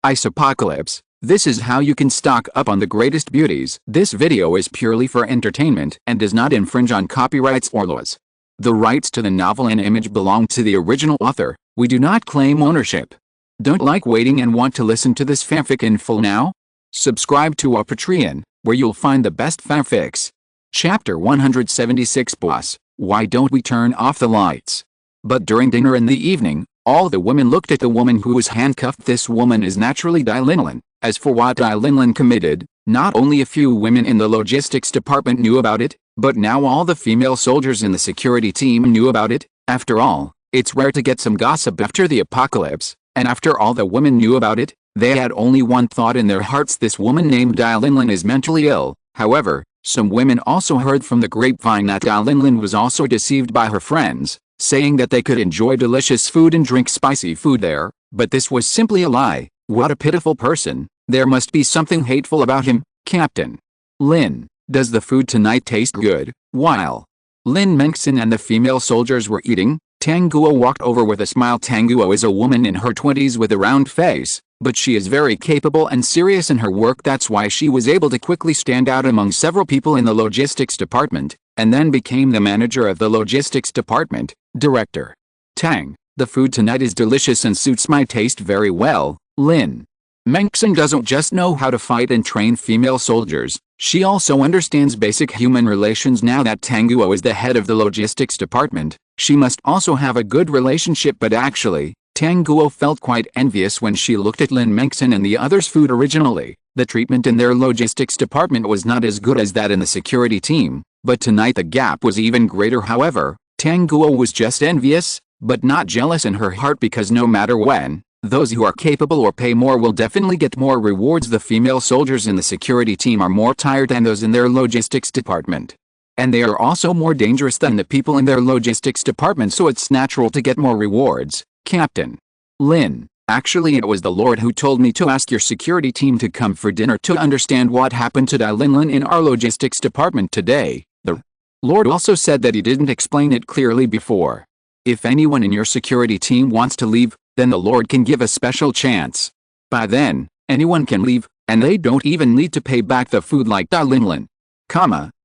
Ice apocalypse. This is how you can stock up on the greatest beauties. This video is purely for entertainment and does not infringe on copyrights or laws. The rights to the novel and image belong to the original author. We do not claim ownership. Don't like waiting and want to listen to this fanfic in full now? Subscribe to our Patreon, where you'll find the best fanfics. Chapter 176 Boss, why don't we turn off the lights? But during dinner in the evening, all the women looked at the woman who was handcuffed. This woman is naturally Dylinlin. As for what Dylinlin committed, not only a few women in the logistics department knew about it, but now all the female soldiers in the security team knew about it. After all, it's rare to get some gossip after the apocalypse, and after all the women knew about it, they had only one thought in their hearts: this woman named Dylinlin is mentally ill. However, some women also heard from the grapevine that Dylinlin was also deceived by her friends, saying that they could enjoy delicious food and drink spicy food there, but this was simply a lie. What a pitiful person. There must be something hateful about him. Captain Lin, does the food tonight taste good? While Lin Mengson and the female soldiers were eating, Tanguo walked over with a smile. Tanguo is a woman in her 20s with a round face, but she is very capable and serious in her work. That's why she was able to quickly stand out among several people in the logistics department, and then became the manager of the logistics department. Director Tang, the food tonight is delicious and suits my taste very well. Lin Mengson doesn't just know how to fight and train female soldiers, she also understands basic human relations. Now that Tanguo is the head of the logistics department, she must also have a good relationship. But actually, Tanguo felt quite envious when she looked at Lin Mengson and the others' food. Originally, the treatment in their logistics department was not as good as that in the security team, but tonight the gap was even greater. However, Tanguo was just envious, but not jealous in her heart, because no matter when, those who are capable or pay more will definitely get more rewards. The female soldiers in the security team are more tired than those in their logistics department. And they are also more dangerous than the people in their logistics department, so it's natural to get more rewards. Captain Lin, actually it was the Lord who told me to ask your security team to come for dinner to understand what happened to Dylinlin in our logistics department today. The Lord also said that he didn't explain it clearly before. If anyone in your security team wants to leave, then the Lord can give a special chance. By then, anyone can leave, and they don't even need to pay back the food like Dylinlin.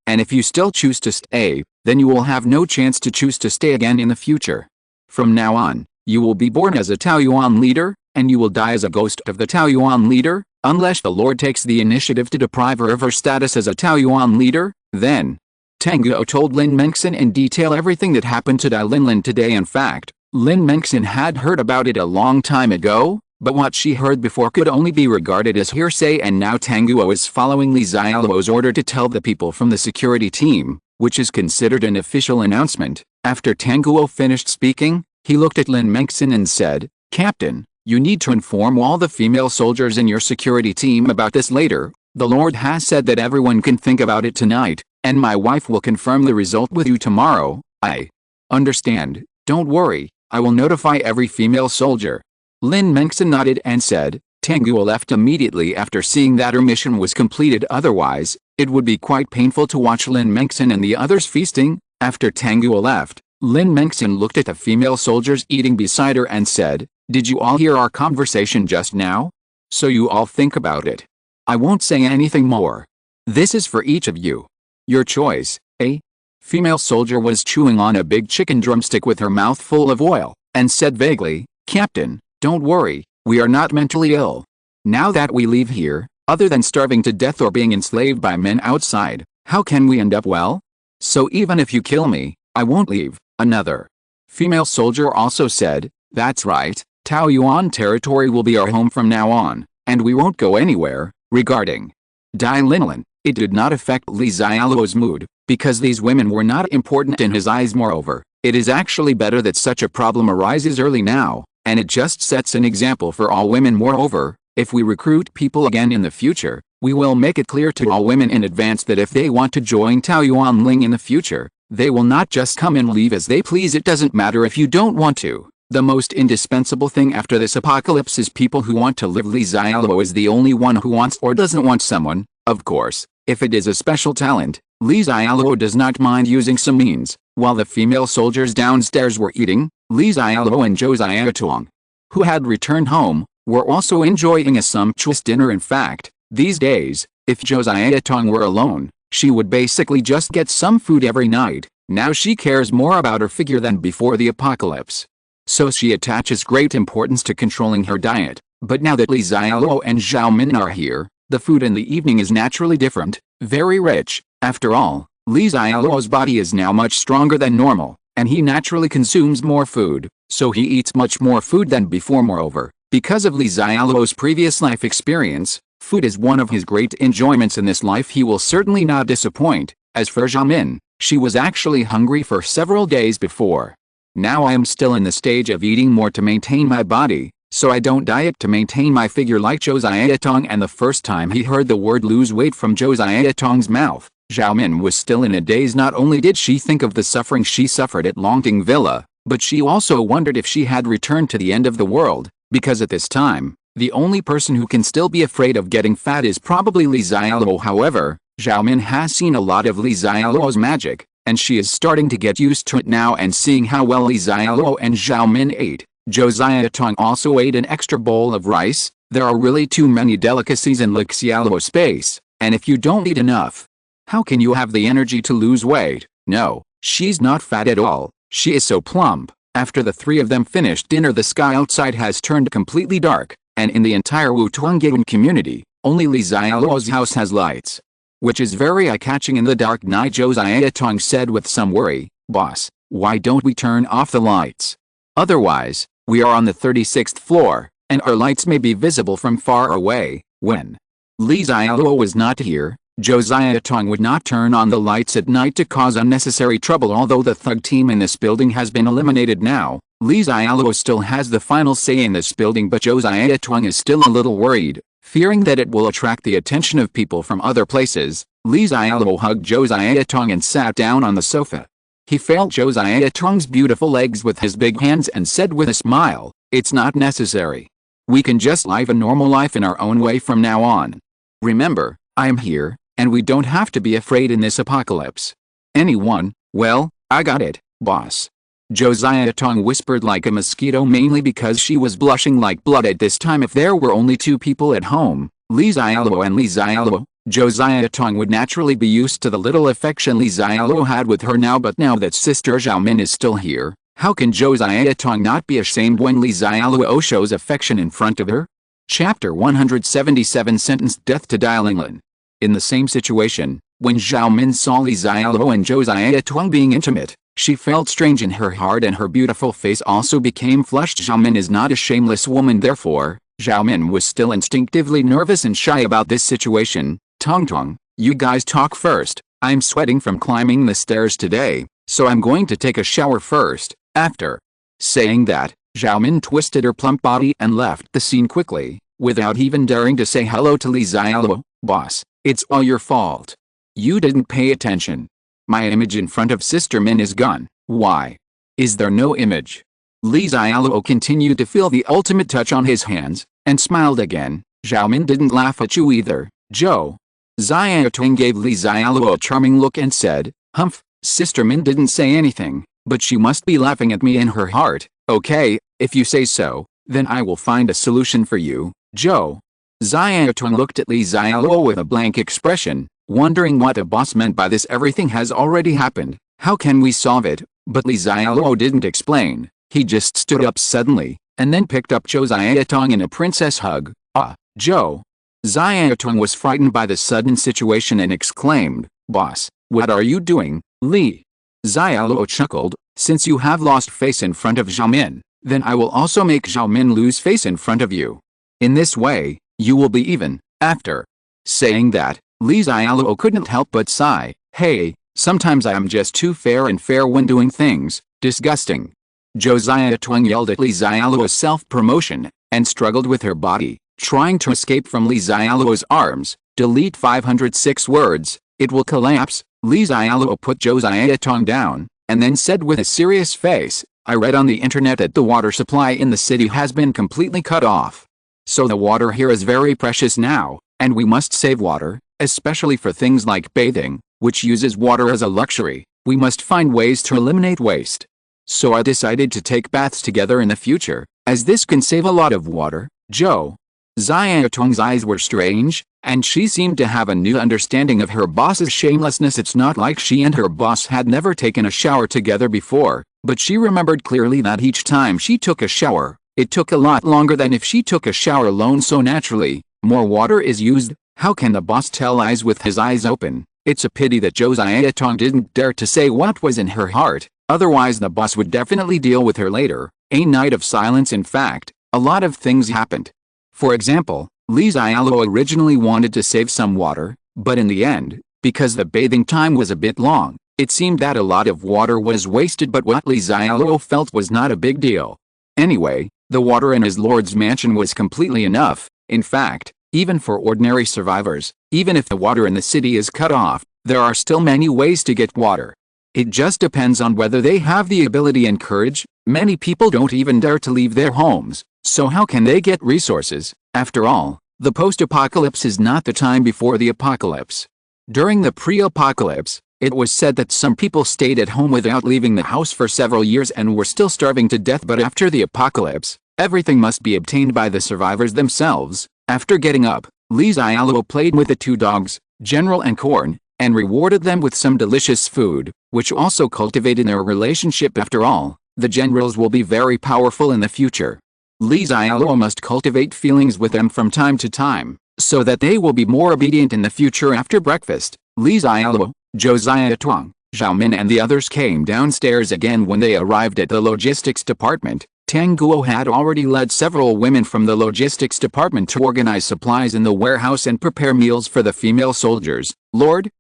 And if you still choose to stay, then you will have no chance to choose to stay again in the future. From now on, you will be born as a Taoyuan leader, and you will die as a ghost of the Taoyuan leader, unless the Lord takes the initiative to deprive her of her status as a Taoyuan leader. Then Tanguo told Lin Mengson in detail everything that happened to Dylinlin today. In fact, Lin Mengson had heard about it a long time ago, but what she heard before could only be regarded as hearsay, and now Tanguo is following Li Xiaoluo's order to tell the people from the security team, which is considered an official announcement. After Tanguo finished speaking, he looked at Lin Mengson and said, Captain, you need to inform all the female soldiers in your security team about this later. The Lord has said that everyone can think about it tonight, and my wife will confirm the result with you tomorrow. I understand, don't worry. I will notify every female soldier. Lin Mengson nodded and said. Tanguo left immediately after seeing that her mission was completed. Otherwise, it would be quite painful to watch Lin Mengson and the others feasting. After Tanguo left, Lin Mengson looked at the female soldiers eating beside her and said, did you all hear our conversation just now? So you all think about it. I won't say anything more. This is for each of you. Your choice. A female soldier was chewing on a big chicken drumstick with her mouth full of oil, and said vaguely, Captain, don't worry, we are not mentally ill. Now that we leave here, other than starving to death or being enslaved by men outside, how can we end up well? So even if you kill me, I won't leave. Another female soldier also said, that's right, Taoyuan territory will be our home from now on, and we won't go anywhere. Regarding Dylinlin, it did not affect Li Xiaoluo's mood, because these women were not important in his eyes. Moreover, it is actually better that such a problem arises early now, and it just sets an example for all women. Moreover, if we recruit people again in the future, we will make it clear to all women in advance that if they want to join Taoyuan Ling in the future, they will not just come and leave as they please. It doesn't matter if you don't want to. The most indispensable thing after this apocalypse is people who want to live. Li Xiaoluo is the only one who wants or doesn't want someone. Of course, if it is a special talent, Li Xiaoluo does not mind using some means. While the female soldiers downstairs were eating, Li Xiaoluo and Zhou Xiaotuang, who had returned home, were also enjoying a sumptuous dinner. In fact, these days, if Josiah Tong were alone, she would basically just get some food every night. Now she cares more about her figure than before the apocalypse. So she attaches great importance to controlling her diet. But now that Li Xiaoluo and Zhao Min are here, the food in the evening is naturally different, very rich. After all, Li Xiaoluo's body is now much stronger than normal, and he naturally consumes more food, so he eats much more food than before. Moreover, because of Li Xiaoluo's previous life experience, food is one of his great enjoyments in this life. He will certainly not disappoint. As for Zhao Min, she was actually hungry for several days before. Now I am still in the stage of eating more to maintain my body, so I don't diet to maintain my figure like Josiah Tong. And the first time he heard the word lose weight from Josiah Tong's mouth, Zhao Min was still in a daze. Not only did she think of the suffering she suffered at Longting Villa, but she also wondered if she had returned to the end of the world, because at this time, the only person who can still be afraid of getting fat is probably Li Xiaoluo. However, Zhao Min has seen a lot of Li Xiaoluo's magic, and she is starting to get used to it now. And seeing how well Li Xiaoluo and Zhao Min ate, Josiah Tong also ate an extra bowl of rice. There are really too many delicacies in Li Xiaoluo's space, and if you don't eat enough, how can you have the energy to lose weight? No, she's not fat at all, she is so plump. After the three of them finished dinner, the sky outside has turned completely dark, and in the entire Wutuangyun community, only Li Xiaoluo's house has lights, which is very eye-catching in the dark night. Josiah Tong said with some worry, "Boss, why don't we turn off the lights? Otherwise, we are on the 36th floor, and our lights may be visible from far away." When Li Xiaoluo was not here, Josiah Tong would not turn on the lights at night to cause unnecessary trouble. Although the thug team in this building has been eliminated now, Li Xiaoluo still has the final say in this building. But Josiah Tong is still a little worried, fearing that it will attract the attention of people from other places. Li Xiaoluo hugged Josiah Tong and sat down on the sofa. He felt Josiah Tong's beautiful legs with his big hands and said with a smile, "It's not necessary. We can just live a normal life in our own way from now on. Remember, I am here, and we don't have to be afraid in this apocalypse." "Anyone? Well, I got it, boss." Josiah Tong whispered like a mosquito, mainly because she was blushing like blood at this time. If there were only two people at home, Li Xiaoluo and Li Xiaoluo, Josiah Tong would naturally be used to the little affection Li Xiaoluo had with her now. But now that Sister Zhao Min is still here, how can Josiah Tong not be ashamed when Li Xiaoluo shows affection in front of her? Chapter 177 Sentenced Death to Dialinglan. In the same situation, when Zhao Min saw Li Xiaoluo and Josiah Tong being intimate, she felt strange in her heart and her beautiful face also became flushed. Zhao Min is not a shameless woman, therefore, Zhao Min was still instinctively nervous and shy about this situation. "Tong, you guys talk first. I'm sweating from climbing the stairs today, so I'm going to take a shower first." After saying that, Zhao Min twisted her plump body and left the scene quickly, without even daring to say hello to Li Xiaoluo. "Boss, it's all your fault. You didn't pay attention. My image in front of Sister Min is gone." "Why? Is there no image?" Li Xiaoluo continued to feel the ultimate touch on his hands, and smiled again. "Zhao Min didn't laugh at you either, Joe." Josiah Tong gave Li Xiaoluo a charming look and said, "Humph, Sister Min didn't say anything, but she must be laughing at me in her heart." "Okay, if you say so, then I will find a solution for you, Joe." Josiah Tong looked at Li Xiaoluo with a blank expression, wondering what the boss meant by this. "Everything has already happened, how can we solve it?" But Li Xiaoluo didn't explain. He just stood up suddenly, and then picked up Josiah Tong in a princess hug. "Ah, Joe." Josiah Tong was frightened by the sudden situation and exclaimed, "Boss, what are you doing, Li?" Xiaoluo chuckled, "Since you have lost face in front of Zhao Min, then I will also make Zhao Min lose face in front of you. In this way, you will be even." After saying that, Li Xiaoluo couldn't help but sigh. "Hey, sometimes I am just too fair and fair when doing things. Disgusting." Josiah Tong yelled at Li Xiaoluo's self-promotion, and struggled with her body, trying to escape from Li Xiaoluo's arms. Delete 506 words, it will collapse. Li Xiaoluo put Josiah Tong down, and then said with a serious face, "I read on the internet that the water supply in the city has been completely cut off. So the water here is very precious now, and we must save water, especially for things like bathing, which uses water as a luxury. We must find ways to eliminate waste. So I decided to take baths together in the future, as this can save a lot of water." Zhou Xiaotong's eyes were strange, and she seemed to have a new understanding of her boss's shamelessness. It's not like she and her boss had never taken a shower together before, but she remembered clearly that each time she took a shower, it took a lot longer than if she took a shower alone. So naturally, more water is used. How can the boss tell lies with his eyes open? It's a pity that Zhou Xiaotong didn't dare to say what was in her heart, otherwise the boss would definitely deal with her later. A night of silence. In fact, a lot of things happened. For example, Li Xiaoluo originally wanted to save some water, but in the end, because the bathing time was a bit long, it seemed that a lot of water was wasted. But what Li Xiaoluo felt was not a big deal. Anyway, the water in his lord's mansion was completely enough. In fact, even for ordinary survivors, even if the water in the city is cut off, there are still many ways to get water. It just depends on whether they have the ability and courage. Many people don't even dare to leave their homes, so how can they get resources? After all, the post-apocalypse is not the time before the apocalypse. During the pre-apocalypse, it was said that some people stayed at home without leaving the house for several years and were still starving to death. But after the apocalypse, everything must be obtained by the survivors themselves. After getting up, Li Xiaoluo played with the two dogs, General and Corn, and rewarded them with some delicious food, which also cultivated their relationship. After all, the generals will be very powerful in the future. Li Xiaoluo must cultivate feelings with them from time to time, so that they will be more obedient in the future. After breakfast, Li Xiaoluo, Zhou Xiaotong, Xiaomin and the others came downstairs again. When they arrived at the logistics department, Tang Guo had already led several women from the logistics department to organize supplies in the warehouse and prepare meals for the female soldiers. Lord,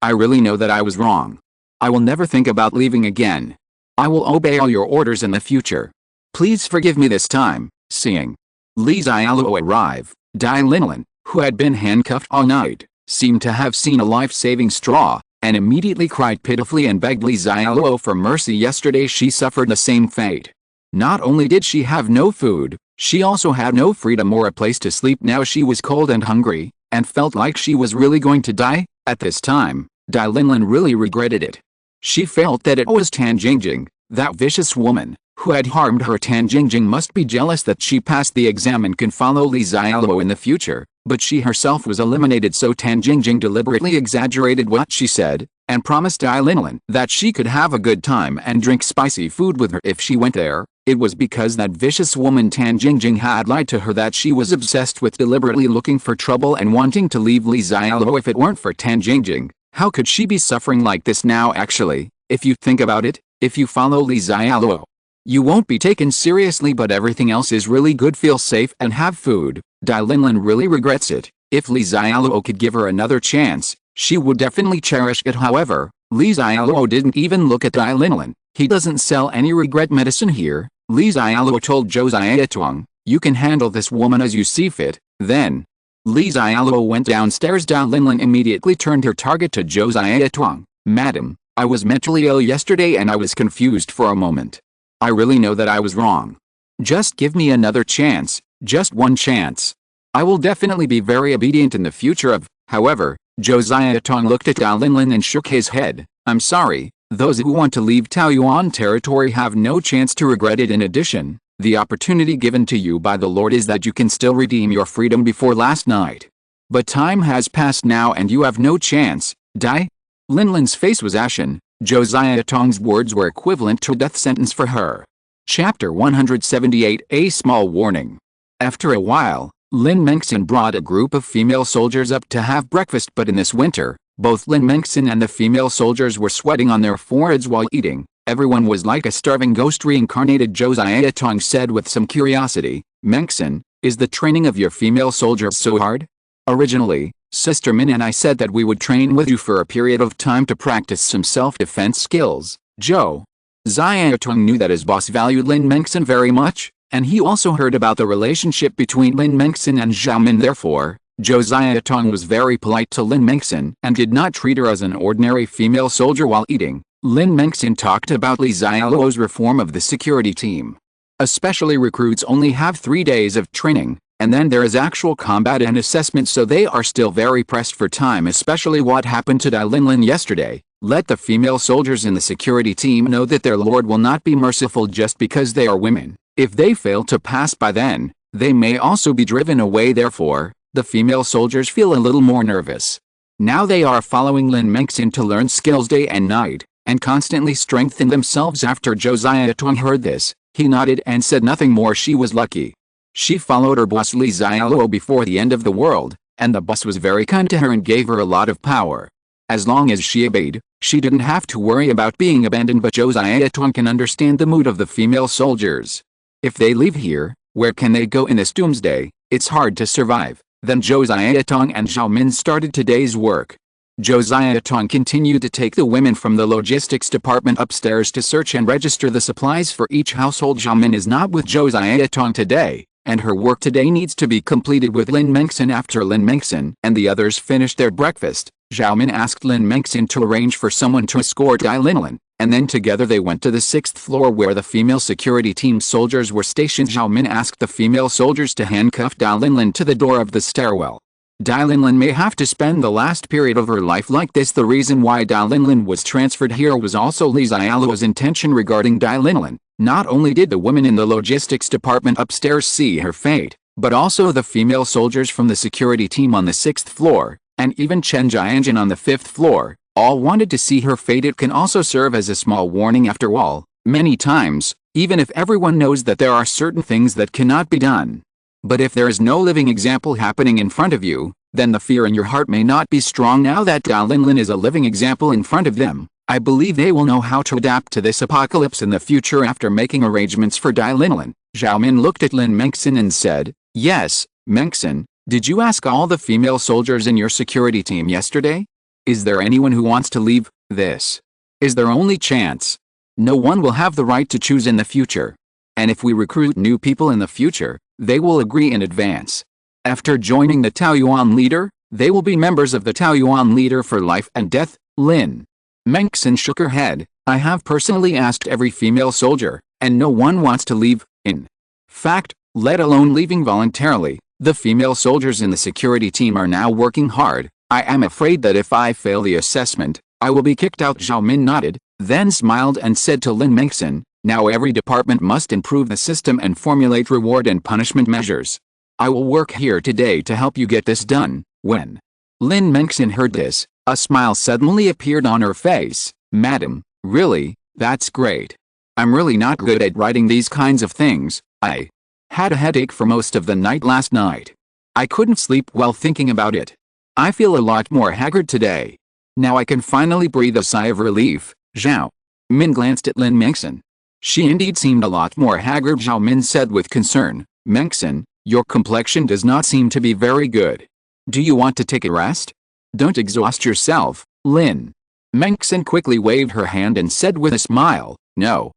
I really know that I was wrong. I will never think about leaving again. I will obey all your orders in the future. Please forgive me this time. Seeing Li Xiaoluo arrive, Dai Linlin, who had been handcuffed all night, seemed to have seen a life-saving straw, and immediately cried pitifully and begged Li Xiaoluo for mercy. Yesterday she suffered the same fate. Not only did she have no food, she also had no freedom or a place to sleep. Now she was cold and hungry, and felt like she was really going to die. At this time, Dai Linlin really regretted it. She felt that it was Tan Jingjing, that vicious woman, who had harmed her. Tan Jingjing must be jealous that she passed the exam and can follow Li Xiaoluo in the future, but she herself was eliminated. So Tan Jingjing deliberately exaggerated what she said, and promised Dai Linlin that she could have a good time and drink spicy food with her if she went there. It was because that vicious woman Tan Jingjing had lied to her that she was obsessed with deliberately looking for trouble and wanting to leave Li Xiaoluo. If it weren't for Tan Jingjing, how could she be suffering like this now? Actually, if you think about it, if you follow Li Xiaoluo, you won't be taken seriously, but everything else is really good. Feel safe and have food. Dai Linlin really regrets it. If Li Xiaoluo could give her another chance, she would definitely cherish it. However, Li Xiaoluo didn't even look at Dai Linlin. He doesn't sell any regret medicine here. Li Xiaoluo told Zhou Xiaotong, you can handle this woman as you see fit. Then, Li Xiaoluo went downstairs. Dai Linlin immediately turned her target to Zhou Xiaotong. Madam, I was mentally ill yesterday and I was confused for a moment. I really know that I was wrong. Just give me another chance, just one chance. I will definitely be very obedient in the future. However, Zhou Xiaotong looked at Dai Linlin and shook his head. I'm sorry, those who want to leave Taoyuan territory have no chance to regret it. In addition, the opportunity given to you by the Lord is that you can still redeem your freedom before last night. But time has passed now and you have no chance. Dai Linlin's face was ashen. Zhou Xiaotong's words were equivalent to a death sentence for her. Chapter 178. A small warning. After a while, Lin Mengxin brought a group of female soldiers up to have breakfast. But in this winter, both Lin Mengxin and the female soldiers were sweating on their foreheads while eating. Everyone was like a starving ghost. Reincarnated Zhou Xiaotong said with some curiosity, Mengxin, is the training of your female soldiers so hard? Originally, Sister Min and I said that we would train with you for a period of time to practice some self-defense skills. Zhou Xiaotong knew that his boss valued Lin Mengxin very much, and he also heard about the relationship between Lin Mengxin and Xiaomin. Therefore, Zhou Xiaotong was very polite to Lin Mengxin and did not treat her as an ordinary female soldier while eating. Lin Mengxin talked about Li Xiaoluo's reform of the security team. Especially recruits only have 3 days of training, and then there is actual combat and assessment, so they are still very pressed for time. Especially what happened to Dai Linlin yesterday. Let the female soldiers in the security team know that their lord will not be merciful just because they are women. If they fail to pass by, then They may also be driven away, therefore, the female soldiers feel a little more nervous. Now they are following Lin Mengxin to learn skills day and night, and constantly strengthen themselves. After Josiah Tong heard this, he nodded and said nothing more. She was lucky. She followed her boss Li Xiaoluo before the end of the world, and the boss was very kind to her and gave her a lot of power. As long as she obeyed, she didn't have to worry about being abandoned. But Josiah Tong can understand the mood of the female soldiers. If they leave here, where can they go in this doomsday? It's hard to survive. Then Josiah Tong and Zhao Min started today's work. Josiah Tong continued to take the women from the logistics department upstairs to search and register the supplies for each household. Zhao Min is not with Josiah Tong today, and her work today needs to be completed with Lin Mengxin. After Lin Mengxin and the others finished their breakfast, Zhao Min asked Lin Mengxin to arrange for someone to escort Dai Linlin, and then together they went to the 6th floor where the female security team soldiers were stationed. Zhao Min asked the female soldiers to handcuff Dai Linlin to the door of the stairwell. Dai Linlin may have to spend the last period of her life like this. The reason why Dai Linlin was transferred here was also Li Xiaoluo's intention regarding Dai Linlin. Not only did the women in the logistics department upstairs see her fate, but also the female soldiers from the security team on the 6th floor, and even Chen Jianjin on the 5th floor, all wanted to see her fate. It can also serve as a small warning. After all, many times, even if everyone knows that there are certain things that cannot be done. But if there is no living example happening in front of you, then the fear in your heart may not be strong. Now that Dai Linlin is a living example in front of them, I believe they will know how to adapt to this apocalypse in the future. After making arrangements for Dai Linlin, Zhao Min looked at Lin Mengxin and said, "Yes, Mengxin, did you ask all the female soldiers in your security team yesterday? Is there anyone who wants to leave? This is their only chance. No one will have the right to choose in the future. And if we recruit new people in the future, they will agree in advance. After joining the Taoyuan leader, they will be members of the Taoyuan leader for life and death." Lin Mengxin shook her head. "I have personally asked every female soldier, and no one wants to leave. In fact, let alone leaving voluntarily. The female soldiers in the security team are now working hard. I am afraid that if I fail the assessment, I will be kicked out." Zhao Min nodded, then smiled and said to Lin Mengxin, "Now every department must improve the system and formulate reward and punishment measures. I will work here today to help you get this done." When Lin Mengxin heard this, a smile suddenly appeared on her face. "Madam, really, that's great. I'm really not good at writing these kinds of things. I had a headache for most of the night last night. I couldn't sleep well thinking about it. I feel a lot more haggard today. Now I can finally breathe a sigh of relief." Zhao Min glanced at Lin Mengxin. She indeed seemed a lot more haggard. Zhao Min said with concern, "Mengxin, your complexion does not seem to be very good. Do you want to take a rest? Don't exhaust yourself." Lin Mengxin quickly waved her hand and said with a smile, No,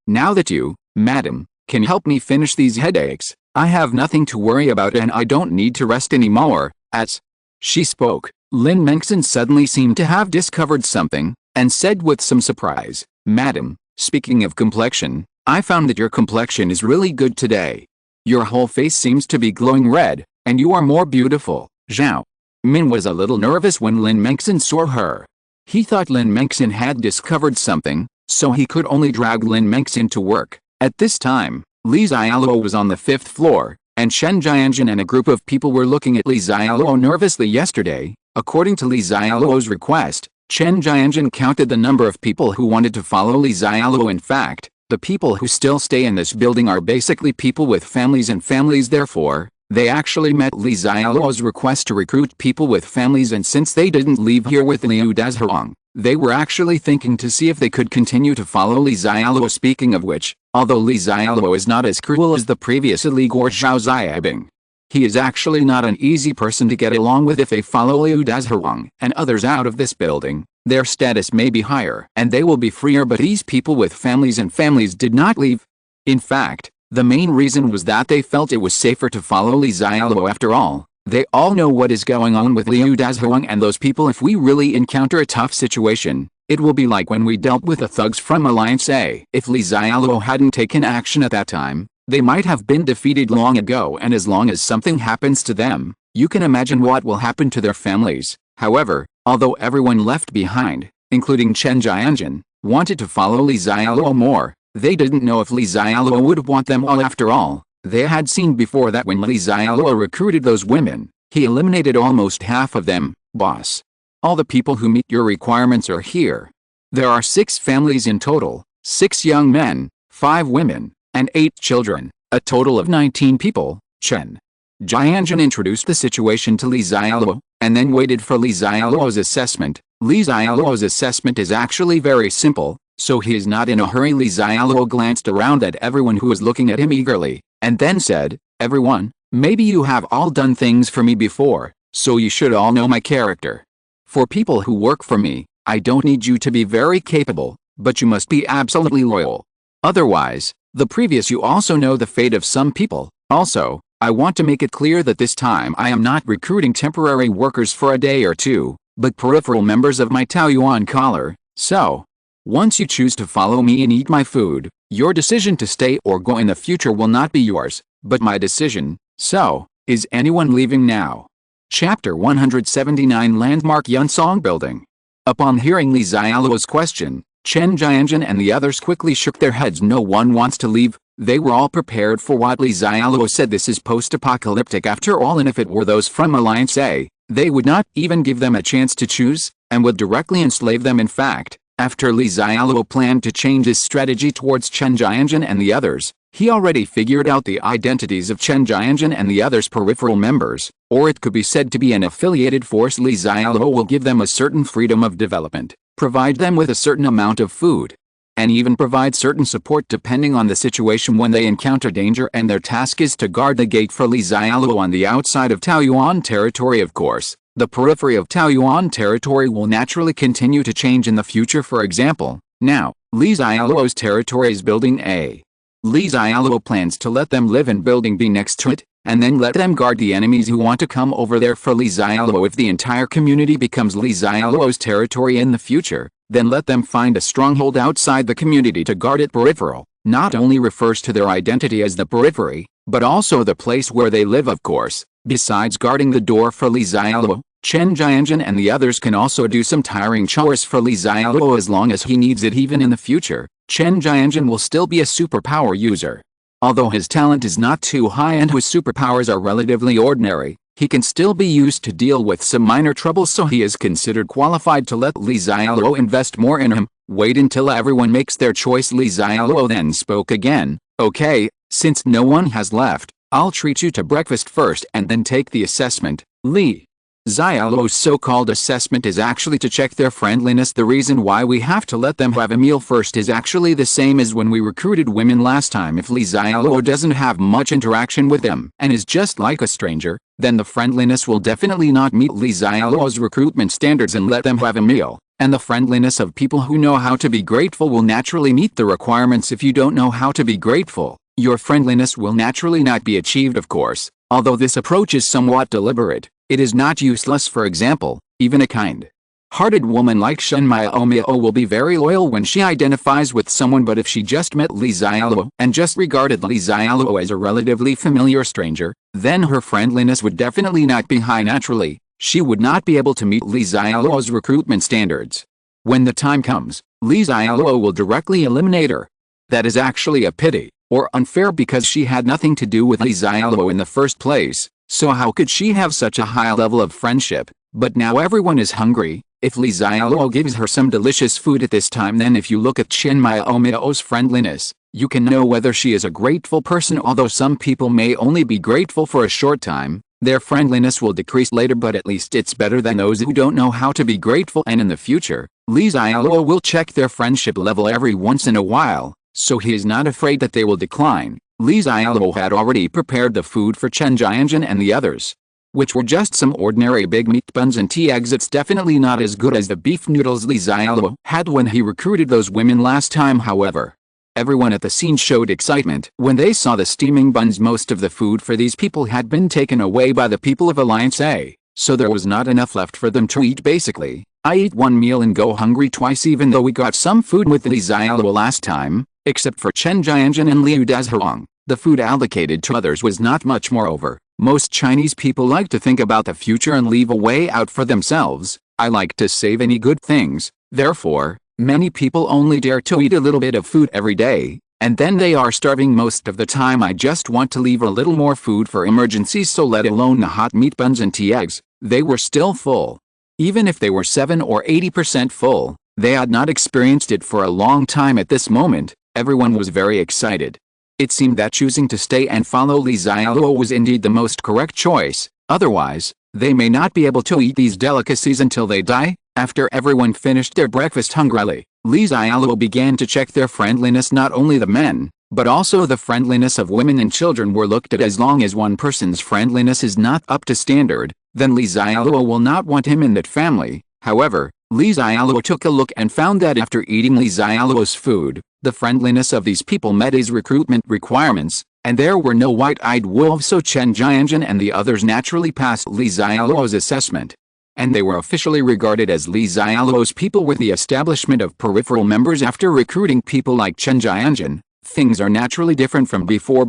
now that you, madam, can help me finish these headaches, I have nothing to worry about and I don't need to rest anymore." As she spoke, Lin Mengxin suddenly seemed to have discovered something, and said with some surprise, "Madam, speaking of complexion, I found that your complexion is really good today. Your whole face seems to be glowing red, and you are more beautiful." Zhao Min was a little nervous when Lin Mengxin saw her. He thought Lin Mengxin had discovered something, so he could only drag Lin Mengxin to work. At this time, Li Xiaoluo was on the 5th floor, and Chen Jianjin and a group of people were looking at Li Xiaoluo nervously yesterday. According to Li Xiaoluo's request, Chen Jianjin counted the number of people who wanted to follow Li Xiaoluo. In fact, the people who still stay in this building are basically people with families and families. Therefore, they actually met Li Xiaoluo's request to recruit people with families, and since they didn't leave here with Liu Dazhuang, they were actually thinking to see if they could continue to follow Li Xiaoluo. Speaking of which, although Li Xiaoluo is not as cruel as the previous Iligor Zhao Xiabing, he is actually not an easy person to get along with. If they follow Liu Dazhuang and others out of this building, their status may be higher and they will be freer, but these people with families and families did not leave. In fact, the main reason was that they felt it was safer to follow Li Xiaoluo. After all, they all know what is going on with Liu Dazhuang and those people. If we really encounter a tough situation, it will be like when we dealt with the thugs from Alliance A. If Li Xiaoluo hadn't taken action at that time, they might have been defeated long ago, and as long as something happens to them, you can imagine what will happen to their families. However, although everyone left behind, including Chen Jianjin, wanted to follow Li Xiaoluo more, they didn't know if Li Xiaoluo would want them all. After all, They had seen before that when Li Xiaoluo recruited those women, he eliminated almost half of them. Boss. All the people who meet your requirements are here. There are 6 families in total, 6 young men, 5 women, and 8 children, a total of 19 people. Chen Jianjun introduced the situation to Li Xiaoluo, and then waited for Li Xiaoluo's assessment. Li Xiaoluo's assessment is actually very simple, so he is not in a hurry. Li Xiaoluo glanced around at everyone who was looking at him eagerly, and then said, "Everyone, maybe you have all done things for me before, so you should all know my character. For people who work for me, I don't need you to be very capable, but you must be absolutely loyal. Otherwise, the previous you also know the fate of some people. Also, I want to make it clear that this time I am not recruiting temporary workers for a day or two, but peripheral members of my Taoyuan collar, so once you choose to follow me and eat my food, your decision to stay or go in the future will not be yours, but my decision. So, is anyone leaving now?" Chapter 179 Landmark Yunsong Building. Upon hearing Li Xiaoluo's question, Chen Jianjun and the others quickly shook their heads. No one wants to leave. They were all prepared for what Li Xiaoluo said. This is post-apocalyptic after all, and if it were those from Alliance A, they would not even give them a chance to choose, and would directly enslave them. In fact, after Li Xiaoluo planned to change his strategy towards Chen Jianjun and the others, he already figured out the identities of Chen Jianjun and the others' peripheral members, or it could be said to be an affiliated force. Li Xiaoluo will give them a certain freedom of development, provide them with a certain amount of food, and even provide certain support depending on the situation when they encounter danger, and their task is to guard the gate for Li Xiaoluo on the outside of Taoyuan territory. Of course, the periphery of Taoyuan territory will naturally continue to change in the future. For example, now, Li Xiaoluo's territory is Building A. Li Xiaoluo plans to let them live in Building B next to it, and then let them guard the enemies who want to come over there for Li Xiaoluo. If the entire community becomes Li Xiaoluo's territory in the future, then let them find a stronghold outside the community to guard it. Peripheral not only refers to their identity as the periphery, but also the place where they live, of course. Besides guarding the door for Li Xiaoluo, Chen Jianjun and the others can also do some tiring chores for Li Xiaoluo as long as he needs it. Even in the future, Chen Jianjun will still be a superpower user. Although his talent is not too high and his superpowers are relatively ordinary, he can still be used to deal with some minor troubles, so he is considered qualified to let Li Xiaoluo invest more in him. Wait until everyone makes their choice. Li Xiaoluo then spoke again. "Okay, since no one has left, I'll treat you to breakfast first and then take the assessment." Li Xiaoluo's so-called assessment is actually to check their friendliness. The reason why we have to let them have a meal first is actually the same as when we recruited women last time. If Li Xiaoluo doesn't have much interaction with them and is just like a stranger, then the friendliness will definitely not meet Li Xiaoluo's recruitment standards, and let them have a meal. And the friendliness of people who know how to be grateful will naturally meet the requirements. If you don't know how to be grateful, your friendliness will naturally not be achieved. Of course, although this approach is somewhat deliberate, it is not useless. For example, even a kind-hearted woman like Shen Miao will be very loyal when she identifies with someone, but if she just met Li Xiaoluo and just regarded Li Xiaoluo as a relatively familiar stranger, then her friendliness would definitely not be high. Naturally, she would not be able to meet Li Xiaoluo's recruitment standards. When the time comes, Li Xiaoluo will directly eliminate her. That is actually a pity, or unfair, because she had nothing to do with Li Xiaoluo in the first place. So how could she have such a high level of friendship? But now everyone is hungry. If Li Xiaoluo gives her some delicious food at this time, then if you look at Chen Miao's friendliness, you can know whether she is a grateful person. Although some people may only be grateful for a short time, their friendliness will decrease later, but at least it's better than those who don't know how to be grateful. And in the future, Li Xiaoluo will check their friendship level every once in a while, so he is not afraid that they will decline. Li Xiaoluo had already prepared the food for Chen Jianjun and the others, which were just some ordinary big meat buns and tea eggs. It's definitely not as good as the beef noodles Li Xiaoluo had when he recruited those women last time. However, everyone at the scene showed excitement when they saw the steaming buns. Most of the food for these people had been taken away by the people of Alliance A, so there was not enough left for them to eat. Basically, I eat one meal and go hungry twice, even though we got some food with Li Xiaoluo last time. Except for Chen Jianjun and Liu Dazhuang, the food allocated to others was not much. Moreover, most Chinese people like to think about the future and leave a way out for themselves. I like to save any good things. Therefore, many people only dare to eat a little bit of food every day. And then they are starving most of the time. I just want to leave a little more food for emergencies, so let alone the hot meat buns and tea eggs. They were still full. Even if they were 7 or 80% full, they had not experienced it for a long time. At this moment, everyone was very excited. It seemed that choosing to stay and follow Li Xiaoluo was indeed the most correct choice, otherwise, they may not be able to eat these delicacies until they die. After everyone finished their breakfast hungrily, Li Xiaoluo began to check their friendliness. Not only the men, but also the friendliness of women and children were looked at. As long as one person's friendliness is not up to standard, then Li Xiaoluo will not want him in that family. However, Li Xiaoluo took a look and found that after eating Li Xiaoluo's food, the friendliness of these people met his recruitment requirements, and there were no white-eyed wolves, so Chen Jianjun and the others naturally passed Li Xiaoluo's assessment. And they were officially regarded as Li Xiaoluo's people. With the establishment of peripheral members after recruiting people like Chen Jianjun, things are naturally different from before.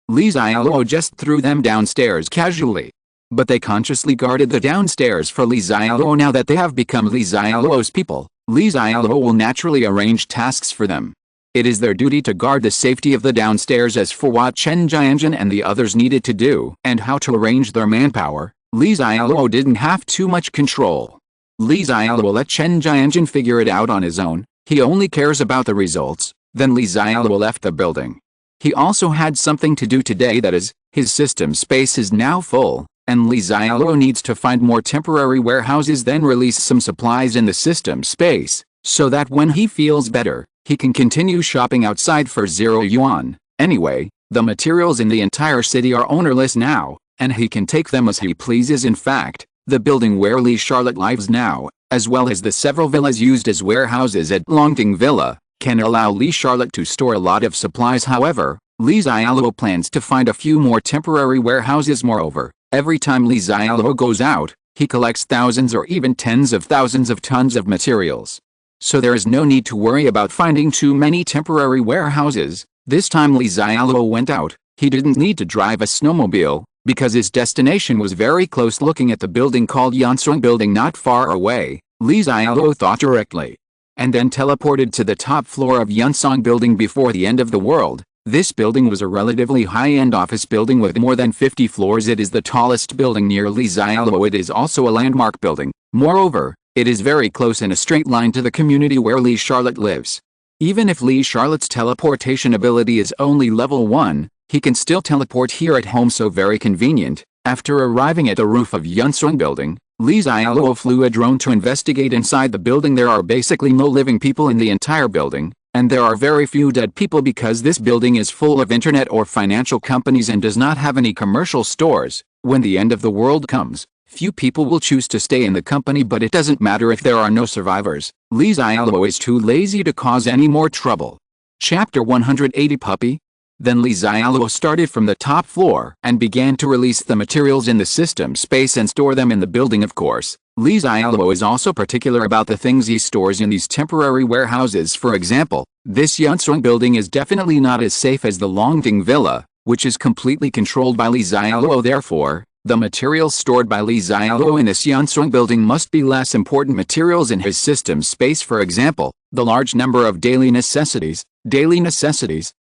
Li Xiaoluo just threw them downstairs casually. But they consciously guarded the downstairs for Li Xiaoluo. Now that they have become Li Xiaoluo's people, Li Xiaoluo will naturally arrange tasks for them. It is their duty to guard the safety of the downstairs. As for what Chen Jianjun and the others needed to do and how to arrange their manpower, Li Xiaoluo didn't have too much control. Li Xiaoluo let Chen Jianjun figure it out on his own. He only cares about the results. Then Li Xiaoluo left the building. He also had something to do today, that is, his system space is now full, and Li Xiaoluo needs to find more temporary warehouses, then release some supplies in the system space, so that when he feels better, he can continue shopping outside for 0 yuan. Anyway, the materials in the entire city are ownerless now, and he can take them as he pleases. In fact, the building where Li Charlotte lives now, as well as the several villas used as warehouses at Longting Villa, can allow Li Charlotte to store a lot of supplies. However, Li Xiaoluo plans to find a few more temporary warehouses. Moreover, every time Li Xiaoluo goes out, he collects thousands or even tens of thousands of tons of materials. So there is no need to worry about finding too many temporary warehouses. This time Li Xiaoluo went out, he didn't need to drive a snowmobile, because his destination was very close. Looking at the building called Yansong Building not far away, Li Xiaoluo thought directly, and then teleported to the top floor of Yansong Building before the end of the world. This building was a relatively high-end office building with more than 50 floors. It is the tallest building near Li Xiaoluo. It is also a landmark building. Moreover, it is very close in a straight line to the community where Li Charlotte lives. Even if Li Charlotte's teleportation ability is only level 1, he can still teleport here at home, so very convenient. After arriving at the roof of Yansong Building, Li Xiaoluo flew a drone to investigate inside the building. There are basically no living people in the entire building, and there are very few dead people because this building is full of internet or financial companies and does not have any commercial stores. When the end of the world comes, few people will choose to stay in the company, but it doesn't matter if there are no survivors. Li Xiaoluo is too lazy to cause any more trouble. Chapter 180 Puppy. Then Li Xiaoluo started from the top floor and began to release the materials in the system space and store them in the building. Of course, Li Xiaoluo is also particular about the things he stores in these temporary warehouses. For example, this Yansong Building is definitely not as safe as the Longting Villa, which is completely controlled by Li Xiaoluo. Therefore, the materials stored by Li Xiaoluo in this Yansong Building must be less important materials in his system space. For example, the large number of daily necessities,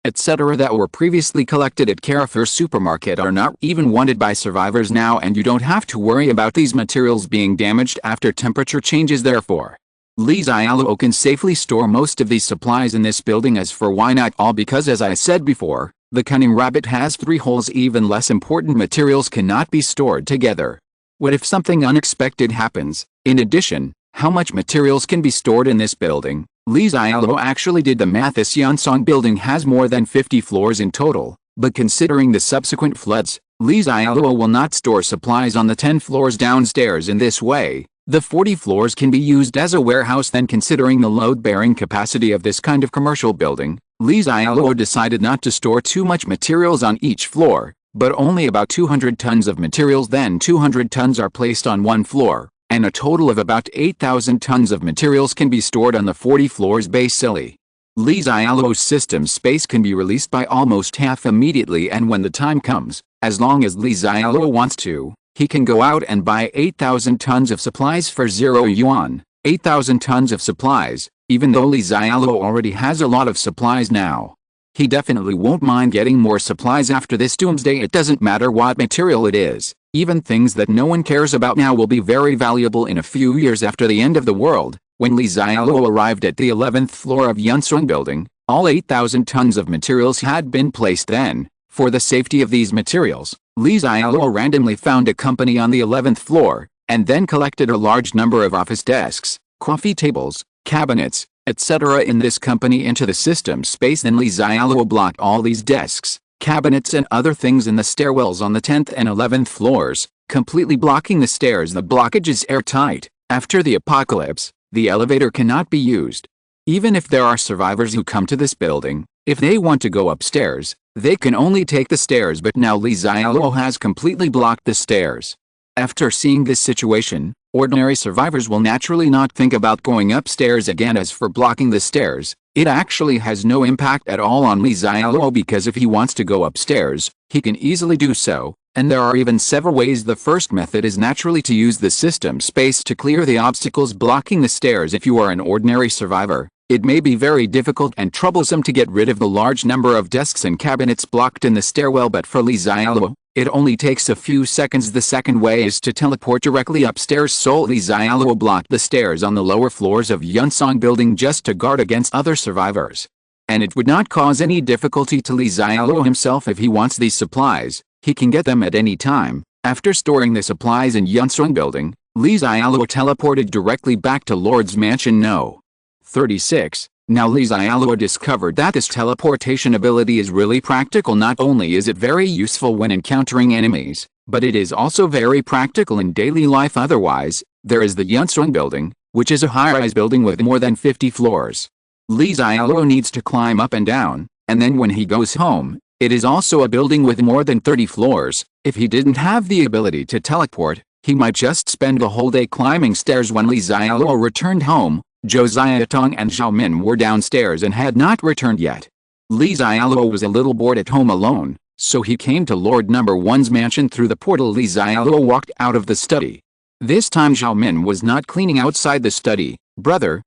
etc. that were previously collected at Carrefour supermarket are not even wanted by survivors now, and you don't have to worry about these materials being damaged after temperature changes. Therefore, Li Xiaoluo can safely store most of these supplies in this building. As for why not all, because as I said before, the cunning rabbit has 3 holes. Even less important materials cannot be stored together. What if something unexpected happens? In addition, how much materials can be stored in this building? Li Xiaoluo actually did the math. This Yansong Building has more than 50 floors in total, but considering the subsequent floods, Li Xiaoluo will not store supplies on the 10 floors downstairs. In this way, the 40 floors can be used as a warehouse. Then, considering the load-bearing capacity of this kind of commercial building, Li Xiaoluo decided not to store too much materials on each floor, but only about 200 tons of materials. Then 200 tons are placed on one floor, and a total of about 8,000 tons of materials can be stored on the 40 floors. Basically, Li Xiaoluo's system space can be released by almost half immediately, and when the time comes, as long as Li Xiaoluo wants to, he can go out and buy 8,000 tons of supplies for 0 yuan. 8,000 tons of supplies, even though Li Xiaoluo already has a lot of supplies now. He definitely won't mind getting more supplies after this doomsday. It doesn't matter what material it is, even things that no one cares about now will be very valuable in a few years after the end of the world. When Li Xiaoluo arrived at the 11th floor of Yunsong Building, all 8,000 tons of materials had been placed then. For the safety of these materials, Li Xiaoluo randomly found a company on the 11th floor, and then collected a large number of office desks, coffee tables, cabinets, etc. in this company into the system space. Then Li Xiaoluo blocked all these desks, cabinets and other things in the stairwells on the 10th and 11th floors, completely blocking the stairs. The blockage is airtight. After the apocalypse, the elevator cannot be used. Even if there are survivors who come to this building, if they want to go upstairs, they can only take the stairs, but now Li Xiaoluo has completely blocked the stairs. After seeing this situation, ordinary survivors will naturally not think about going upstairs again. As for blocking the stairs, it actually has no impact at all on Li Xiaoluo, because if he wants to go upstairs, he can easily do so, and there are even several ways. The first method is naturally to use the system space to clear the obstacles blocking the stairs. If you are an ordinary survivor, it may be very difficult and troublesome to get rid of the large number of desks and cabinets blocked in the stairwell, but for Li Xiaoluo, it only takes a few seconds. The second way is to teleport directly upstairs. So Li Xiaoluo blocked the stairs on the lower floors of Yunsong Building just to guard against other survivors. And it would not cause any difficulty to Li Xiaoluo himself. If he wants these supplies, he can get them at any time. After storing the supplies in Yunsong Building, Li Xiaoluo teleported directly back to Lord's Mansion No. 36. Now Li Xiaoluo discovered that this teleportation ability is really practical. Not only is it very useful when encountering enemies, but it is also very practical in daily life. Otherwise, there is the Yunsong Building, which is a high-rise building with more than 50 floors. Li Xiaoluo needs to climb up and down, and then when he goes home, it is also a building with more than 30 floors. If he didn't have the ability to teleport, he might just spend the whole day climbing stairs. When Li Xiaoluo returned home, Josiah Tong and Zhao Min were downstairs and had not returned yet. Li Xiaoluo was a little bored at home alone, so he came to Lord No. 1's mansion through the portal. Li Xiaoluo walked out of the study. This time Zhao Min was not cleaning outside the study. Brother,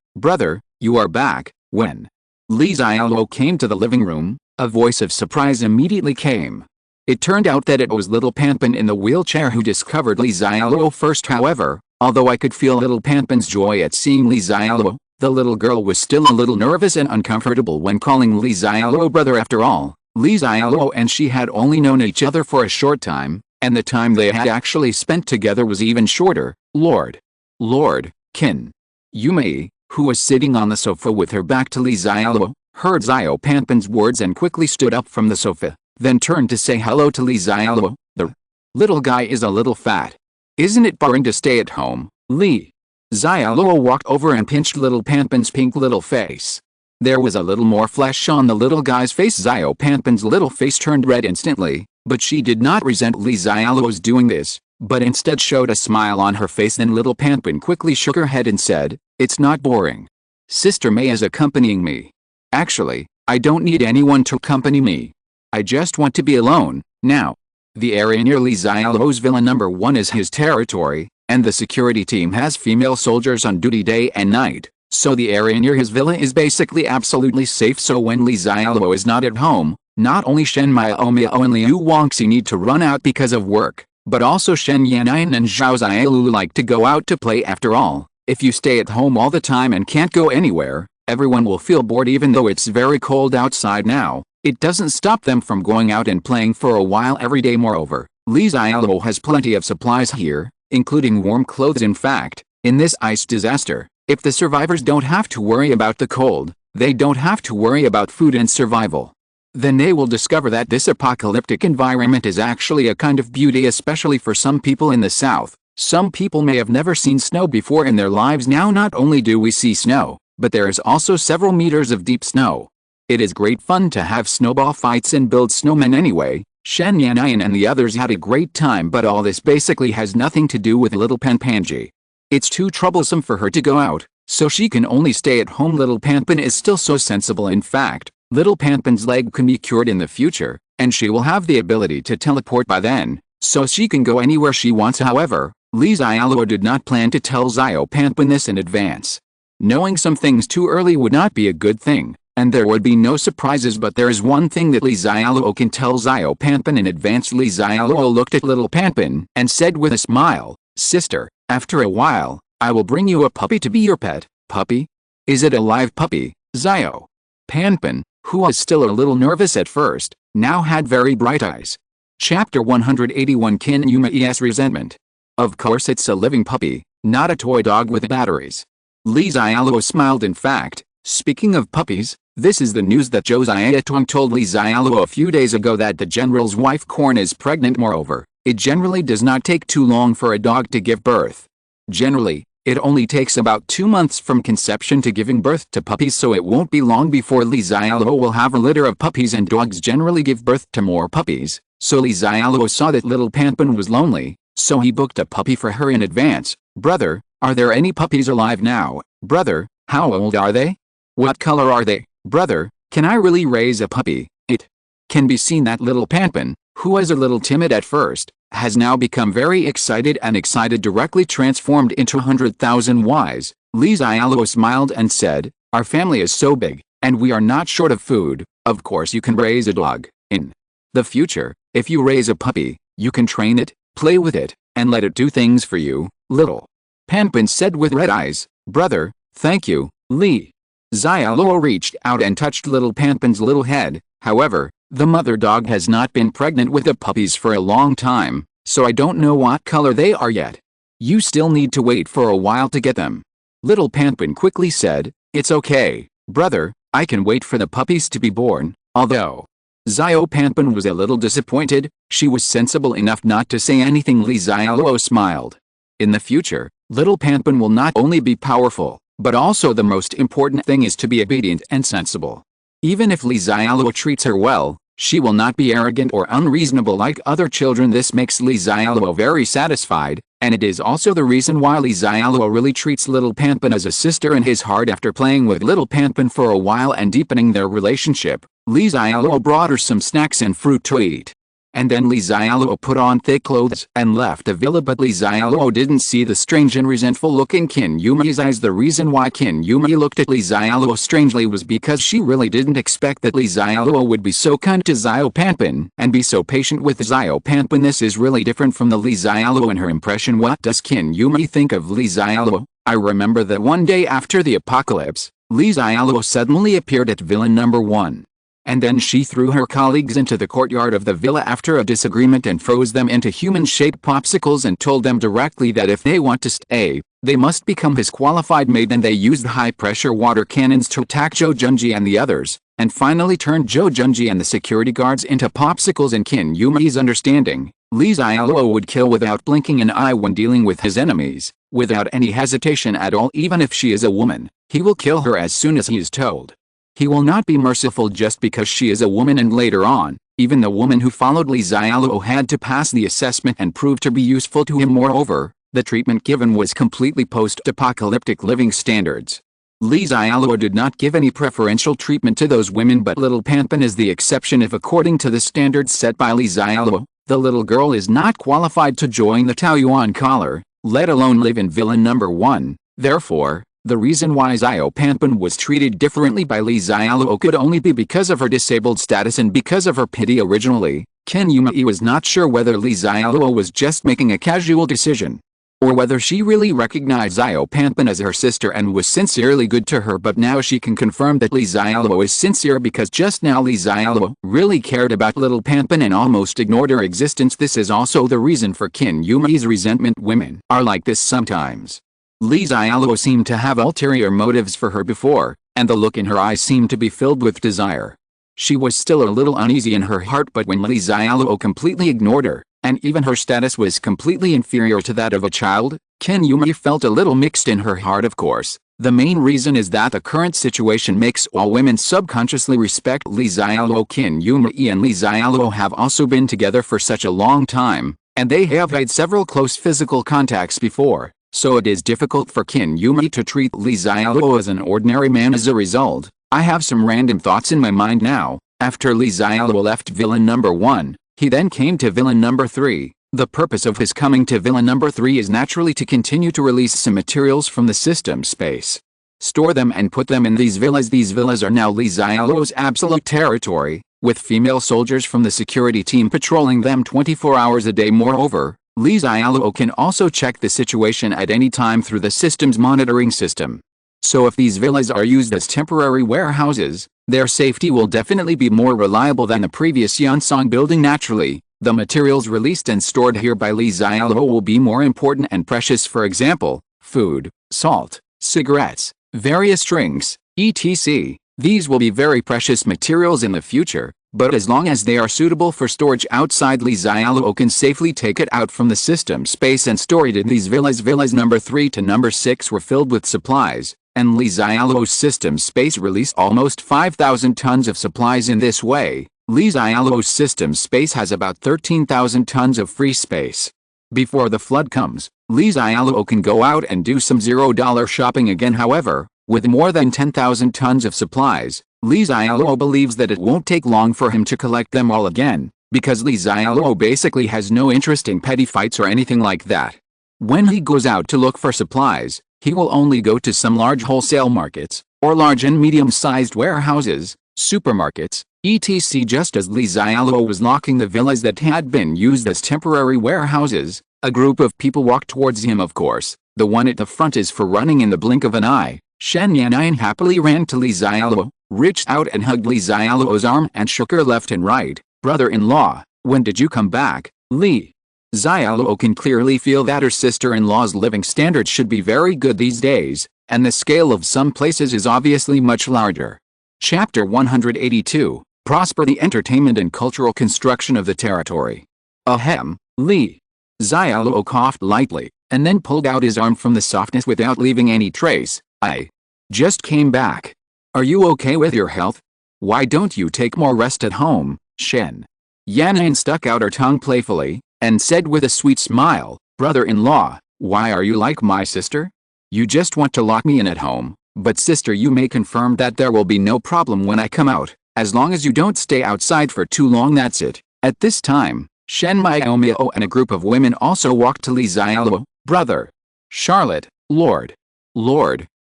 you are back." When Li Xiaoluo came to the living room, a voice of surprise immediately came. It turned out that it was little Panpin in the wheelchair who discovered Li Xiaoluo first. However, although I could feel little Panpin's joy at seeing Li Xiaoluo, the little girl was still a little nervous and uncomfortable when calling Li Xiaoluo brother. After all, Li Xiaoluo and she had only known each other for a short time, and the time they had actually spent together was even shorter. Lord Qin Yumei, who was sitting on the sofa with her back to Li Xiaoluo, heard Xiao Panpin's words and quickly stood up from the sofa, then turned to say hello to Li Xiaoluo. "The little guy is a little fat. Isn't it boring to stay at home?" Li Xiaoluo walked over and pinched little Panpin's pink little face. There was a little more flesh on the little guy's face. Xiao Panpin's little face turned red instantly, but she did not resent Li Xiaoluo's doing this, but instead showed a smile on her face. Then little Panpin quickly shook her head and said, "It's not boring. Sister Mei is accompanying me. Actually, I don't need anyone to accompany me. I just want to be alone, now." The area near Li Xiaoluo's Villa No. 1 is his territory, and the security team has female soldiers on duty day and night, so the area near his villa is basically absolutely safe. So when Li Xiaoluo is not at home, not only Shen Miao and Liu Wangxi need to run out because of work, but also Shen Yan'an and Zhao Xiaolu like to go out to play. After all, if you stay at home all the time and can't go anywhere, everyone will feel bored. Even though it's very cold outside now, it doesn't stop them from going out and playing for a while every day. Moreover, Li Xiaoluo has plenty of supplies here, including warm clothes. In fact, in this ice disaster, if the survivors don't have to worry about the cold, they don't have to worry about food and survival. Then they will discover that this apocalyptic environment is actually a kind of beauty, especially for some people in the south. Some people may have never seen snow before in their lives. Now not only do we see snow, but there is also several meters of deep snow. It is great fun to have snowball fights and build snowmen. Anyway, Shen Yan'an and the others had a great time, but all this basically has nothing to do with little Panpanji. It's too troublesome for her to go out, so she can only stay at home. Little Panpin is still so sensible. In fact, little Panpin's leg can be cured in the future, and she will have the ability to teleport by then, so she can go anywhere she wants. However, Li Xiaoluo did not plan to tell Xiao Panpin this in advance. Knowing some things too early would not be a good thing, and there would be no surprises, but there is one thing that Li Xiaoluo can tell Xiao Panpin in advance. Li Xiaoluo looked at little Panpin and said with a smile, "Sister, after a while, I will bring you a puppy to be your pet." "Puppy? Is it a live puppy?" Xiao Panpin, who was still a little nervous at first, now had very bright eyes. Chapter 181 Qin Yumi's Resentment. Of course it's a living puppy, not a toy dog with batteries. Li Xiaoluo smiled. In fact, speaking of puppies, this is the news that Josiah Tong told Li Xiaoluo a few days ago, that the general's wife Korn is pregnant. Moreover, it generally does not take too long for a dog to give birth. Generally, it only takes about 2 months from conception to giving birth to puppies, so it won't be long before Li Xiaoluo will have a litter of puppies, and dogs generally give birth to more puppies. So Li Xiaoluo saw that little Panpin was lonely, so he booked a puppy for her in advance. "Brother, are there any puppies alive now?" "Brother, how old are they? What color are they?" "Brother, can I really raise a puppy?" It can be seen that little Panpin, who was a little timid at first, has now become very excited, and excited directly transformed into 100,000 Ys. Li Xiaoluo smiled and said, "Our family is so big, and we are not short of food. Of course you can raise a dog. In the future, if you raise a puppy, you can train it, play with it, and let it do things for you." Little Panpin said with red eyes, "Brother, thank you." Li Xiaoluo reached out and touched little Panpin's little head. "However, the mother dog has not been pregnant with the puppies for a long time, so I don't know what color they are yet. You still need to wait for a while to get them." Little Panpin quickly said, "It's okay, brother, I can wait for the puppies to be born." Although Xiao Panpin was a little disappointed, she was sensible enough not to say anything. Li Xiaoluo smiled. In the future, little Panpin will not only be powerful, but also the most important thing is to be obedient and sensible. Even if Li Xiaoluo treats her well, she will not be arrogant or unreasonable like other children. This makes Li Xiaoluo very satisfied, and it is also the reason why Li Xiaoluo really treats little Panpin as a sister in his heart. After playing with little Panpin for a while and deepening their relationship, Li Xiaoluo brought her some snacks and fruit to eat. And then Li Xiaoluo put on thick clothes and left the villa, but Li Xiaoluo didn't see the strange and resentful look in Qin Yumi's eyes. The reason why Qin Yumi looked at Li Xiaoluo strangely was because she really didn't expect that Li Xiaoluo would be so kind to Xiao Panpin and be so patient with Xiao Panpin. This is really different from the Li Xiaoluo in her impression. What does Qin Yumi think of Li Xiaoluo? I remember that one day after the apocalypse, Li Xiaoluo suddenly appeared at Villa number 1. And then she threw her colleagues into the courtyard of the villa after a disagreement and froze them into human-shaped popsicles and told them directly that if they want to stay, they must become disqualified. Made then they used high-pressure water cannons to attack Zhou Junji and the others, and finally turned Zhou Junji and the security guards into popsicles. In Qin Yumi's understanding, Li Xiaoluo would kill without blinking an eye when dealing with his enemies, without any hesitation at all. Even if she is a woman, he will kill her as soon as he is told. He will not be merciful just because she is a woman. And later on, even the woman who followed Li Xiaoluo had to pass the assessment and prove to be useful to him. Moreover, the treatment given was completely post-apocalyptic living standards. Li Xiaoluo did not give any preferential treatment to those women, but little Panpin is the exception. If according to the standards set by Li Xiaoluo, the little girl is not qualified to join the Taoyuan collar, let alone live in Villa number 1, therefore, the reason why Xiao Panpin was treated differently by Li Xiaoluo could only be because of her disabled status and because of her pity. Originally, Qin Yumi was not sure whether Li Xiaoluo was just making a casual decision, or whether she really recognized Xiao Panpin as her sister and was sincerely good to her. But now she can confirm that Li Xiaoluo is sincere, because just now Li Xiaoluo really cared about little Panpin and almost ignored her existence. This is also the reason for Qin Yumi's resentment. Women are like this sometimes. Li Xiaoluo seemed to have ulterior motives for her before, and the look in her eyes seemed to be filled with desire. She was still a little uneasy in her heart, but when Li Xiaoluo completely ignored her, and even her status was completely inferior to that of a child, Qin Yumi felt a little mixed in her heart. Of course, the main reason is that the current situation makes all women subconsciously respect Li Xiaoluo. Qin Yumi and Li Xiaoluo have also been together for such a long time, and they have had several close physical contacts before. So it is difficult for Qin Yumi to treat Li Xiaoluo as an ordinary man. As a result, I have some random thoughts in my mind now. After Li Xiaoluo left Villa number 1, he then came to Villa number 3. The purpose of his coming to Villa number 3 is naturally to continue to release some materials from the system space. Store them and put them in these villas. These villas are now Li Xiaoluo's absolute territory, with female soldiers from the security team patrolling them 24 hours a day. Moreover, Li Xiaoluo can also check the situation at any time through the system's monitoring system. So if these villas are used as temporary warehouses, their safety will definitely be more reliable than the previous Yansong building. Naturally, the materials released and stored here by Li Xiaoluo will be more important and precious. For example, food, salt, cigarettes, various drinks, etc. These will be very precious materials in the future, but as long as they are suitable for storage outside, Li Xiaoluo can safely take it out from the system space and store it in these villas. Villas number 3 to number 6 were filled with supplies, and Li Xiaoluo's system space released almost 5,000 tons of supplies. In this way, Li Xiaoluo's system space has about 13,000 tons of free space. Before the flood comes, Li Xiaoluo can go out and do some $0 shopping again. However, with more than 10,000 tons of supplies, Li Xiaoluo believes that it won't take long for him to collect them all again, because Li Xiaoluo basically has no interest in petty fights or anything like that. When he goes out to look for supplies, he will only go to some large wholesale markets, or large and medium-sized warehouses, supermarkets, etc. Just as Li Xiaoluo was locking the villas that had been used as temporary warehouses, a group of people walked towards him. Of course, the one at the front is for running in the blink of an eye. Shen Yannian happily ran to Li Xiaoluo, reached out and hugged Li Xiaoluo's arm and shook her left and right. Brother-in-law, when did you come back? Li Xiaoluo can clearly feel that her sister-in-law's living standards should be very good these days, and the scale of some places is obviously much larger. Chapter 182, Prosper the entertainment and cultural construction of the territory. Ahem, Li Xiaoluo coughed lightly, and then pulled out his arm from the softness without leaving any trace. I just came back. Are you okay with your health? Why don't you take more rest at home? Shen Yannian stuck out her tongue playfully, and said with a sweet smile, Brother-in-law, why are you like my sister? You just want to lock me in at home, but sister, you may confirm that there will be no problem when I come out, as long as you don't stay outside for too long, that's it. At this time, Shen Miaomio and a group of women also walked to Li Xiaoluo. Brother Charlotte, Lord,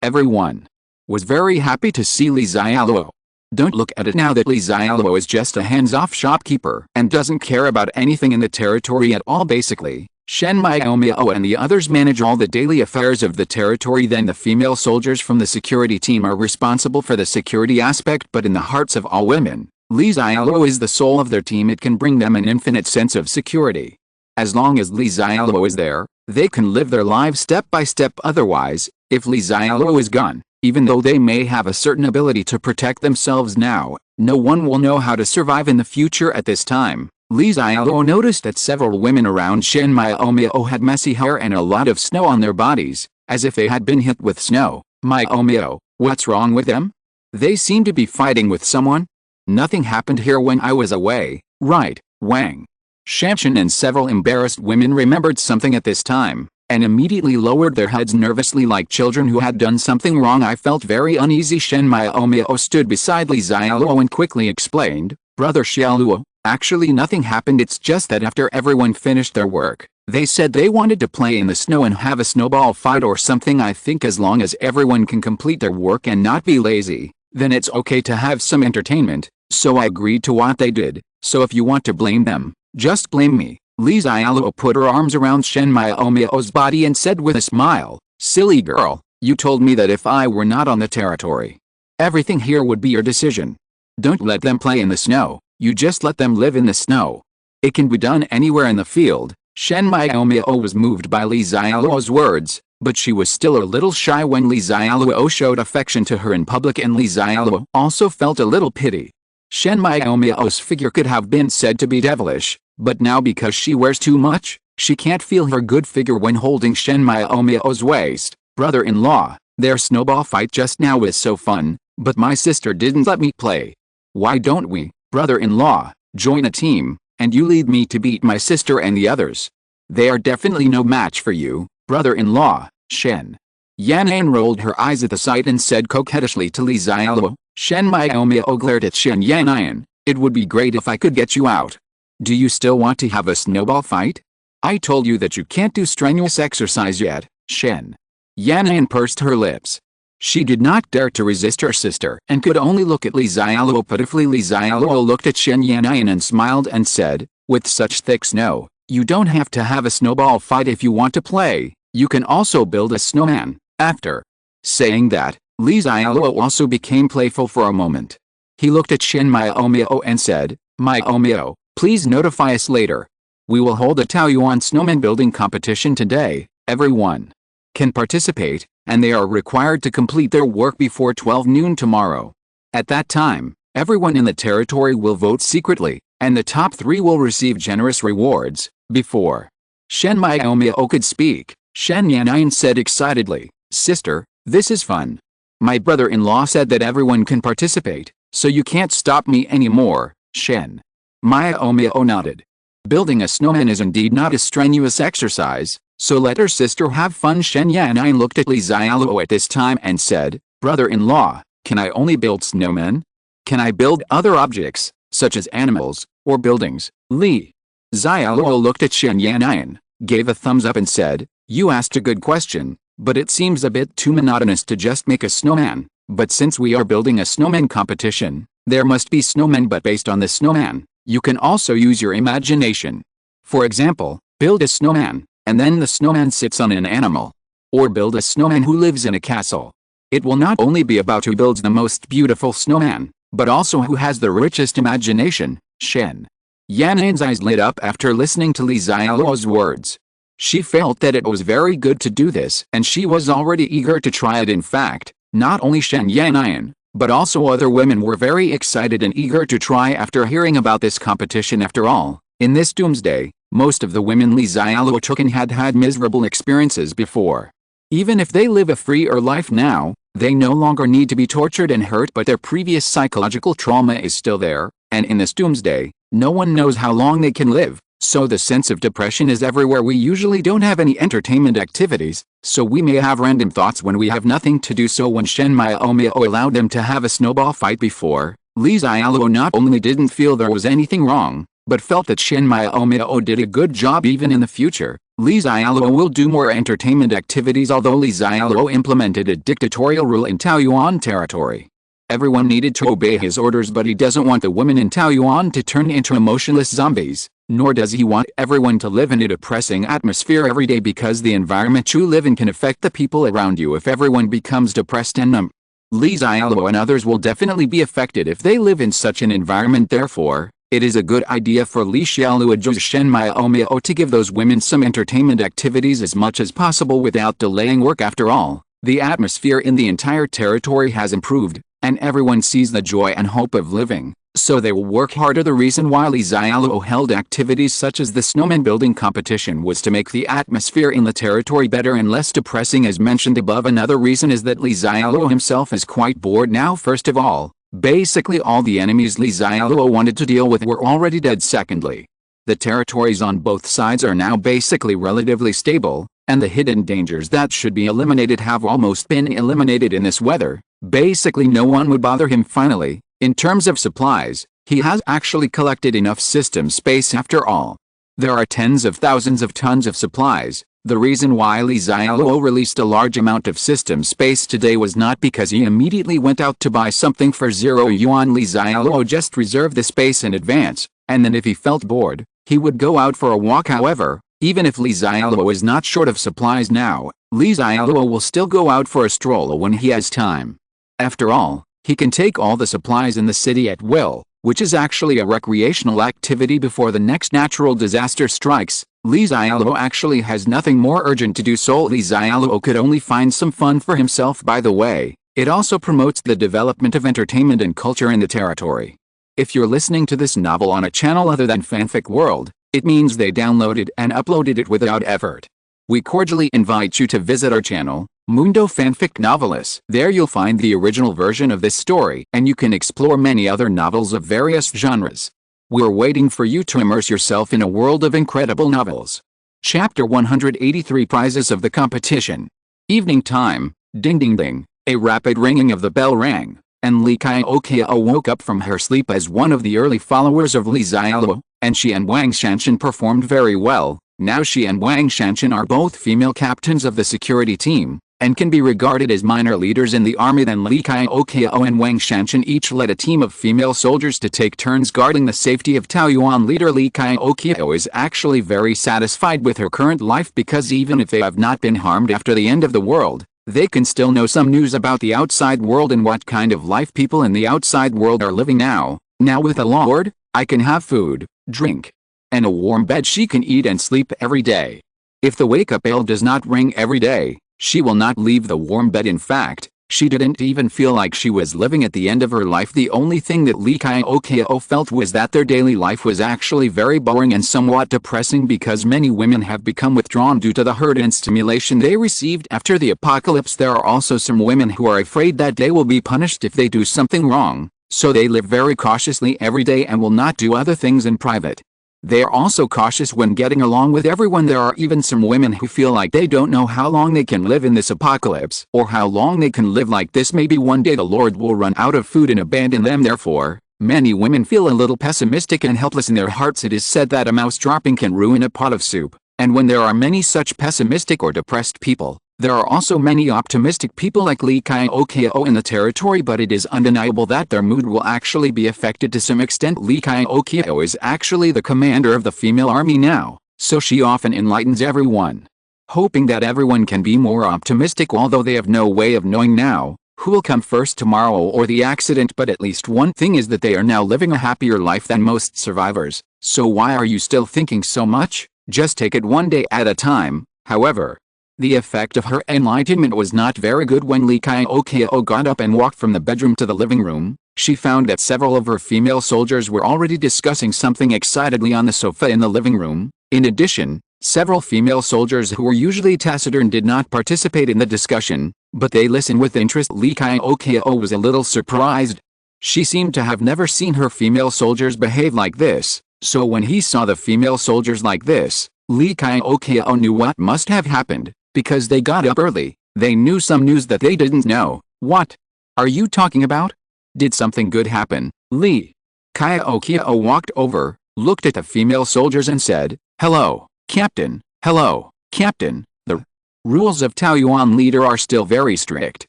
everyone was very happy to see Li Xiaoluo. Don't look at it now that Li Xiaoluo is just a hands-off shopkeeper and doesn't care about anything in the territory at all. Basically, Shen Miaomio and the others manage all the daily affairs of the territory. Then the female soldiers from the security team are responsible for the security aspect, but in the hearts of all women, Li Xiaoluo is the soul of their team. It can bring them an infinite sense of security. As long as Li Xiaoluo is there, they can live their lives step by step. Otherwise, if Li Xiaoluo is gone, even though they may have a certain ability to protect themselves now, no one will know how to survive in the future. At this time, Li Xiaoluo noticed that several women around Shen Miaomio had messy hair and a lot of snow on their bodies, as if they had been hit with snow. Miaomio, what's wrong with them? They seem to be fighting with someone? Nothing happened here when I was away, right, Wang? Shamshan and several embarrassed women remembered something at this time, and immediately lowered their heads nervously like children who had done something wrong. I felt very uneasy. Shen Miaomio stood beside Li Xiaoluo and quickly explained, Brother Xialuo, actually nothing happened. It's just that after everyone finished their work, they said they wanted to play in the snow and have a snowball fight or something. I think as long as everyone can complete their work and not be lazy, then it's okay to have some entertainment, so I agreed to what they did. So if you want to blame them, just blame me. Li Xiaoluo put her arms around Shen Miaomio's body and said with a smile, silly girl, you told me that if I were not on the territory, everything here would be your decision. Don't let them play in the snow, you just let them live in the snow. It can be done anywhere in the field. Shen Miaomio was moved by Li Xiaoluo's words, but she was still a little shy when Li Xiaoluo showed affection to her in public, and Li Xiaoluo also felt a little pity. Shen Miaomio's figure could have been said to be devilish, but now because she wears too much, she can't feel her good figure when holding Shen Miaomio's waist. Brother-in-law, their snowball fight just now was so fun, but my sister didn't let me play. Why don't we, brother-in-law, join a team, and you lead me to beat my sister and the others? They are definitely no match for you, brother-in-law. Shen Yannian rolled her eyes at the sight and said coquettishly to Li Xiaoluo. Shen Miaomio glared at Shen Yannian. It would be great if I could get you out. Do you still want to have a snowball fight? I told you that you can't do strenuous exercise yet. Shen Yannian pursed her lips. She did not dare to resist her sister and could only look at Li Xiaoluo pitifully. Li Xiaoluo looked at Shen Yanyan and smiled and said, "With such thick snow, you don't have to have a snowball fight if you want to play. You can also build a snowman." After saying that, Li Xiaoluo also became playful for a moment. He looked at Shen Miaomio and said, "Miaomio, please notify us later. We will hold a Taoyuan snowman building competition today. Everyone can participate, and they are required to complete their work before 12 noon tomorrow. At that time, everyone in the territory will vote secretly, and the top 3 will receive generous rewards." Before Shen Miaomio could speak, Shen Yanyan said excitedly, "Sister, this is fun. My brother-in-law said that everyone can participate, so you can't stop me anymore." Shen Miaomio nodded. Building a snowman is indeed not a strenuous exercise, so let her sister have fun. Shen Yanyan looked at Li Xiaoluo at this time and said, "Brother-in-law, can I only build snowmen? Can I build other objects, such as animals, or buildings?" Li Xiaoluo looked at Shen Yanyan, gave a thumbs up and said, "You asked a good question, but it seems a bit too monotonous to just make a snowman. But since we are building a snowman competition, there must be snowmen, but based on the snowman, you can also use your imagination. For example, build a snowman, and then the snowman sits on an animal. Or build a snowman who lives in a castle. It will not only be about who builds the most beautiful snowman, but also who has the richest imagination." Shen Yanyan's eyes lit up after listening to Li Xiaoluo's words. She felt that it was very good to do this, and she was already eager to try it. In fact, not only Shen Yanyan, but also other women were very excited and eager to try after hearing about this competition. After all, in this doomsday, most of the women Li Xiaoluo took in had had miserable experiences before. Even if they live a freer life now, they no longer need to be tortured and hurt, but their previous psychological trauma is still there, and in this doomsday, no one knows how long they can live, so the sense of depression is everywhere. We usually don't have any entertainment activities, so we may have random thoughts when we have nothing to do. So when Shen Miaomio allowed them to have a snowball fight before, Li Xiaoluo not only didn't feel there was anything wrong, but felt that Shen Miaomio did a good job. Even in the future, Li Xiaoluo will do more entertainment activities. Although Li Xiaoluo implemented a dictatorial rule in Taoyuan territory, everyone needed to obey his orders, but he doesn't want the women in Taoyuan to turn into emotionless zombies, nor does he want everyone to live in a depressing atmosphere every day, because the environment you live in can affect the people around you. If everyone becomes depressed and numb, Li Xiaoluo and others will definitely be affected if they live in such an environment. Therefore, it is a good idea for Li Xiaoluo's Shen Miaomio to give those women some entertainment activities as much as possible without delaying work. After all, the atmosphere in the entire territory has improved, and everyone sees the joy and hope of living, so they will work harder. The reason why Li Xiaoluo held activities such as the snowman building competition was to make the atmosphere in the territory better and less depressing, as mentioned above. Another reason is that Li Xiaoluo himself is quite bored now. First of all, basically all the enemies Li Xiaoluo wanted to deal with were already dead. Secondly, the territories on both sides are now basically relatively stable, and the hidden dangers that should be eliminated have almost been eliminated in this weather. Basically no one would bother him. Finally, in terms of supplies, he has actually collected enough system space. After all, there are tens of thousands of tons of supplies. The reason why Li Xiaoluo released a large amount of system space today was not because he immediately went out to buy something for 0 yuan. Li Xiaoluo just reserved the space in advance, and then if he felt bored, he would go out for a walk. However, even if Li Xiaoluo is not short of supplies now, Li Xiaoluo will still go out for a stroll when he has time. After all, he can take all the supplies in the city at will, which is actually a recreational activity before the next natural disaster strikes. Li Xiaoluo actually has nothing more urgent to do, so Li Xiaoluo could only find some fun for himself. By the way, it also promotes the development of entertainment and culture in the territory. If you're listening to this novel on a channel other than Fanfic World, it means they downloaded and uploaded it without effort. We cordially invite you to visit our channel, Mundo Fanfic Novelis. There you'll find the original version of this story, and you can explore many other novels of various genres. We're waiting for you to immerse yourself in a world of incredible novels. Chapter 183, Prizes of the Competition. Evening time. Ding ding ding. A rapid ringing of the bell rang, and Li Qiao woke up from her sleep as one of the early followers of Li Xiaoluo, and she and Wang Shanshan performed very well. Now she and Wang Shanshan are both female captains of the security team, and can be regarded as minor leaders in the army. Then Li Qiao and Wang Shanshan each led a team of female soldiers to take turns guarding the safety of Taoyuan leader Li Qiao is actually very satisfied with her current life, because even if they have not been harmed after the end of the world, they can still know some news about the outside world and what kind of life people in the outside world are living now. Now with the Lord, I can have food, drink, and a warm bed she can eat and sleep every day. If the wake-up bell does not ring every day, she will not leave the warm bed. In fact, she didn't even feel like she was living at the end of her life. The only thing that Li Qiao felt was that their daily life was actually very boring and somewhat depressing, because many women have become withdrawn due to the hurt and stimulation they received after the apocalypse. There are also some women who are afraid that they will be punished if they do something wrong, so they live very cautiously every day and will not do other things in private. They are also cautious when getting along with everyone. There are even some women who feel like they don't know how long they can live in this apocalypse, or how long they can live like this. Maybe one day the Lord will run out of food and abandon them. Therefore, many women feel a little pessimistic and helpless in their hearts. It is said that a mouse dropping can ruin a pot of soup, and when there are many such pessimistic or depressed people, there are also many optimistic people like Li Qiao in the territory, but it is undeniable that their mood will actually be affected to some extent. Li Qiao is actually the commander of the female army now, so she often enlightens everyone, hoping that everyone can be more optimistic, although they have no way of knowing now who will come first, tomorrow or the accident. But at least one thing is that they are now living a happier life than most survivors. So why are you still thinking so much? Just take it one day at a time. However, the effect of her enlightenment was not very good. When Li Qiao got up and walked from the bedroom to the living room, she found that several of her female soldiers were already discussing something excitedly on the sofa in the living room. In addition, several female soldiers who were usually taciturn did not participate in the discussion, but they listened with interest. Li Qiao was a little surprised. She seemed to have never seen her female soldiers behave like this, so when he saw the female soldiers like this, Li Qiao knew what must have happened. Because they got up early, they knew some news that they didn't know. What are you talking about? Did something good happen? Li Qiao walked over, looked at the female soldiers and said, "Hello, Captain. Hello, Captain. The rules of Taoyuan leader are still very strict,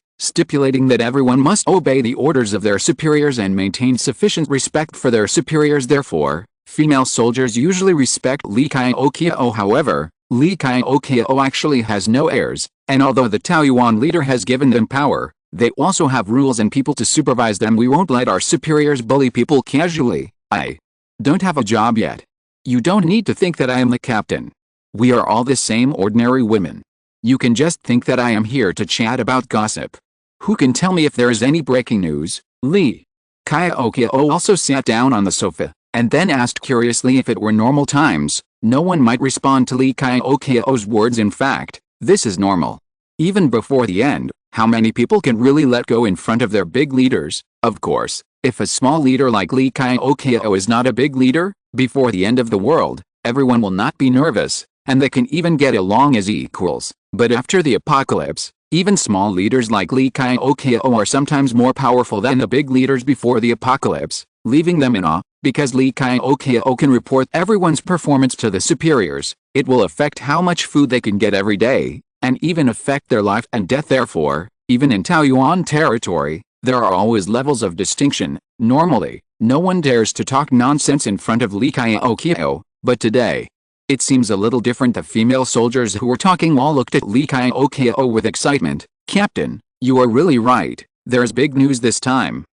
stipulating that everyone must obey the orders of their superiors and maintain sufficient respect for their superiors. Therefore, female soldiers usually respect Li Qiao. However, Li Qiao actually has no heirs, and although the Taoyuan leader has given them power, they also have rules and people to supervise them. We won't let our superiors bully people casually. I don't have a job yet. You don't need to think that I am the captain. We are all the same ordinary women. You can just think that I am here to chat about gossip. Who can tell me if there is any breaking news?" Li Qiao also sat down on the sofa, and then asked curiously if it were normal times. No one might respond to Li Qiao's words. In fact, this is normal. Even before the end, how many people can really let go in front of their big leaders? Of course, if a small leader like Li Qiao is not a big leader, before the end of the world, everyone will not be nervous, and they can even get along as equals. But after the apocalypse, even small leaders like Li Qiao are sometimes more powerful than the big leaders before the apocalypse, leaving them in awe. Because Li Qiao can report everyone's performance to the superiors, it will affect how much food they can get every day, and even affect their life and death. Therefore, even in Taoyuan territory, there are always levels of distinction. Normally, no one dares to talk nonsense in front of Li Qiao, but today, it seems a little different. The female soldiers who were talking all looked at Li Qiao with excitement. "Captain, you are really right. There's big news this time."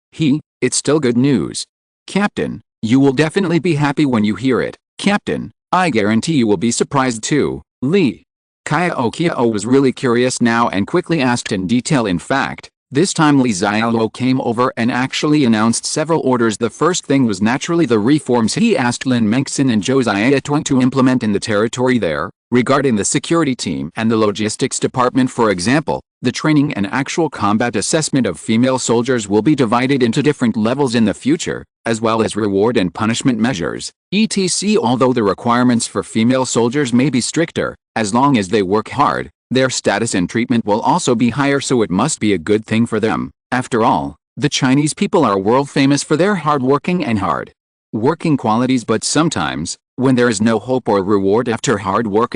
It's still good news. "Captain, you will definitely be happy when you hear it. Captain, I guarantee you will be surprised too." Li Qiao was really curious now and quickly asked in detail. In fact, this time Li Xialuo came over and actually announced several orders. The first thing was naturally the reforms he asked Lin Mengxin and Josiah Tuan to implement in the territory there, regarding the security team and the logistics department. For example, the training and actual combat assessment of female soldiers will be divided into different levels in the future, as well as reward and punishment measures, etc. Although the requirements for female soldiers may be stricter, as long as they work hard, their status and treatment will also be higher, so it must be a good thing for them. After all, the Chinese people are world famous for their hard-working and hard-working qualities, but sometimes, when there is no hope or reward after hard work,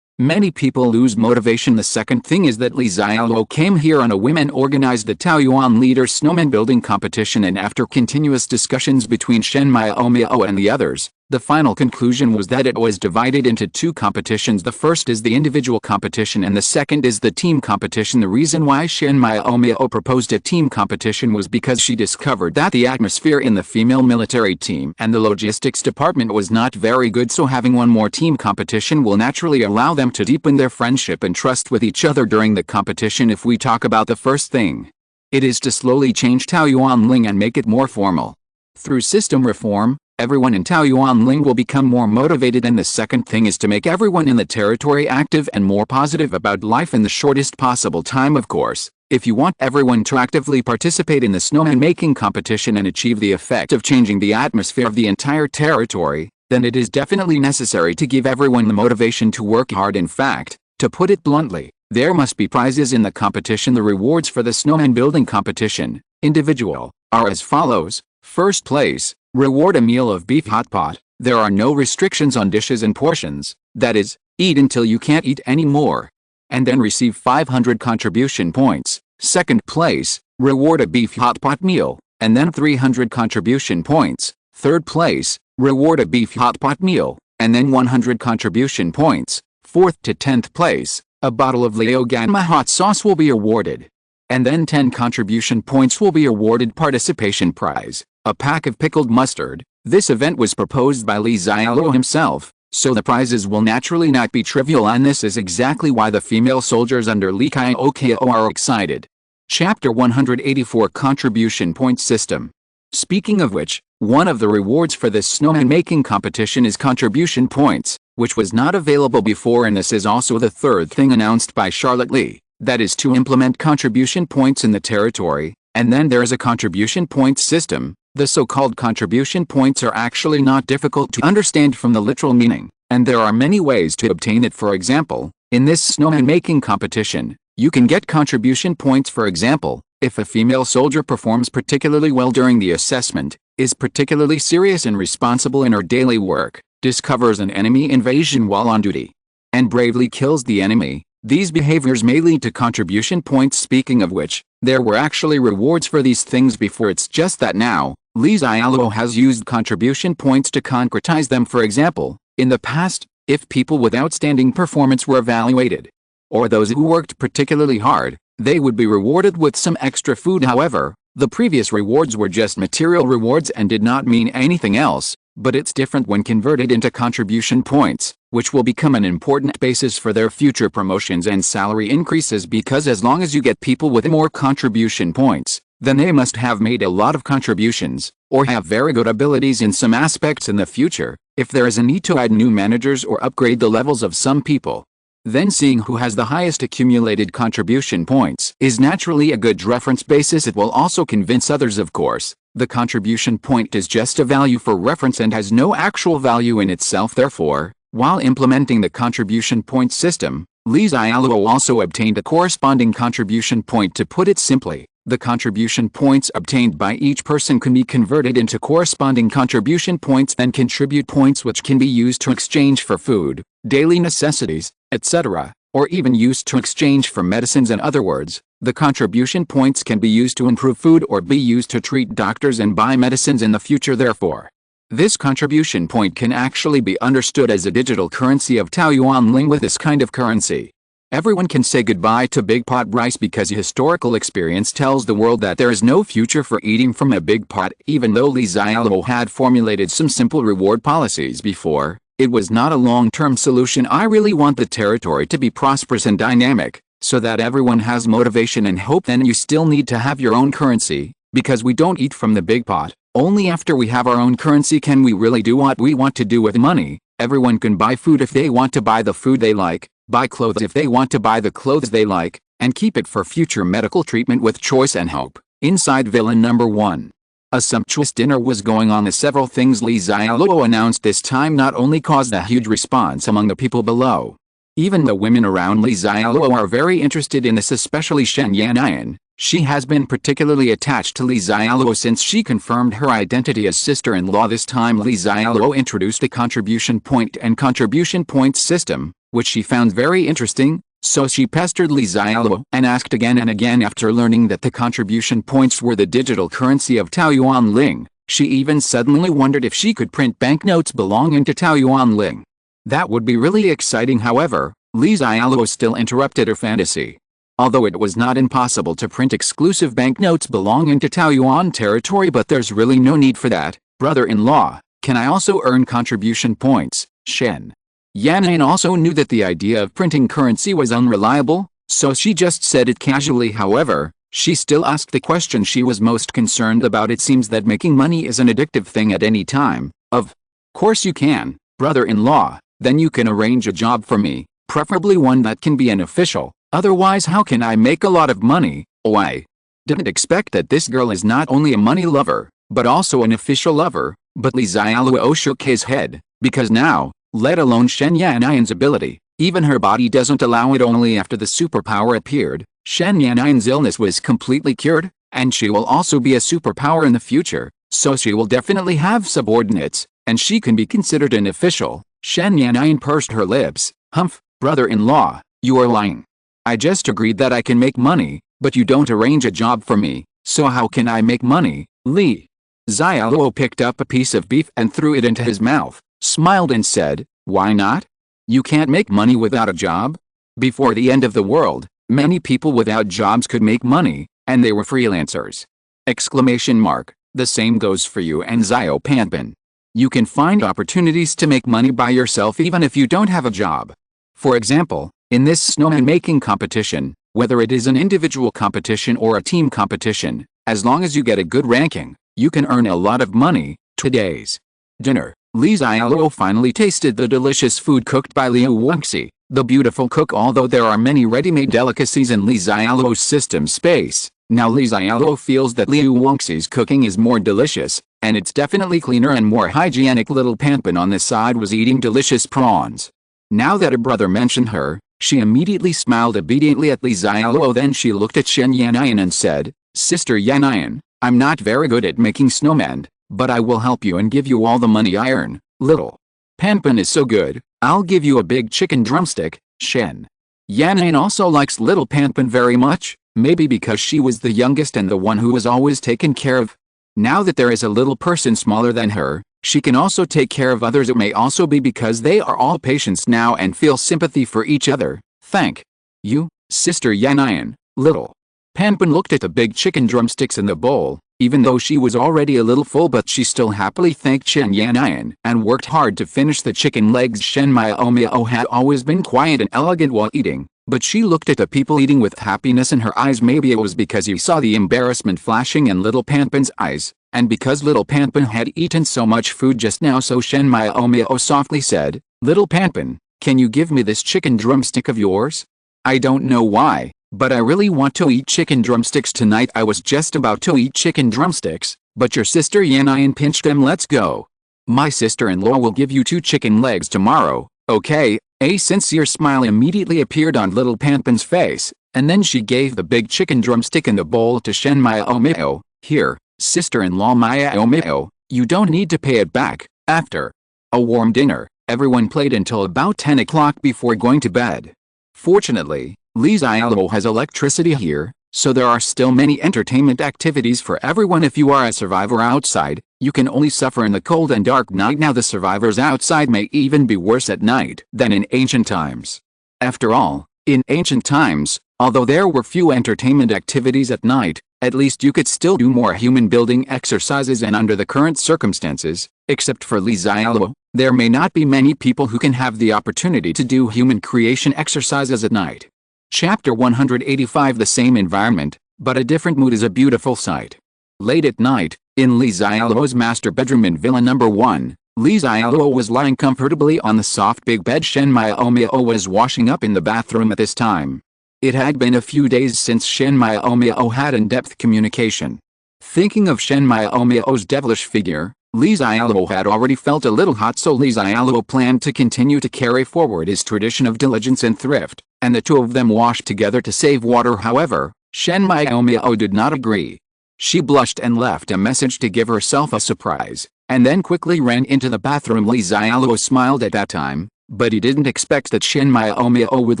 Many people lose motivation. The second thing is that Li Xiaoluo came here on a whim and organized the Taoyuan leader snowman building competition, and after continuous discussions between Shen Miao and the others, the final conclusion was that it was divided into two competitions. The first is the individual competition and the second is the team competition. The reason why Shen Miao proposed a team competition was because she discovered that the atmosphere in the female military team and the logistics department was not very good, so having one more team competition will naturally allow them to deepen their friendship and trust with each other during the competition. If we talk about the first thing, it is to slowly change Taoyuan Ling and make it more formal. Through system reform, everyone in Taoyuan Ling will become more motivated, and the second thing is to make everyone in the territory active and more positive about life in the shortest possible time. Of course, if you want everyone to actively participate in the snowman making competition and achieve the effect of changing the atmosphere of the entire territory, then it is definitely necessary to give everyone the motivation to work hard. In fact, to put it bluntly, there must be prizes in the competition. The rewards for the snowman building competition, individual, are as follows. First place, reward a meal of beef hot pot. There are no restrictions on dishes and portions, that is, eat until you can't eat anymore. And then receive 500 contribution points. Second place, reward a beef hot pot meal, and then 300 contribution points. Third place, reward a beef hot pot meal, and then 100 contribution points. Fourth to 10th place, a bottle of Liuganma hot sauce will be awarded. And then 10 contribution points will be awarded. Participation prize, a pack of pickled mustard. This event was proposed by Li Xiaoluo himself, so the prizes will naturally not be trivial, and this is exactly why the female soldiers under Li Xiaoluo are excited. Chapter 184 Contribution Point System. Speaking of which, one of the rewards for this snowman making competition is contribution points, which was not available before, and this is also the third thing announced by Charlotte Li, that is to implement contribution points in the territory. And then there is a contribution points system. The so-called contribution points are actually not difficult to understand from the literal meaning, and there are many ways to obtain it. For example, in this snowman making competition, you can get contribution points. For example, if a female soldier performs particularly well during the assessment, is particularly serious and responsible in her daily work, discovers an enemy invasion while on duty, and bravely kills the enemy, these behaviors may lead to contribution points. Speaking of which, there were actually rewards for these things before, it's just that now, Li Xiaoluo has used contribution points to concretize them. For example, in the past, if people with outstanding performance were evaluated, or those who worked particularly hard, they would be rewarded with some extra food. However, the previous rewards were just material rewards and did not mean anything else, but it's different when converted into contribution points, which will become an important basis for their future promotions and salary increases, because as long as you get people with more contribution points, then they must have made a lot of contributions, or have very good abilities in some aspects in the future. If there is a need to add new managers or upgrade the levels of some people, then seeing who has the highest accumulated contribution points is naturally a good reference basis. It will also convince others. Of course, the contribution point is just a value for reference and has no actual value in itself. Therefore, while implementing the contribution point system, Li Xiaoluo also obtained a corresponding contribution point. To put it simply, the contribution points obtained by each person can be converted into corresponding contribution points, then contribute points which can be used to exchange for food, daily necessities, etc., or even used to exchange for medicines. In other words, the contribution points can be used to improve food or be used to treat doctors and buy medicines in the future. Therefore, this contribution point can actually be understood as a digital currency of Taoyuan Ling. With this kind of currency, everyone can say goodbye to big pot rice, because historical experience tells the world that there is no future for eating from a big pot. Even though Li Xiaoluo had formulated some simple reward policies before, it was not a long-term solution. I really want the territory to be prosperous and dynamic, so that everyone has motivation and hope. Then you still need to have your own currency, because we don't eat from the big pot. Only after we have our own currency can we really do what we want to do with money. Everyone can buy food if they want to buy the food they like, buy clothes if they want to buy the clothes they like, and keep it for future medical treatment with choice and hope. Inside villain number 1. A sumptuous dinner was going on. The several things Li Xiaoluo announced this time not only caused a huge response among the people below. Even the women around Li Xiaoluo are very interested in this, especially Shen Yanyan. She has been particularly attached to Li Xiaoluo since she confirmed her identity as sister-in-law. This time Li Xiaoluo introduced a contribution point and contribution point system, which she found very interesting, so she pestered Li Xiaoluo and asked again and again. After learning that the contribution points were the digital currency of Taoyuan Ling, she even suddenly wondered if she could print banknotes belonging to Taoyuan Ling. That would be really exciting. However, Li Xiaoluo still interrupted her fantasy. Although it was not impossible to print exclusive banknotes belonging to Taoyuan territory, but there's really no need for that, brother-in-law. Can I also earn contribution points, Shen? Yan'an also knew that the idea of printing currency was unreliable, so she just said it casually. However, she still asked the question she was most concerned about. It seems that making money is an addictive thing at any time. Of course you can, brother-in-law. Then you can arrange a job for me, preferably one that can be an official. Otherwise, how can I make a lot of money? Oh, I didn't expect that this girl is not only a money lover, but also an official lover. But Li Xiaoluo shook his head, because now, let alone Shen Yan'an's ability, even her body doesn't allow it. Only after the superpower appeared, Shen Yan'an's illness was completely cured, and she will also be a superpower in the future, so she will definitely have subordinates, and she can be considered an official. Shen Yan'an pursed her lips. Humph, brother-in-law, you are lying. I just agreed that I can make money, but you don't arrange a job for me, so how can I make money? Li Xiaoluo picked up a piece of beef and threw it into his mouth, smiled and said, why not? You can't make money without a job? Before the end of the world, many people without jobs could make money, and they were freelancers. Exclamation mark. The same goes for you and Xiao Panpin. You can find opportunities to make money by yourself even if you don't have a job. For example, in this snowman making competition, whether it is an individual competition or a team competition, as long as you get a good ranking, you can earn a lot of money. Today's dinner. Li Xiaoluo finally tasted the delicious food cooked by Liu Wuxi, the beautiful cook. Although there are many ready-made delicacies in Li Xiaoluo's system space, now Li Xiaoluo feels that Liu Wuxi's cooking is more delicious, and it's definitely cleaner and more hygienic. Little Panpin on the side was eating delicious prawns. Now that her brother mentioned her, she immediately smiled obediently at Li Xiaoluo. Then she looked at Shen Yan'an and said, Sister Yan'an, I'm not very good at making snowmen, but I will help you and give you all the money I earn. Little Panpin is so good, I'll give you a big chicken drumstick. Shen Yan'an also likes Little Panpin very much, maybe because she was the youngest and the one who was always taken care of. Now that there is a little person smaller than her, she can also take care of others. It may also be because they are all patients now and feel sympathy for each other. Thank you, Sister Yan'an. Little Panpin looked at the big chicken drumsticks in the bowl, even though she was already a little full, but she still happily thanked Shen Yan'an and worked hard to finish the chicken legs. Shen Miao had always been quiet and elegant while eating, but she looked at the people eating with happiness in her eyes. Maybe it was because he saw the embarrassment flashing in Little Panpin's eyes, and because Little Panpin had eaten so much food just now. So Shen Miao softly said, Little Panpin, can you give me this chicken drumstick of yours? I don't know why, but I really want to eat chicken drumsticks tonight. I was just about to eat chicken drumsticks, but your sister Yan'an pinched them. Let's go. My sister-in-law will give you 2 chicken legs tomorrow, okay? A sincere smile immediately appeared on Little Panpin's face, and then she gave the big chicken drumstick in the bowl to Shen Miao. Here, sister-in-law Miao, you don't need to pay it back. After a warm dinner, everyone played until about 10 o'clock before going to bed. Fortunately, Li Xiaoluo has electricity here, so there are still many entertainment activities for everyone. If you are a survivor outside, you can only suffer in the cold and dark night. Now the survivors outside may even be worse at night than in ancient times. After all, in ancient times, although there were few entertainment activities at night, at least you could still do more human building exercises. And under the current circumstances, except for Li Xiaoluo, there may not be many people who can have the opportunity to do human creation exercises at night. Chapter 185. The same environment, but a different mood is a beautiful sight. Late at night, in Li Xiaoluo's master bedroom in Villa No. 1, Li Xiaoluo was lying comfortably on the soft big bed. Shen Miao was washing up in the bathroom at this time. It had been a few days since Shen Miao had in-depth communication. Thinking of Shen Miao's devilish figure, Li Xiaoluo had already felt a little hot, so Li Xiaoluo planned to continue to carry forward his tradition of diligence and thrift, and the two of them washed together to save water. However, Shen Miao did not agree. She blushed and left a message to give herself a surprise, and then quickly ran into the bathroom. Li Xiaoluo smiled at that time, but he didn't expect that Shen Miao would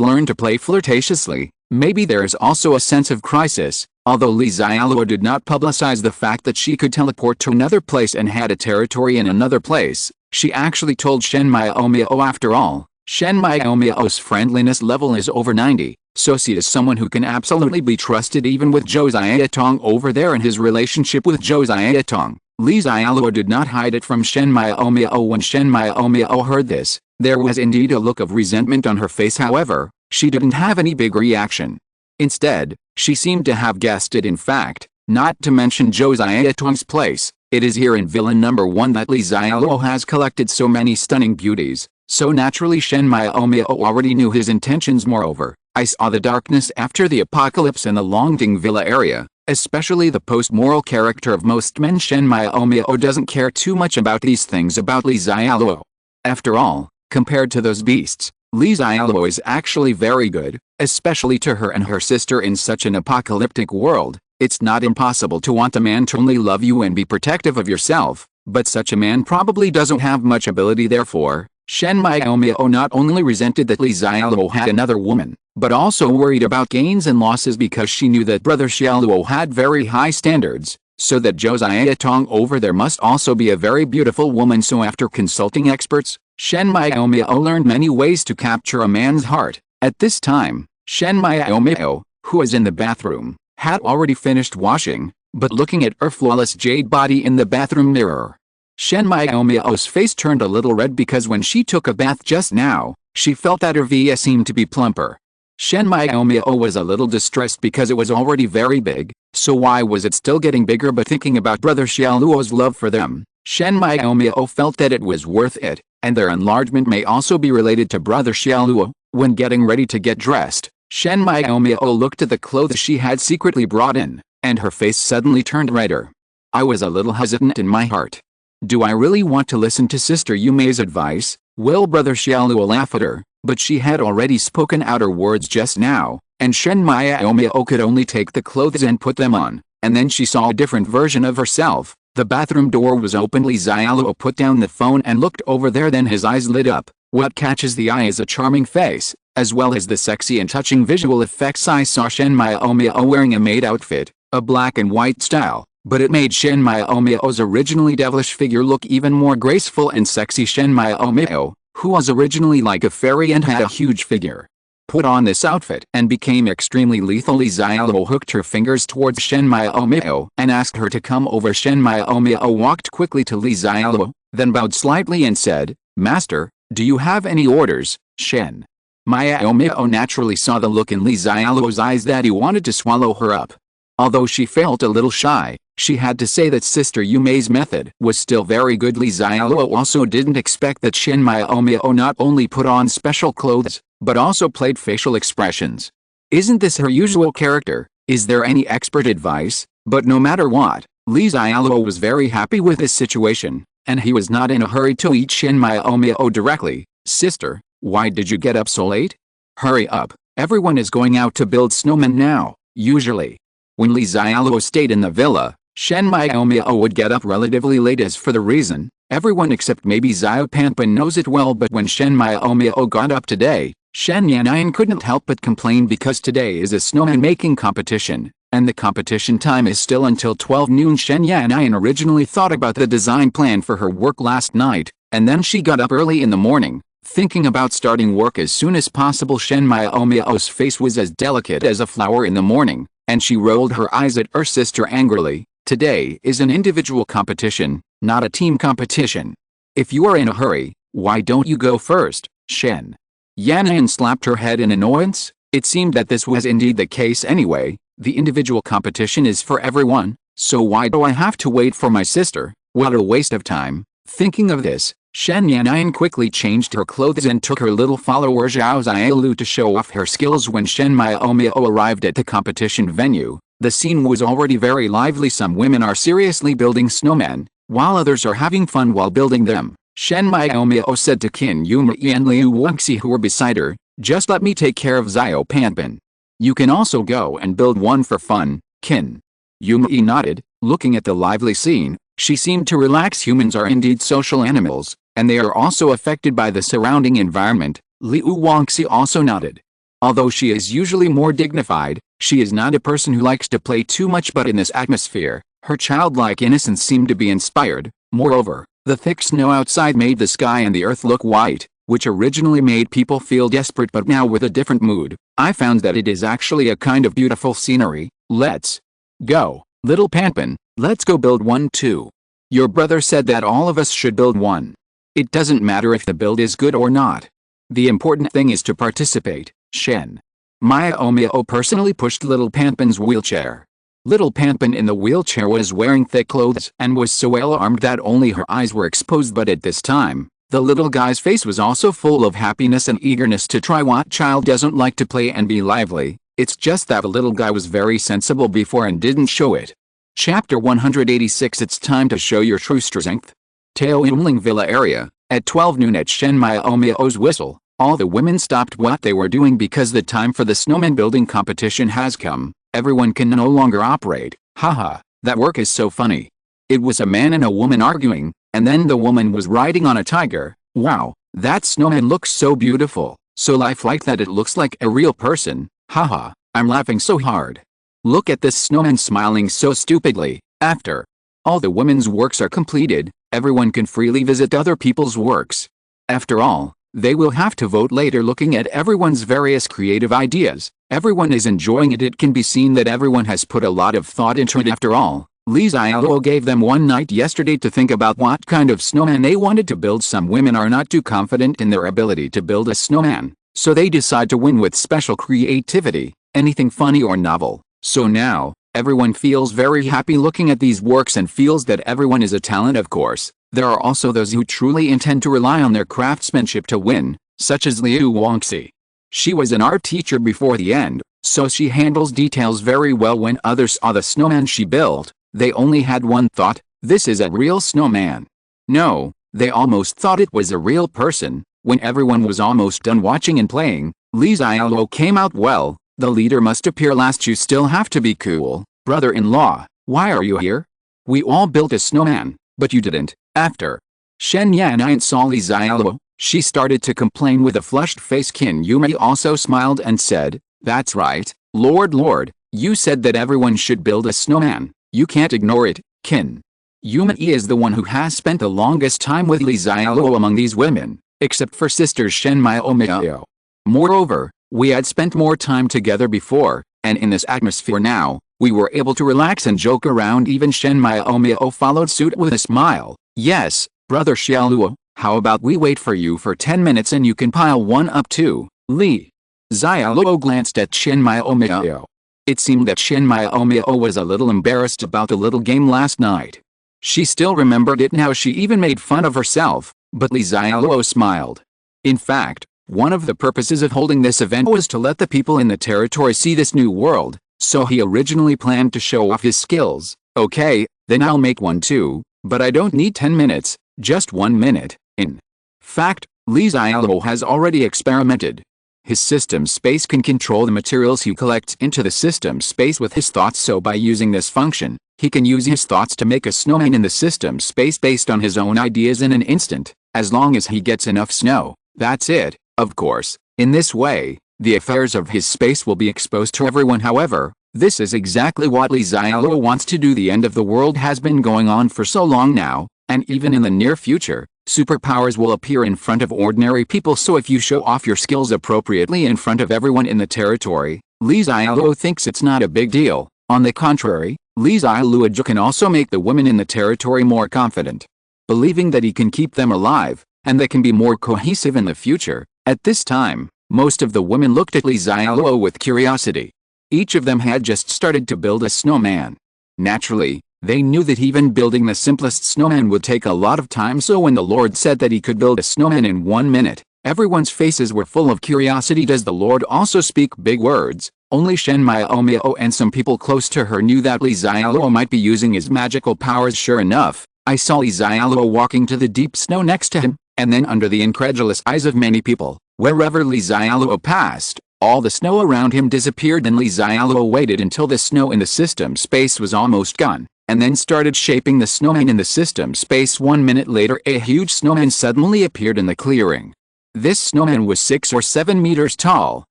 learn to play flirtatiously. Maybe there is also a sense of crisis. Although Xialuo did not publicize the fact that she could teleport to another place and had a territory in another place, she actually told Shen Miao after all. Shen Miao's friendliness level is over 90, so she is someone who can absolutely be trusted even with Zhou Xiaotong over there and his relationship with Zhou Xiaotong. Li Xialuo did not hide it from Shen Miao. When Shen Miao heard this, there was indeed a look of resentment on her face. However, she didn't have any big reaction. Instead, she seemed to have guessed it. In fact, not to mention Zhou Xiaotong's place, it is here in villain number 1 that Li Xialuo has collected so many stunning beauties, so naturally Shen Miao already knew his intentions. Moreover, I saw the darkness after the apocalypse in the Longding Villa area, especially the post-moral character of most men. Shen Miao doesn't care too much about these things about Li Xialuo. After all, compared to those beasts, Li Xialuo is actually very good, especially to her and her sister in such an apocalyptic world. It's not impossible to want a man to only love you and be protective of yourself, but such a man probably doesn't have much ability. Therefore, Shen Miao not only resented that Li Xialuo had another woman, but also worried about gains and losses because she knew that brother Xialuo had very high standards, so that Zhou Xiaotong over there must also be a very beautiful woman. So after consulting experts, Shen Miao learned many ways to capture a man's heart. At this time, Shen Miao, who was in the bathroom, had already finished washing, but looking at her flawless jade body in the bathroom mirror, Shen Miao's face turned a little red because when she took a bath just now, she felt that her via seemed to be plumper. Shen Miao was a little distressed because it was already very big, so why was it still getting bigger? But thinking about brother Xiaoluo's love for them, Shen Miao felt that it was worth it, and their enlargement may also be related to brother Xiaoluo. When getting ready to get dressed, Shen Miao looked at the clothes she had secretly brought in, and her face suddenly turned redder. I was a little hesitant in my heart. Do I really want to listen to Sister Yume's advice? Will brother Xiaoluo laugh at her? But she had already spoken out her words just now, and Shen Miao could only take the clothes and put them on, and then she saw a different version of herself. The bathroom door was open. Li Xiaoluo put down the phone and looked over there, then his eyes lit up. What catches the eye is a charming face, as well as the sexy and touching visual effects. I saw Shen Miao wearing a maid outfit, a black and white style, but it made Shen Miao's originally devilish figure look even more graceful and sexy. Shen Miao, who was originally like a fairy and had a huge figure, put on this outfit and became extremely lethal. Li Xiaoluo hooked her fingers towards Shen Miao and asked her to come over. Shen Miao walked quickly to Li Xiaoluo, then bowed slightly and said, "Master, do you have any orders?" Shen Miao naturally saw the look in Li Xiaoluo's eyes that he wanted to swallow her up. Although she felt a little shy, she had to say that Sister Yume's method was still very good. Li Xiaoluo also didn't expect that Shen Miao not only put on special clothes, but also played facial expressions. Isn't this her usual character? Is there any expert advice? But no matter what, Li Xiaoluo was very happy with this situation, and he was not in a hurry to eat Shen Miao directly. Sister, why did you get up so late? Hurry up, everyone is going out to build snowmen now. Usually, when Li Xiaoluo stayed in the villa, Shen Miao would get up relatively late. As for the reason, everyone except maybe Xiao Panpan knows it well, but when Shen Miao got up today, Shen Yannian couldn't help but complain because today is a snowman making competition, and the competition time is still until 12 noon. Shen Yannian originally thought about the design plan for her work last night, and then she got up early in the morning, thinking about starting work as soon as possible. Shen Miao's face was as delicate as a flower in the morning, and she rolled her eyes at her sister angrily. Today is an individual competition, not a team competition. If you are in a hurry, why don't you go first? Shen Yannian slapped her head in annoyance. It seemed that this was indeed the case anyway. The individual competition is for everyone, so why do I have to wait for my sister? What a waste of time. Thinking of this, Shen Yannian quickly changed her clothes and took her little follower Zhao Xiaolu to show off her skills. When Shen Miao arrived at the competition venue, the scene was already very lively. Some women are seriously building snowmen, while others are having fun while building them. Shen Miao said to Qin Yumei and Liu Wuxi, who were beside her, "Just let me take care of Xiao Panpan. You can also go and build one for fun." Qin Yumei nodded, looking at the lively scene. She seemed to relax. Humans are indeed social animals, and they are also affected by the surrounding environment. Liu Wangxi also nodded. Although she is usually more dignified, she is not a person who likes to play too much, but in this atmosphere, her childlike innocence seemed to be inspired. Moreover, the thick snow outside made the sky and the earth look white, which originally made people feel desperate, but now with a different mood. I found that it is actually a kind of beautiful scenery. Let's go, little Panpin, let's go build one too. Your brother said that all of us should build one. It doesn't matter if the build is good or not. The important thing is to participate. Shen Miao personally pushed little Panpin's wheelchair. Little Panpin in the wheelchair was wearing thick clothes and was so well armed that only her eyes were exposed, but at this time, the little guy's face was also full of happiness and eagerness to try. What child doesn't like to play and be lively? It's just that the little guy was very sensible before and didn't show it. Chapter 186. It's time to show your true strength. Tao Yumling Villa area, at 12 noon at Shen Miao's whistle, all the women stopped what they were doing because the time for the snowman building competition has come. Everyone can no longer operate. Haha, that work is so funny. It was a man and a woman arguing, and then the woman was riding on a tiger. Wow, that snowman looks so beautiful, so lifelike that it looks like a real person. Haha, I'm laughing so hard. Look at this snowman smiling so stupidly. After all the women's works are completed, everyone can freely visit other people's works. After all, they will have to vote later looking at everyone's various creative ideas. Everyone is enjoying it. It can be seen that everyone has put a lot of thought into it. After all, Li Xiaoluo gave them one night yesterday to think about what kind of snowman they wanted to build. Some women are not too confident in their ability to build a snowman, so they decide to win with special creativity, anything funny or novel. So now, everyone feels very happy looking at these works and feels that everyone is a talent. Of course, there are also those who truly intend to rely on their craftsmanship to win, such as Liu Wangxi. She was an art teacher before the end, so she handles details very well. When others saw the snowman she built, they only had one thought: this is a real snowman. No, they almost thought it was a real person. When everyone was almost done watching and playing, Li Xiaoluo came out. Well, the leader must appear last. You still have to be cool. Brother-in-law, why are you here? We all built a snowman, but you didn't. After Shen Yan'an saw Li Xiaoluo, she started to complain with a flushed face. Qin Yumei also smiled and said, that's right, Lord, you said that everyone should build a snowman. You can't ignore it. Qin Yumei is the one who has spent the longest time with Li Xiaoluo among these women, except for sisters Shen Miao. Moreover, we had spent more time together before, and in this atmosphere now, we were able to relax and joke around. Even Shen Miao followed suit with a smile. Yes, brother Xialuo, how about we wait for you for 10 minutes and you can pile one up too. Li Xiaoluo glanced at Shen Miao. It seemed that Shen Miao was a little embarrassed about the little game last night. She still remembered it now. She even made fun of herself, but Li Xiaoluo smiled. In fact, one of the purposes of holding this event was to let the people in the territory see this new world, so he originally planned to show off his skills. Okay, then I'll make one too, but I don't need 10 minutes, just 1 minute. In fact, Li Xiaoluo has already experimented. His system space can control the materials he collects into the system space with his thoughts, so by using this function, he can use his thoughts to make a snowman in the system space based on his own ideas in an instant, as long as he gets enough snow. That's it. Of course, in this way, the affairs of his space will be exposed to everyone. However, this is exactly what Li Xiaoluo wants to do. The end of the world has been going on for so long now, and even in the near future, superpowers will appear in front of ordinary people. So if you show off your skills appropriately in front of everyone in the territory, Li Xiaoluo thinks it's not a big deal. On the contrary, Li Xiaoluo can also make the women in the territory more confident, believing that he can keep them alive, and they can be more cohesive in the future. At this time, most of the women looked at Li Xiaoluo with curiosity. Each of them had just started to build a snowman. Naturally, they knew that even building the simplest snowman would take a lot of time, so when the Lord said that he could build a snowman in 1 minute, everyone's faces were full of curiosity. Does the Lord also speak big words? Only Shen Miao and some people close to her knew that Li Xiaoluo might be using his magical powers. Sure enough, I saw Li Xiaoluo walking to the deep snow next to him, and then under the incredulous eyes of many people, wherever Li Xiaoluo passed, all the snow around him disappeared. Then Li Xiaoluo waited until the snow in the system space was almost gone, and then started shaping the snowman in the system space. 1 minute later, a huge snowman suddenly appeared in the clearing. This snowman was 6 or 7 meters tall.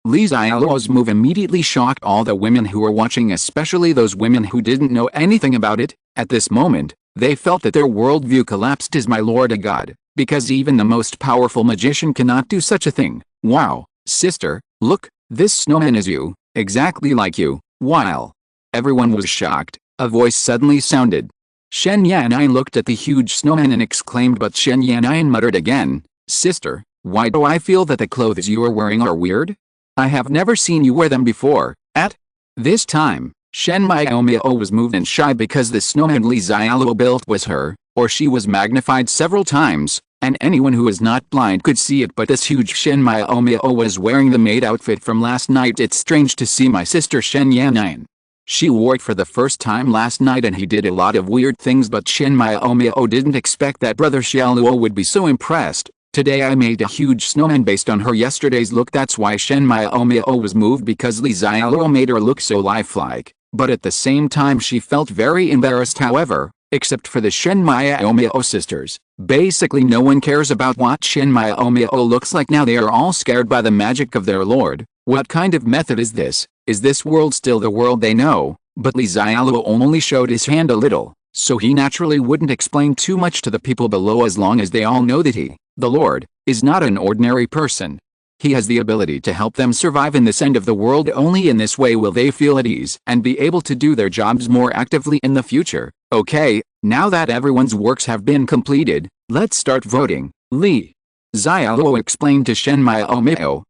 Xialuo's move immediately shocked all the women who were watching, especially those women who didn't know anything about it. At this moment, they felt that their worldview collapsed. Is my lord a god? Because even the most powerful magician cannot do such a thing. Wow, sister, look, this snowman is you, exactly like you. While everyone was shocked, a voice suddenly sounded. Shen Yan'an looked at the huge snowman and exclaimed, but Shen Yan'an muttered again, sister, why do I feel that the clothes you are wearing are weird? I have never seen you wear them before. At this time, Shen Miao was moved and shy because the snowman Xialuo built was her, or she was magnified several times, and anyone who is not blind could see it. But this huge Shen Miao was wearing the maid outfit from last night. It's strange to see my sister Shen Yan'an. She wore it for the first time last night and he did a lot of weird things, but Shen Miao didn't expect that brother Xialuo would be so impressed. Today I made a huge snowman based on her yesterday's look. That's why Shen Miao was moved, because Xialuo made her look so lifelike. But at the same time she felt very embarrassed. However, except for the Shen Miao sisters, basically no one cares about what Shen Miao looks like now. They are all scared by the magic of their lord. What kind of method is this? Is this world still the world they know? But Xialuo only showed his hand a little, so he naturally wouldn't explain too much to the people below, as long as they all know that he, the Lord, is not an ordinary person. He has the ability to help them survive in this end of the world. Only in this way will they feel at ease and be able to do their jobs more actively in the future. Okay, now that everyone's works have been completed, let's start voting. Xialuo explained to Shen Miao.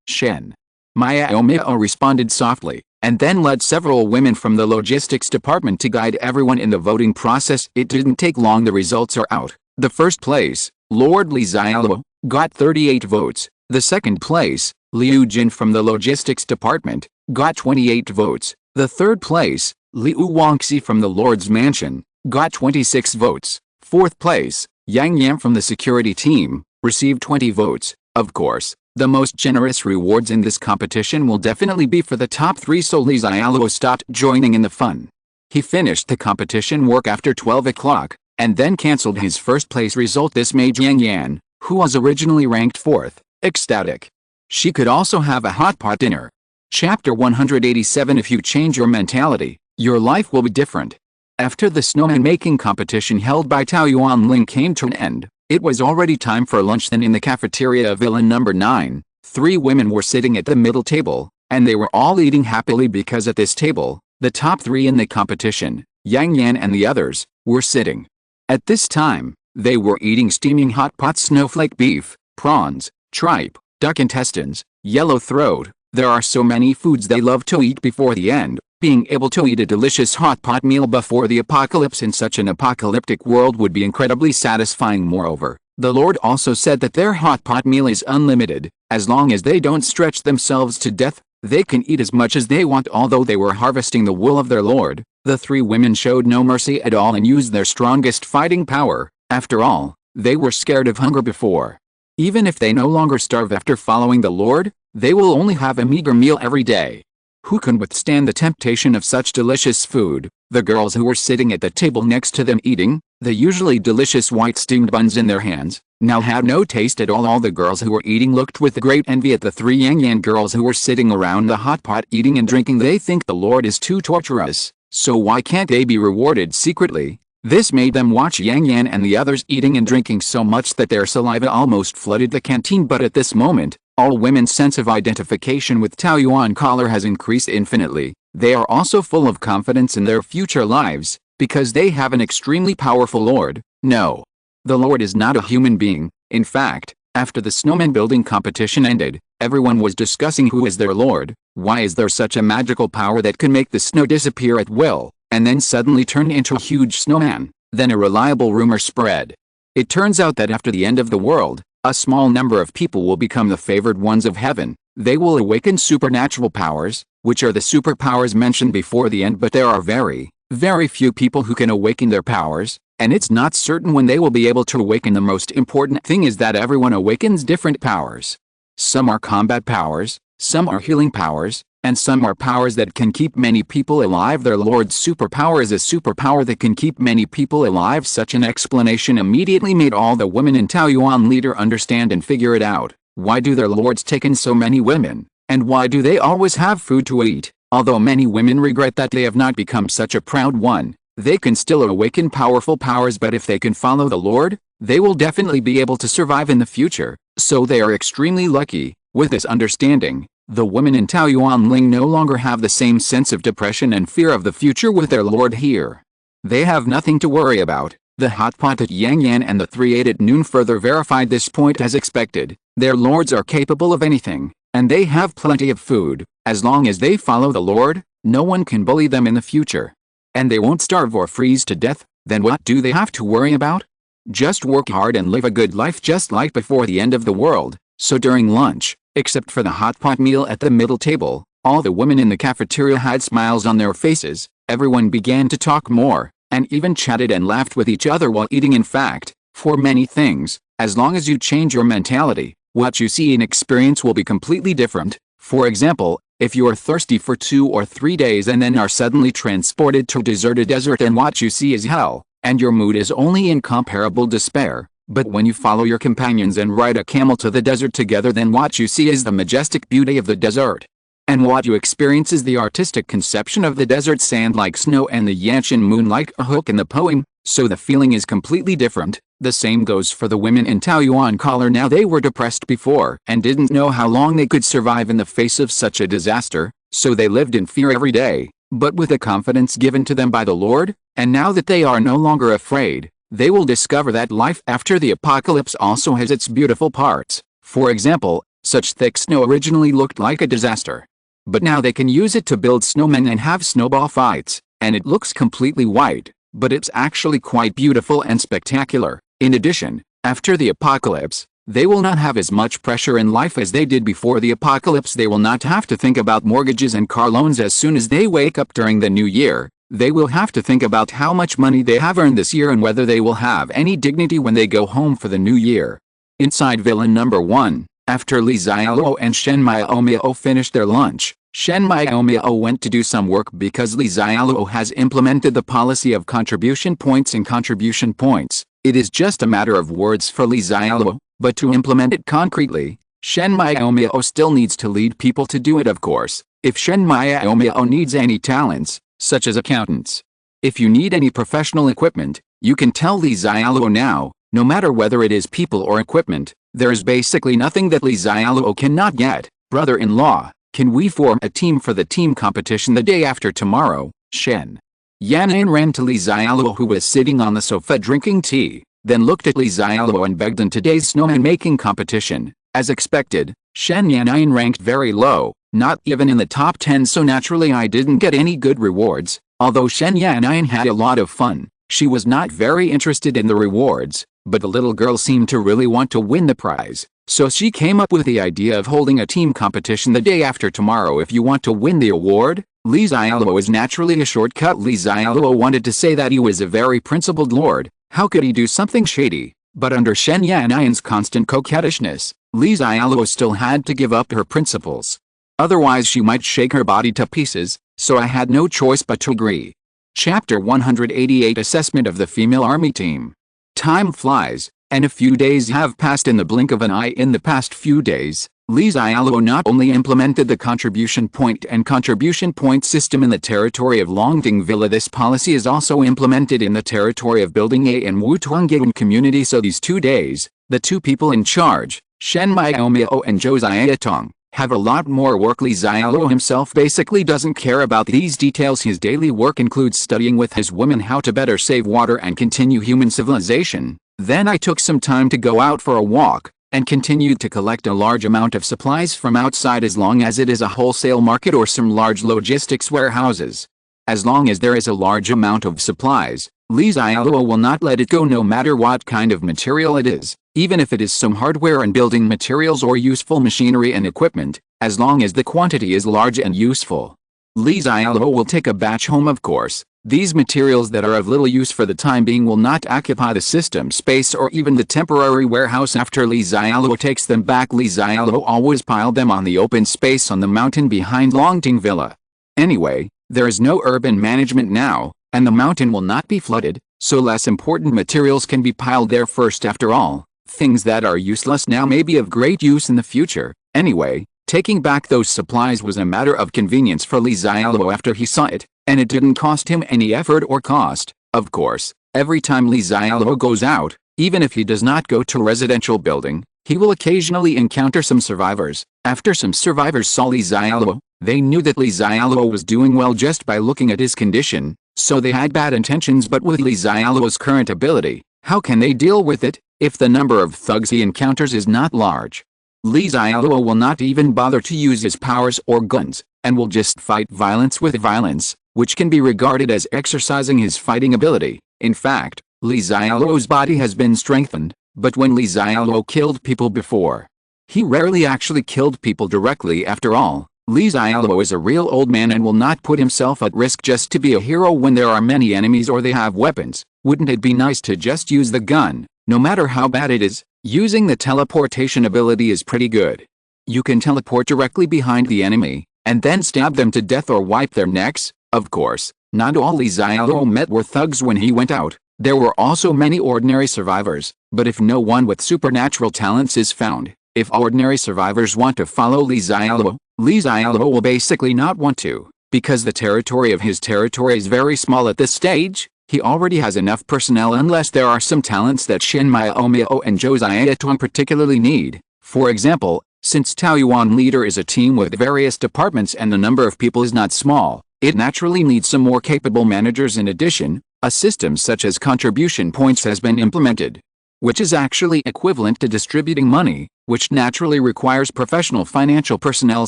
Shen Miao responded softly, and then led several women from the logistics department to guide everyone in the voting process. It didn't take long. The results are out. The first place, Lord Xialuo, got 38 votes. The second place, Liu Jin from the logistics department, got 28 votes. The third place, Liu Wangxi from the Lord's mansion, got 26 votes. Fourth place, Yang Yan from the security team, received 20 votes. Of course, the most generous rewards in this competition will definitely be for the top 3, so Xialuo stopped joining in the fun. He finished the competition work after 12 o'clock, and then cancelled his first place result. This made Yang Yan, who was originally ranked 4th, ecstatic. She could also have a hot pot dinner. Chapter 187. If you change your mentality, your life will be different. After the snowman making competition held by Taoyuan Ling came to an end, it was already time for lunch. Then in the cafeteria of Villa number 9, 3 women were sitting at the middle table, and they were all eating happily because at this table, the top 3 in the competition, Yang Yan and the others, were sitting. At this time, they were eating steaming hot pot snowflake beef, prawns, tripe, duck intestines, yellow throat. There are so many foods they love to eat before the end. Being able to eat a delicious hot pot meal before the apocalypse in such an apocalyptic world would be incredibly satisfying. Moreover, the Lord also said that their hot pot meal is unlimited. As long as they don't stretch themselves to death, they can eat as much as they want. Although they were harvesting the wool of their Lord, the 3 women showed no mercy at all and used their strongest fighting power. After all, they were scared of hunger before. Even if they no longer starve after following the Lord, they will only have a meager meal every day. Who can withstand the temptation of such delicious food? The girls who were sitting at the table next to them eating the usually delicious white steamed buns in their hands now had no taste at all. All the girls who were eating looked with great envy at the 3 Yang Yan girls who were sitting around the hot pot eating and drinking. They think the Lord is too torturous, so why can't they be rewarded secretly? This made them watch Yang Yan and the others eating and drinking so much that their saliva almost flooded the canteen. But at this moment, all women's sense of identification with Taoyuan collar has increased infinitely. They are also full of confidence in their future lives, because they have an extremely powerful Lord. No, the Lord is not a human being. In fact, after the snowman building competition ended, everyone was discussing who is their Lord. Why is there such a magical power that can make the snow disappear at will, and then suddenly turn into a huge snowman? Then a reliable rumor spread. It turns out that after the end of the world, a small number of people will become the favored ones of heaven. They will awaken supernatural powers, which are the superpowers mentioned before the end. But there are very, very few people who can awaken their powers, and it's not certain when they will be able to awaken. The most important thing is that everyone awakens different powers. Some are combat powers, some are healing powers, and some are powers that can keep many people alive. Their lord's superpower is a superpower that can keep many people alive. Such an explanation immediately made all the women in Taoyuan leader understand and figure it out. Why do their lords take in so many women? And why do they always have food to eat? Although many women regret that they have not become such a proud one, they can still awaken powerful powers, but if they can follow the Lord, they will definitely be able to survive in the future, so they are extremely lucky. With this understanding, the women in Taoyuan Ling no longer have the same sense of depression and fear of the future with their Lord here. They have nothing to worry about. The hot pot at Yangyan and the 3-8 at noon further verified this point as expected. Their lords are capable of anything, and they have plenty of food. As long as they follow the Lord, no one can bully them in the future. And they won't starve or freeze to death. Then what do they have to worry about? Just work hard and live a good life, just like before the end of the world. So during lunch, except for the hot pot meal at the middle table, all the women in the cafeteria had smiles on their faces. Everyone began to talk more, and even chatted and laughed with each other while eating. In fact, for many things, as long as you change your mentality, what you see and experience will be completely different. For example, if you are thirsty for 2 or 3 days and then are suddenly transported to a deserted desert, and what you see is hell, and your mood is only incomparable despair. But when you follow your companions and ride a camel to the desert together, then what you see is the majestic beauty of the desert. And what you experience is the artistic conception of the desert sand like snow and the Yanshan moon like a hook in the poem, so the feeling is completely different. The same goes for the women in Taoyuan collar. Now they were depressed before and didn't know how long they could survive in the face of such a disaster, so they lived in fear every day, but with the confidence given to them by the Lord, and now that they are no longer afraid, they will discover that life after the apocalypse also has its beautiful parts. For example, such thick snow originally looked like a disaster. But now they can use it to build snowmen and have snowball fights, and it looks completely white, but it's actually quite beautiful and spectacular. In addition, after the apocalypse, they will not have as much pressure in life as they did before the apocalypse. They will not have to think about mortgages and car loans as soon as they wake up during the new year. They will have to think about how much money they have earned this year and whether they will have any dignity when they go home for the new year. Inside villain number 1, after Li Xiaoluo and Shen Miaomiao finished their lunch, Shen Miaomiao went to do some work because Li Xiaoluo has implemented the policy of contribution points and contribution points. It is just a matter of words for Li Xiaoluo, but to implement it concretely, Shen Miaomiao still needs to lead people to do it, of course. If Shen Miaomiao needs any talents, such as accountants, if you need any professional equipment, you can tell Li Xiaoluo now. No matter whether it is people or equipment, there is basically nothing that Li Xiaoluo cannot get. Brother-in-law, can we form a team for the team competition the day after tomorrow? Shen Yanan ran to Li Xiaoluo, who was sitting on the sofa drinking tea, then looked at Li Xiaoluo and begged in today's snowman making competition. As expected, Shen Yanan ranked very low, not even in the top 10, so naturally I didn't get any good rewards. Although Shen Yanan had a lot of fun, she was not very interested in the rewards, but the little girl seemed to really want to win the prize, so she came up with the idea of holding a team competition the day after tomorrow if you want to win the award. Li Xiaoluo is naturally a shortcut. Li Xiaoluo wanted to say that he was a very principled lord. How could he do something shady? But under Shen Yanan's constant coquettishness, Li Xiaoluo still had to give up her principles. Otherwise she might shake her body to pieces, so I had no choice but to agree. Chapter 188 Assessment of the Female Army Team. Time flies, and a few days have passed in the blink of an eye. In the past few days, Li Xiaoluo not only implemented the contribution point and contribution point system in the territory of Longding Villa, this policy is also implemented in the territory of Building A and Wutuanggaon community. So these 2 days, the two people in charge, Shen Miaomiao and Josiah Tong, have a lot more work. Li Xiaoluo himself basically doesn't care about these details. His daily work includes studying with his women how to better save water and continue human civilization. Then I took some time to go out for a walk, and continued to collect a large amount of supplies from outside, as long as it is a wholesale market or some large logistics warehouses. As long as there is a large amount of supplies, Li Xiaoluo will not let it go, no matter what kind of material it is, even if it is some hardware and building materials or useful machinery and equipment, as long as the quantity is large and useful. Li Xiaoluo will take a batch home, of course, These materials that are of little use for the time being will not occupy the system space or even the temporary warehouse after Xialuo takes them back. Xialuo always piled them on the open space on the mountain behind Longting Villa. Anyway, there is no urban management now, and the mountain will not be flooded, so less important materials can be piled there first. After all, things that are useless now may be of great use in the future. Anyway, taking back those supplies was a matter of convenience for Xialuo after he saw it, and it didn't cost him any effort or cost. Of course, every time Xialuo goes out, even if he does not go to a residential building, he will occasionally encounter some survivors. After some survivors saw Xialuo, they knew that Xialuo was doing well just by looking at his condition, so they had bad intentions. But with Xialuo's current ability, how can they deal with it, if the number of thugs he encounters is not large? Xialuo will not even bother to use his powers or guns, and will just fight violence with violence, which can be regarded as exercising his fighting ability. In fact, Xialuo's body has been strengthened, but when Xialuo killed people before, he rarely actually killed people directly. After all, Xialuo is a real old man and will not put himself at risk just to be a hero when there are many enemies or they have weapons. Wouldn't it be nice to just use the gun, no matter how bad it is? Using the teleportation ability is pretty good. You can teleport directly behind the enemy, and then stab them to death or wipe their necks. Of course, not all Xialuo met were thugs when he went out. There were also many ordinary survivors, but if no one with supernatural talents is found, if ordinary survivors want to follow Xialuo will basically not want to, because the territory of his territory is very small at this stage. He already has enough personnel unless there are some talents that Shin Miao and Josiah Tuang particularly need. For example, since Taoyuan leader is a team with various departments and the number of people is not small, it naturally needs some more capable managers. In addition, a system such as contribution points has been implemented, which is actually equivalent to distributing money, which naturally requires professional financial personnel.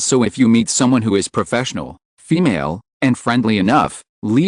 So if you meet someone who is professional, female, and friendly enough,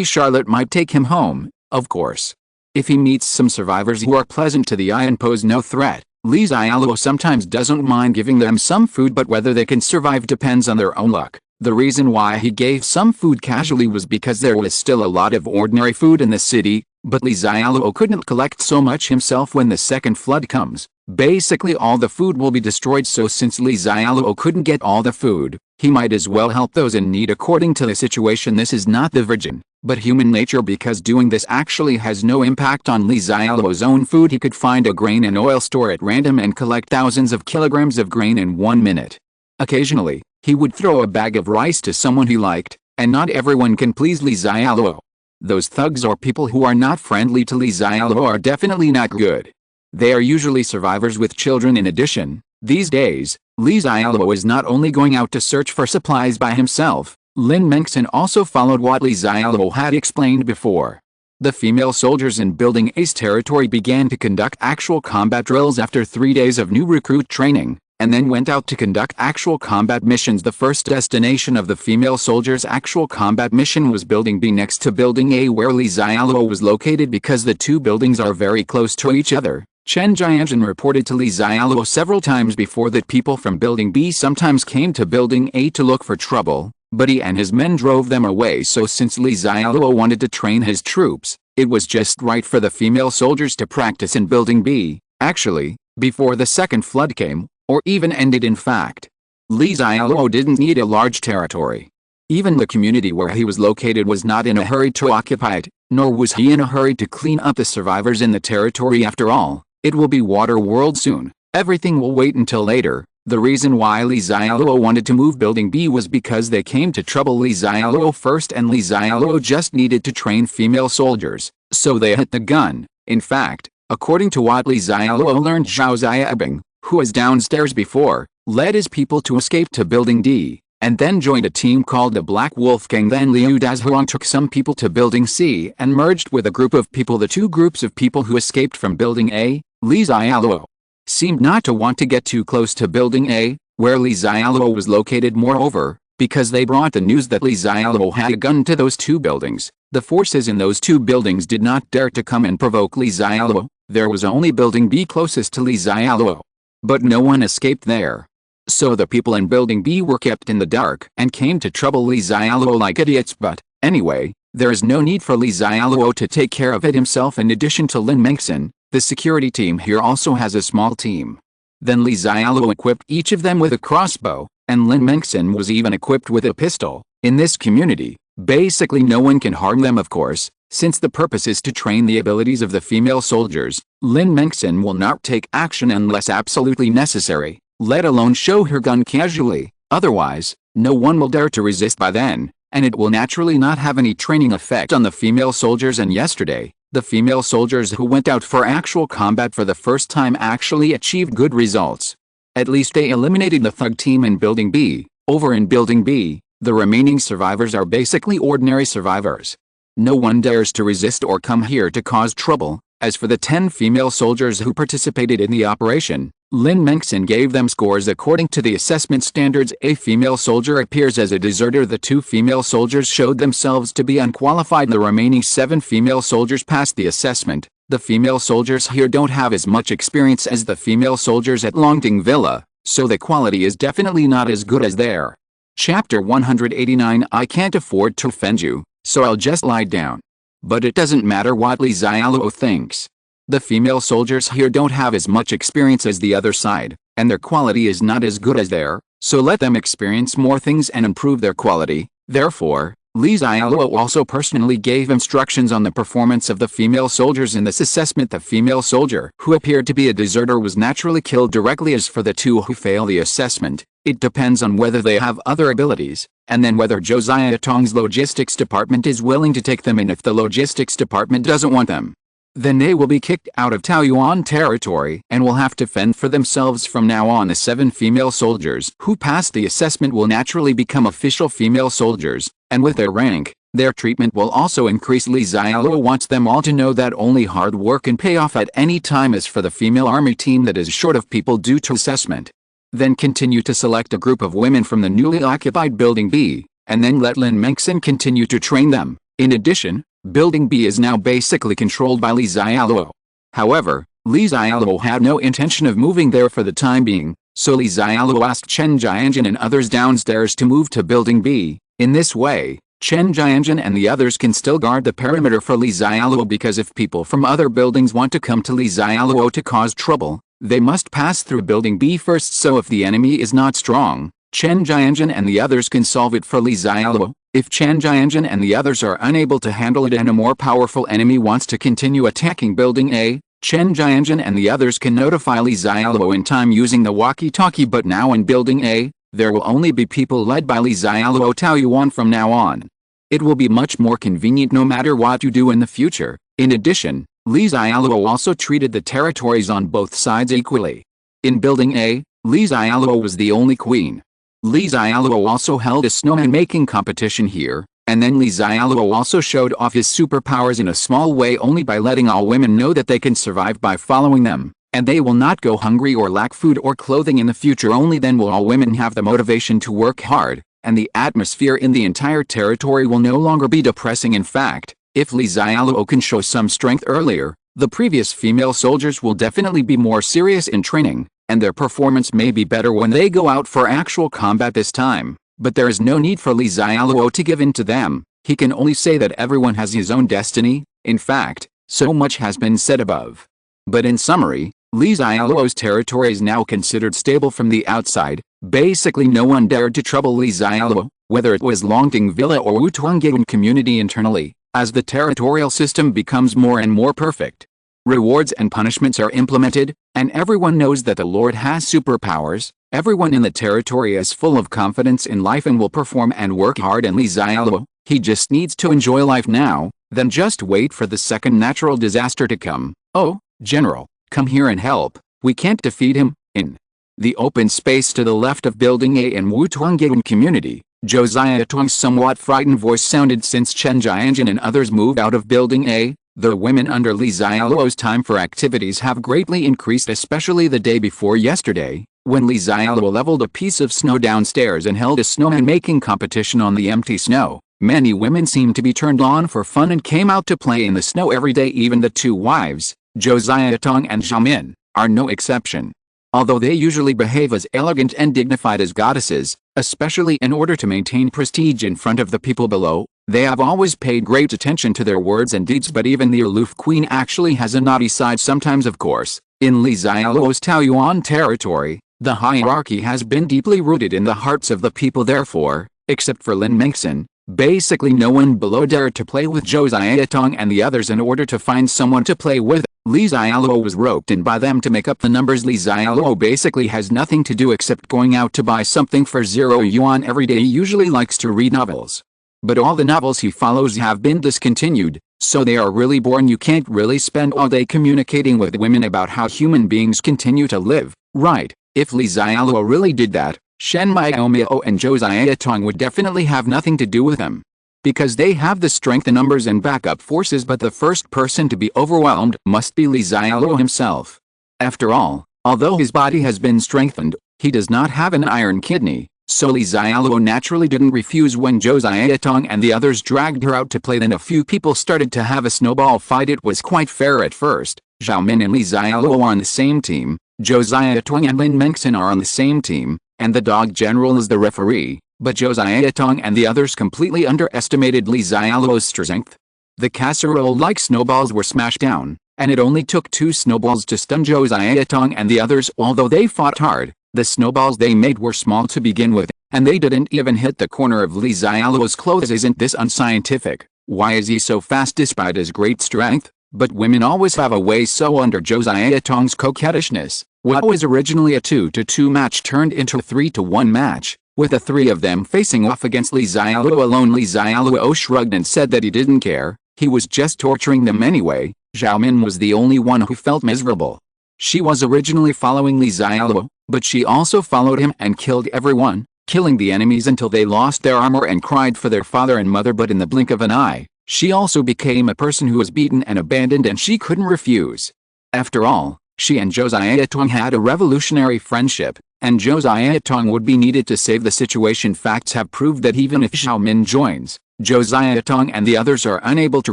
Charlotte might take him home. Of course, if he meets some survivors who are pleasant to the eye and pose no threat, Xialuo sometimes doesn't mind giving them some food, but whether they can survive depends on their own luck. The reason why he gave some food casually was because there was still a lot of ordinary food in the city, but Xialuo couldn't collect so much himself when the second flood comes. Basically all the food will be destroyed, so since Xialuo couldn't get all the food, he might as well help those in need according to the situation. This is not the virgin, but human nature, because doing this actually has no impact on Xialuo's own food. He could find a grain and oil store at random and collect thousands of kilograms of grain in 1 minute. Occasionally, he would throw a bag of rice to someone he liked, and not everyone can please Xialuo. Those thugs or people who are not friendly to Xialuo are definitely not good. They are usually survivors with children. In addition, these days, Xialuo is not only going out to search for supplies by himself. Lin Mengxin also followed what Xialuo had explained before. The female soldiers in Building A's territory began to conduct actual combat drills after 3 days of new recruit training, and then went out to conduct actual combat missions. The first destination of the female soldiers' actual combat mission was Building B next to Building A, where Xialuo was located because the two buildings are very close to each other. Chen Jianjin reported to Xialuo several times before that people from Building B sometimes came to Building A to look for trouble, but he and his men drove them away. So since Xialuo wanted to train his troops, it was just right for the female soldiers to practice in Building B. Actually, before the second flood came, or even ended. In fact, Xialuo didn't need a large territory. Even the community where he was located was not in a hurry to occupy it, nor was he in a hurry to clean up the survivors in the territory. After all, it will be water world soon. Everything will wait until later. The reason why Xialuo wanted to move Building B was because they came to trouble Xialuo first, and Xialuo just needed to train female soldiers, so they hit the gun. In fact, according to what Xialuo learned, Zhao Xiaobing, who was downstairs before, led his people to escape to Building D, and then joined a team called the Black Wolf Gang. Then Liu Dazhuang took some people to Building C and merged with a group of people. The two groups of people who escaped from Building A, Xialuo seemed not to want to get too close to Building A, where Xialuo was located. Moreover, because they brought the news that Xialuo had a gun to those two buildings, the forces in those two buildings did not dare to come and provoke Xialuo. There was only Building B closest to Xialuo, but no one escaped there. So the people in Building B were kept in the dark and came to trouble Xialuo like idiots. But anyway, There is no need for Li Xiaoluo to take care of it himself. In addition to Lin Mengxin, the security team here also has a small team. Then Li Xiaoluo equipped each of them with a crossbow, and Lin Mengxin was even equipped with a pistol. In this community, basically no one can harm them, of course, since the purpose is to train the abilities of the female soldiers. Lin Mengxin will not take action unless absolutely necessary, let alone show her gun casually. Otherwise, no one will dare to resist by then, and it will naturally not have any training effect on the female soldiers. And yesterday, the female soldiers who went out for actual combat for the first time actually achieved good results. At least they eliminated the thug team in Building B. Over in Building B, the remaining survivors are basically ordinary survivors. No one dares to resist or come here to cause trouble. As for the 10 female soldiers who participated in the operation, Lin Mengxin gave them scores according to the assessment standards. A female soldier appears as a deserter. The 2 female soldiers showed themselves to be unqualified. The remaining 7 female soldiers passed the assessment. The female soldiers here don't have as much experience as the female soldiers at Longting Villa, so the quality is definitely not as good as there. Chapter 189. I can't afford to offend you, so I'll just lie down. But it doesn't matter what Li Xiaoluo thinks. The female soldiers here don't have as much experience as the other side, and their quality is not as good as there, so let them experience more things and improve their quality. Therefore, Li Xiaoluo also personally gave instructions on the performance of the female soldiers in this assessment. The female soldier who appeared to be a deserter was naturally killed directly. As for the 2 who fail the assessment, it depends on whether they have other abilities, and then whether Josiah Tong's logistics department is willing to take them in. If the logistics department doesn't want them, then they will be kicked out of Taoyuan territory and will have to fend for themselves from now on. The 7 female soldiers who passed the assessment will naturally become official female soldiers, and with their rank, their treatment will also increase. Li Xiaoluo wants them all to know that only hard work can pay off at any time. As for the female army team that is short of people due to assessment, then continue to select a group of women from the newly occupied Building B, and then let Lin Mengxin continue to train them. In addition, Building B is now basically controlled by Li Xiaoluo. However, Li Xiaoluo had no intention of moving there for the time being, so Li Xiaoluo asked Chen Jianjun and others downstairs to move to Building B. In this way, Chen Jianjun and the others can still guard the perimeter for Li Xiaoluo, because if people from other buildings want to come to Li Xiaoluo to cause trouble, they must pass through Building B first. So if the enemy is not strong, Chen Jianjun and the others can solve it for Li Xiaoluo. If Chen Jianjun and the others are unable to handle it and a more powerful enemy wants to continue attacking Building A, Chen Jianjun and the others can notify Li Xiaoluo in time using the walkie-talkie. But now in Building A, there will only be people led by Li Xiaoluo Taoyuan from now on. It will be much more convenient no matter what you do in the future. In addition, Li Xiaoluo also treated the territories on both sides equally. In Building A, Li Xiaoluo was the only queen. Li Xiaoluo also held a snowman making competition here, and then Li Xiaoluo also showed off his superpowers in a small way only by letting all women know that they can survive by following them, and they will not go hungry or lack food or clothing in the future. Only then will all women have the motivation to work hard, and the atmosphere in the entire territory will no longer be depressing. In fact, if Li Xiaoluo can show some strength earlier, the previous female soldiers will definitely be more serious in training, and their performance may be better when they go out for actual combat this time. But there is no need for Li Xiaoluo to give in to them. He can only say that everyone has his own destiny. In fact, so much has been said above. But in summary, Li Xiaoluo's territory is now considered stable from the outside. Basically no one dared to trouble Li Xiaoluo, whether it was Longting Villa or Wutuangyun community internally. As the territorial system becomes more and more perfect, rewards and punishments are implemented, and everyone knows that the Lord has superpowers. Everyone in the territory is full of confidence in life and will perform and work hard. And Li Xiaoluo, he just needs to enjoy life now, then just wait for the second natural disaster to come. Oh, General, come here and help. We can't defeat him. In the open space to the left of Building A in Wutuangyun community, Josiah Tong's somewhat frightened voice sounded. Since Chen Jianjun and others moved out of Building A, the women under Li Xiaoluo's time for activities have greatly increased, especially the day before yesterday, when Li Xiaoluo leveled a piece of snow downstairs and held a snowman making competition on the empty snow. Many women seemed to be turned on for fun and came out to play in the snow every day. Even the 2 wives, Josiah Tong and Xiaomin, are no exception. Although they usually behave as elegant and dignified as goddesses, especially in order to maintain prestige in front of the people below, They have always paid great attention to their words and deeds, but even the aloof queen actually has a naughty side sometimes, of course. In Li Xiaoluo's Taoyuan territory, the hierarchy has been deeply rooted in the hearts of the people, therefore, except for Lin Mengxin, basically no one below dared to play with Zhou Xiaotong and the others. In order to find someone to play with, Li Xiaoluo was roped in by them to make up the numbers. Li Xiaoluo basically has nothing to do except going out to buy something for 0 yuan every day. He usually likes to read novels. But all the novels he follows have been discontinued, so they are really boring. You can't really spend all day communicating with women about how human beings continue to live, right? If Li Xiaoluo really did that, Shen Miaomiao and Zhou Xiaotong would definitely have nothing to do with him. Because they have the strength in numbers and backup forces, but the first person to be overwhelmed must be Li Xiaoluo himself. After all, although his body has been strengthened, he does not have an iron kidney. So Li Xiaoluo naturally didn't refuse when Zhou Xiaotong and the others dragged her out to play. Then a few people started to have a snowball fight. It was quite fair at first. Zhao Min and Li Xiaoluo are on the same team, Zhou Xiaotong and Lin Mengxin are on the same team, and the dog general is the referee, but Zhou Xiaotong and the others completely underestimated Li Xiaoluo's strength. The casserole-like snowballs were smashed down, and it only took 2 snowballs to stun Zhou Xiaotong and the others. Although they fought hard, the snowballs they made were small to begin with, and they didn't even hit the corner of Li Xiaoluo's clothes. Isn't this unscientific? Why is he so fast despite his great strength? But women always have a way, so under Zhou Xiaotong's coquettishness, what was originally a 2-2 match turned into a 3-1 match, with the 3 of them facing off against Li Xiaoluo alone. Li Xiaoluo shrugged and said that he didn't care, he was just torturing them anyway. Zhao Min was the only one who felt miserable. She was originally following Li Xiaoluo, but she also followed him and killed everyone, killing the enemies until they lost their armor and cried for their father and mother. But in the blink of an eye, she also became a person who was beaten and abandoned, and she couldn't refuse. After all, she and Zhou Xiaotong had a revolutionary friendship, and Zhou Xiaotong would be needed to save the situation. Facts have proved that even if Xiao Min joins, Zhou Xiaotong and the others are unable to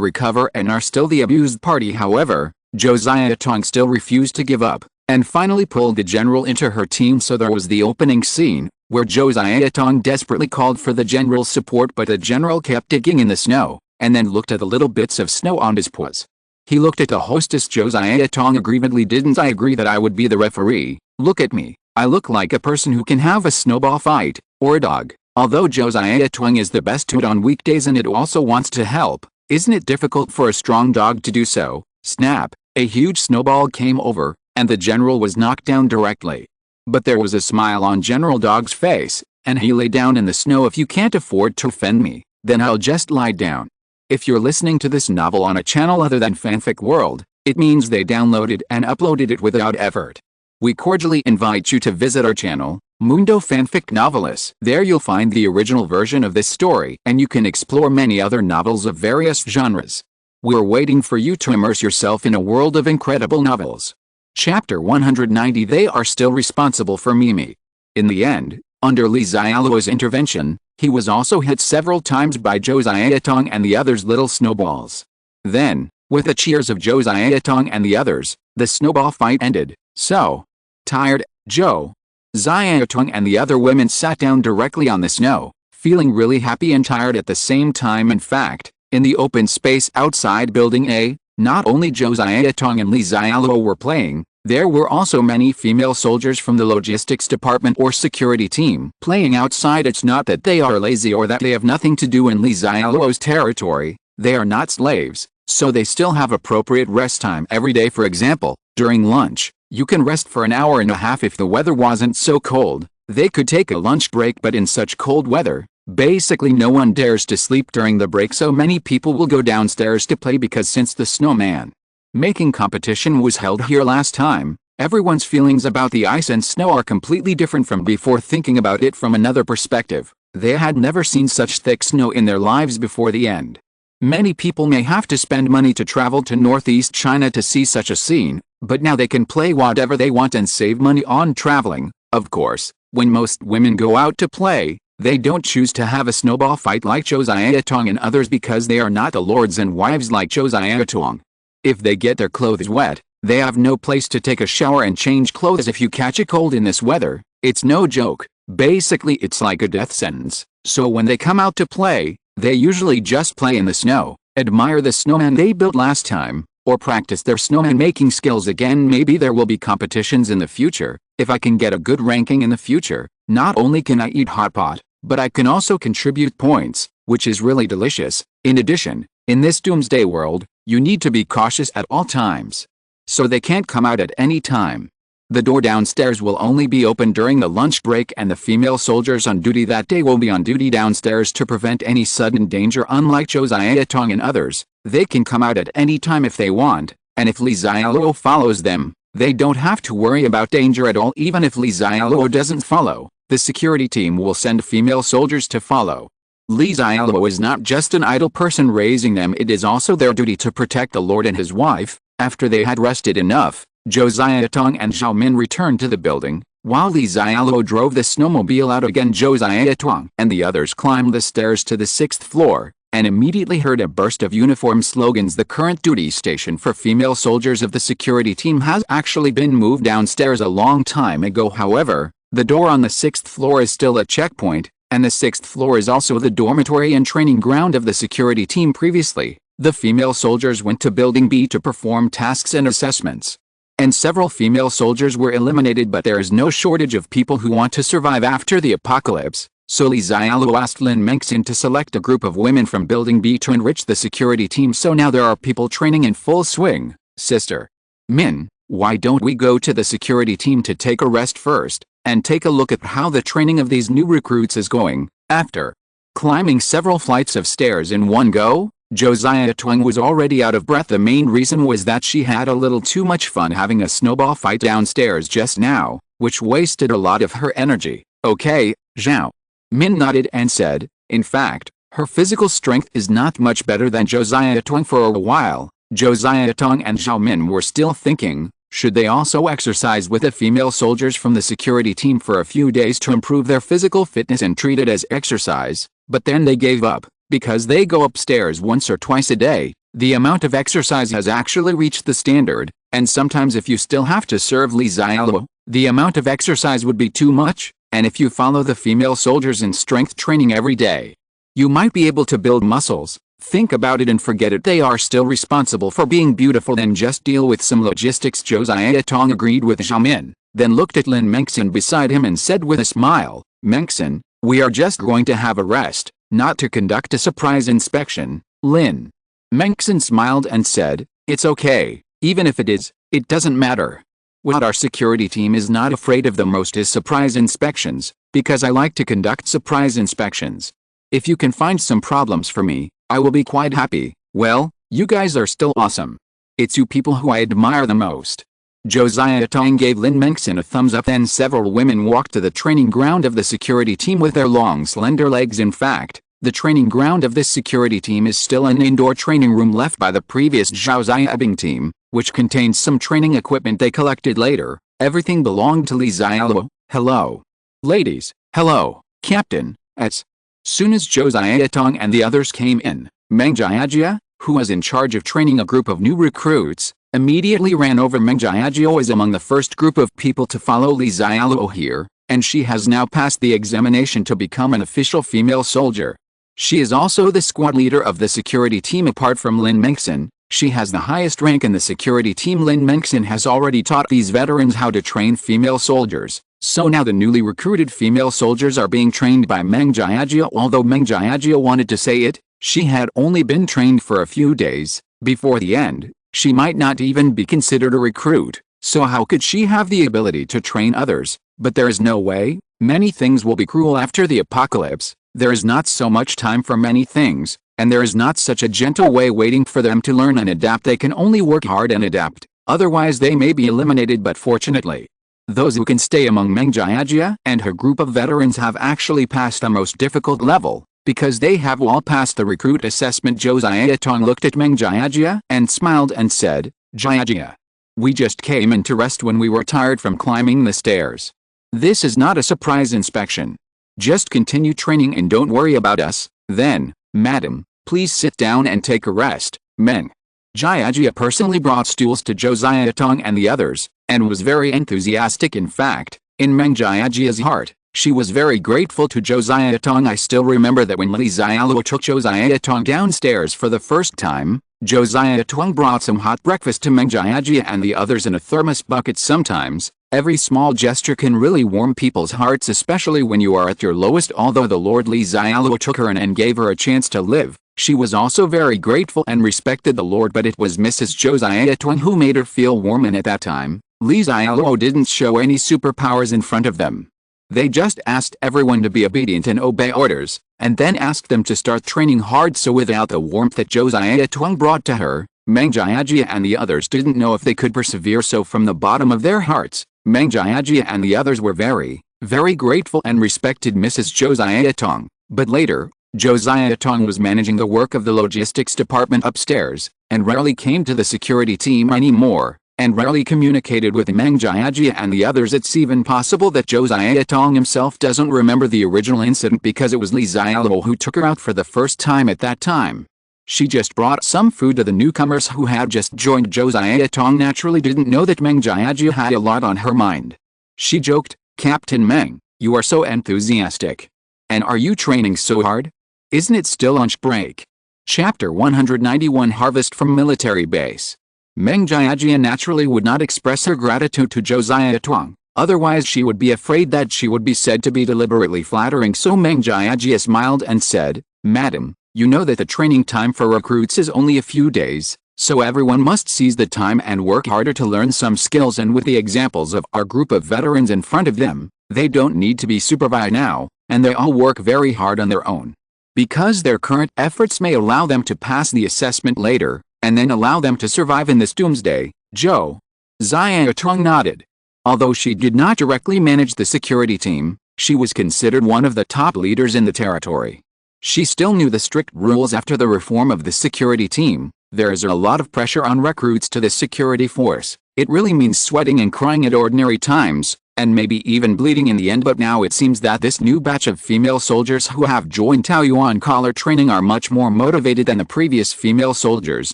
recover and are still the abused party. However, Zhou Xiaotong still refused to give up, and finally pulled the general into her team. So there was the opening scene, where Zhou Xiaotong desperately called for the general's support, but the general kept digging in the snow, and then looked at the little bits of snow on his paws. He looked at the hostess Zhou Xiaotong aggrievedly. Didn't I agree that I would be the referee? Look at me, I look like a person who can have a snowball fight, or a dog. Although Zhou Xiaotong is the best dude on weekdays and it also wants to help, isn't it difficult for a strong dog to do so? Snap, a huge snowball came over, and the general was knocked down directly. But there was a smile on General Dog's face, and he lay down in the snow. If you can't afford to offend me, then I'll just lie down. If you're listening to this novel on a channel other than Fanfic World, it means they downloaded and uploaded it without effort. We cordially invite you to visit our channel, Mundo Fanfic Novelists. There you'll find the original version of this story, and you can explore many other novels of various genres. We're waiting for you to immerse yourself in a world of incredible novels. Chapter 190. They are still responsible for Mimi. In the end, under Li Xiaoluo's intervention, he was also hit several times by Zhou Xiaotong and the others' little snowballs. Then, with the cheers of Zhou Xiaotong and the others, the snowball fight ended. So tired, Zhou Xiaotong and the other women sat down directly on the snow, feeling really happy and tired at the same time. In fact, in the open space outside Building A, not only Zhou Xiaotong and Li Xiaoluo were playing, there were also many female soldiers from the logistics department or security team playing outside. It's not that they are lazy or that they have nothing to do in Li Xiaoluo's territory. They are not slaves, so they still have appropriate rest time every day. For example, during lunch, you can rest for an hour and a half if the weather wasn't so cold. They could take a lunch break, but in such cold weather, basically no one dares to sleep during the break, so many people will go downstairs to play. Because since the snowman making competition was held here last time, everyone's feelings about the ice and snow are completely different from before. Thinking about it from another perspective, they had never seen such thick snow in their lives before the end. Many people may have to spend money to travel to northeast China to see such a scene, but now they can play whatever they want and save money on traveling. Of course, when most women go out to play, they don't choose to have a snowball fight like Zhou Xiaotong and others, because they are not the lords and wives like Zhou Xiaotong. If they get their clothes wet, they have no place to take a shower and change clothes. If you catch a cold in this weather, it's no joke. Basically it's like a death sentence. So when they come out to play, They usually just play in the snow, admire the snowman they built last time, or practice their snowman making skills again. Maybe there will be competitions in the future. If I can get a good ranking in the future, not only can I eat hot pot, but I can also contribute points, which is really delicious. In addition, in this doomsday world, you need to be cautious at all times. So they can't come out at any time. The door downstairs will only be open during the lunch break, and the female soldiers on duty that day will be on duty downstairs to prevent any sudden danger. Unlike Josiah Tong and others, they can come out at any time if they want, and if Li Xiaoluo follows them, they don't have to worry about danger at all. Even if Li Xiaoluo doesn't follow, the security team will send female soldiers to follow. Li Xiaoluo is not just an idle person raising them, it is also their duty to protect the lord and his wife. After they had rested enough, Josiah Tong and Xiao Min returned to the building, while Li Xiaoluo drove the snowmobile out again. Josiah Tong and the others climbed the stairs to the 6th floor, and immediately heard a burst of uniform slogans. The current duty station for female soldiers of the security team has actually been moved downstairs a long time ago. However, the door on the 6th floor is still a checkpoint, and the 6th floor is also the dormitory and training ground of the security team. Previously, the female soldiers went to Building B to perform tasks and assessments, and several female soldiers were eliminated, but there is no shortage of people who want to survive after the apocalypse. So Li Xiaoluo asked Lin Mengxin to select a group of women from Building B to enrich the security team. So now there are people training in full swing. Sister Min, why don't we go to the security team to take a rest first, and take a look at how the training of these new recruits is going? After climbing several flights of stairs in one go, Josiah Tong was already out of breath. The main reason was that she had a little too much fun having a snowball fight downstairs just now, which wasted a lot of her energy. Okay, Xiao Min nodded and said, in fact, her physical strength is not much better than Josiah Tong. For a while, Josiah Tong and Xiao Min were still thinking, should they also exercise with the female soldiers from the security team for a few days to improve their physical fitness and treat it as exercise, but then they gave up. Because they go upstairs once or twice a day, the amount of exercise has actually reached the standard, and sometimes if you still have to serve Li Xiaoluo, the amount of exercise would be too much, and if you follow the female soldiers in strength training every day, you might be able to build muscles. Think about it and forget it. They are still responsible for being beautiful, then just deal with some logistics. Josiah Tong agreed with Xiao Min, then looked at Lin Mengxin beside him and said with a smile, Mengxin, we are just going to have a rest, not to conduct a surprise inspection. Lin Mengxin smiled and said, it's okay, even if it is, it doesn't matter. What our security team is not afraid of the most is surprise inspections, because I like to conduct surprise inspections. If you can find some problems for me, I will be quite happy. Well, you guys are still awesome. It's you people who I admire the most. Josiah Tong gave Lin Mengxin a thumbs up. Then several women walked to the training ground of the security team with their long slender legs. In fact, the training ground of this security team is still an indoor training room left by the previous Zhao Xiaobing team, which contains some training equipment they collected later. Everything belonged to Li Xiaoluo. Hello, ladies. Hello, Captain. As soon as Josiah Tong and the others came in, Meng Jiajia, who was in charge of training a group of new recruits, immediately ran over. Meng Jiajia is among the first group of people to follow Li Xiaoluo here, and she has now passed the examination to become an official female soldier. She is also the squad leader of the security team. Apart from Lin Mengxin, she has the highest rank in the security team. Lin Mengxin has already taught these veterans how to train female soldiers, so now the newly recruited female soldiers are being trained by Meng Jiajia. Although Meng Jiajia wanted to say it, she had only been trained for a few days. Before the end, she might not even be considered a recruit, so how could she have the ability to train others? But there is no way. Many things will be cruel after the apocalypse. There is not so much time for many things, and there is not such a gentle way waiting for them to learn and adapt. They can only work hard and adapt, otherwise they may be eliminated. But fortunately, those who can stay among Meng Jiajia and her group of veterans have actually passed the most difficult level, because they have all passed the recruit assessment. Josiah Tong looked at Meng Jiajia and smiled and said, Jiajia, we just came in to rest when we were tired from climbing the stairs. This is not a surprise inspection. Just continue training and don't worry about us. Then, madam, please sit down and take a rest. Meng Jiajia personally brought stools to Josiah Tong and the others, and was very enthusiastic. In fact, in Meng Jiajia's heart, She was very grateful to Josiah Tong. I still remember that when Li Xiaoluo took Josiah Tong downstairs for the first time, Josiah Tong brought some hot breakfast to Meng Jiajia and the others in a thermos bucket. Sometimes, every small gesture can really warm people's hearts, especially when you are at your lowest. Although the Lord Li Xiaoluo took her in and gave her a chance to live, she was also very grateful and respected the Lord, but it was Mrs. Josiah Tong who made her feel warm, and at that time, Li Xiaoluo didn't show any superpowers in front of them. They just asked everyone to be obedient and obey orders, and then asked them to start training hard. So without the warmth that Josiah Tong brought to her, Meng Jiajia and the others didn't know if they could persevere. So from the bottom of their hearts, Meng Jiajia and the others were very, very grateful and respected Mrs. Josiah Tong. But later, Josiah Tong was managing the work of the logistics department upstairs, and rarely came to the security team anymore, and rarely communicated with Meng Jiajia and the others. It's even possible that Josiah Tong himself doesn't remember the original incident because it was Li Xiaoluo who took her out for the first time at that time. She just brought some food to the newcomers who had just joined. Josiah Tong naturally didn't know that Meng Jiajia had a lot on her mind. She joked, "Captain Meng, you are so enthusiastic. And are you training so hard? Isn't it still lunch break?" Chapter 191 Harvest from Military Base. Meng Jiajia naturally would not express her gratitude to Josiah Tong, otherwise she would be afraid that she would be said to be deliberately flattering. So Meng Jiajia smiled and said, "Madam, you know that the training time for recruits is only a few days, so everyone must seize the time and work harder to learn some skills, and with the examples of our group of veterans in front of them, they don't need to be supervised now, and they all work very hard on their own. Because their current efforts may allow them to pass the assessment later, and then allow them to survive in this doomsday." Josiah Tong nodded. Although she did not directly manage the security team, she was considered one of the top leaders in the territory. She still knew the strict rules after the reform of the security team. There is a lot of pressure on recruits to the security force. It really means sweating and crying at ordinary times, and maybe even bleeding in the end. But now it seems that this new batch of female soldiers who have joined Taoyuan collar training are much more motivated than the previous female soldiers,